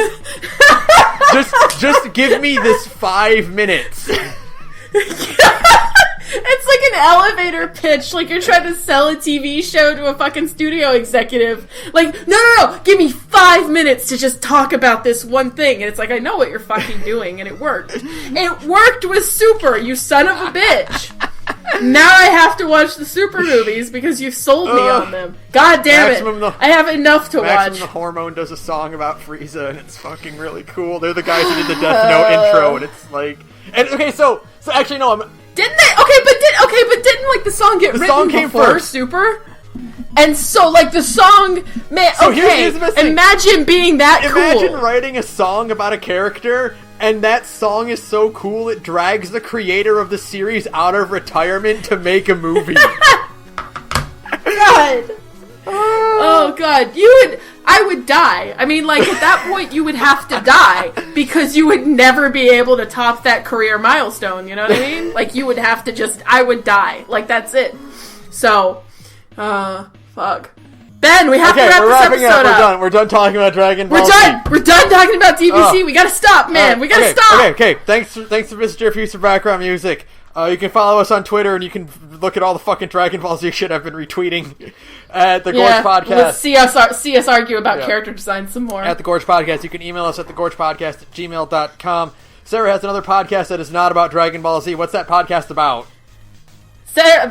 Just give me this 5 minutes. It's like an elevator pitch, like you're trying to sell a TV show to a fucking studio executive. Like, no, give me 5 minutes to just talk about this one thing. And it's like, I know what you're fucking doing, and it worked. It worked with Super, you son of a bitch. Now I have to watch the Super movies because you've sold me on them. God damn it. I have enough to watch. The Hormone does a song about Frieza, and it's fucking really cool. They're the guys who did the Death Note intro, and it's like... And okay, so actually, no, Didn't they? Okay, but didn't like the song get written before Super? And so, like, the song, man, So okay, here's the thing. imagine being that Imagine cool. writing a song about a character, and that song is so cool it drags the creator of the series out of retirement to make a movie. God. Oh, God. I would die. I mean, like, at that point, you would have to die, because you would never be able to top that career milestone, you know what I mean? Like, you would have to I would die. Like, that's it. So, fuck. Ben, we have to wrap we're this wrapping episode up. We're done talking about Dragon Ball Z. We're done talking about DBC. We gotta stop, man. We gotta stop. Okay. Thanks for Mr. Fuse for background music. You can follow us on Twitter, and you can look at all the fucking Dragon Ball Z shit I've been retweeting at the Gorge Podcast. Let's see us argue about character design some more. At the Gorge Podcast. You can email us at thegorgepodcast@gmail.com. Sarah has another podcast that is not about Dragon Ball Z. What's that podcast about? Sarah,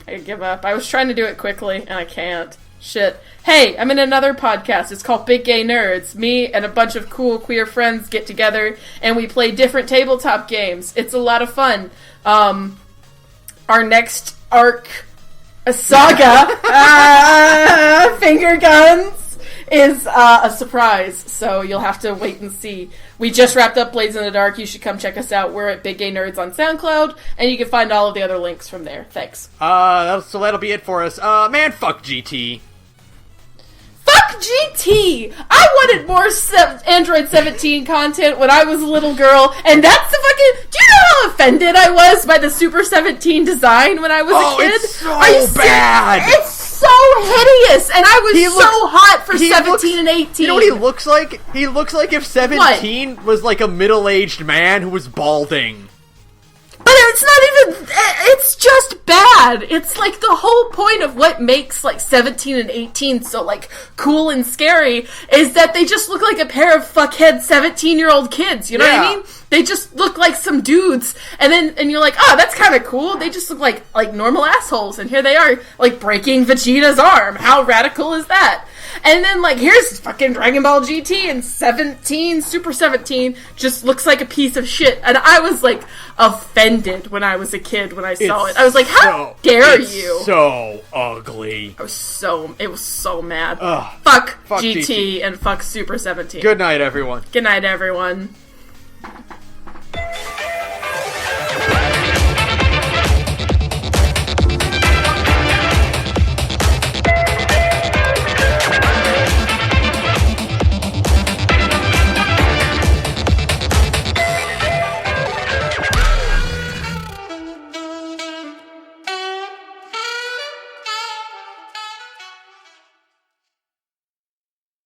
I give up. I was trying to do it quickly, and I can't. Shit. Hey, I'm in another podcast. It's called Big Gay Nerds. Me and a bunch of cool queer friends get together, and we play different tabletop games. It's a lot of fun. Our next arc, a saga, finger guns, is a surprise, so you'll have to wait and see. We just wrapped up Blades in the Dark. You should come check us out. We're at Big Gay Nerds on SoundCloud, and you can find all of the other links from there. Thanks. So that'll be it for us. Man, fuck GT. Fuck GT! I wanted more Android 17 content when I was a little girl, and that's the fucking... Do you know how offended I was by the Super 17 design when I was a kid? It's so bad! It's so hideous, and I was so hot for 17 and 18. You know what he looks like? He looks like if 17 was like a middle-aged man who was balding. But it's not even... It's just bad. It's like the whole point of what makes like 17 and 18 so like cool and scary is that they just look like a pair of fuckhead 17-year-old kids. You know what I mean? They just look like some dudes. And you're like, oh, that's kind of cool. They just look like normal assholes. And here they are like breaking Vegeta's arm. How radical is that? And then, like, here's fucking Dragon Ball GT, and 17, Super 17, just looks like a piece of shit. And I was, like, offended when I was a kid when I saw it. I was like, how dare you? It's so ugly. It was so mad. Ugh. Fuck GT and fuck Super 17. Good night, everyone. Good night, everyone.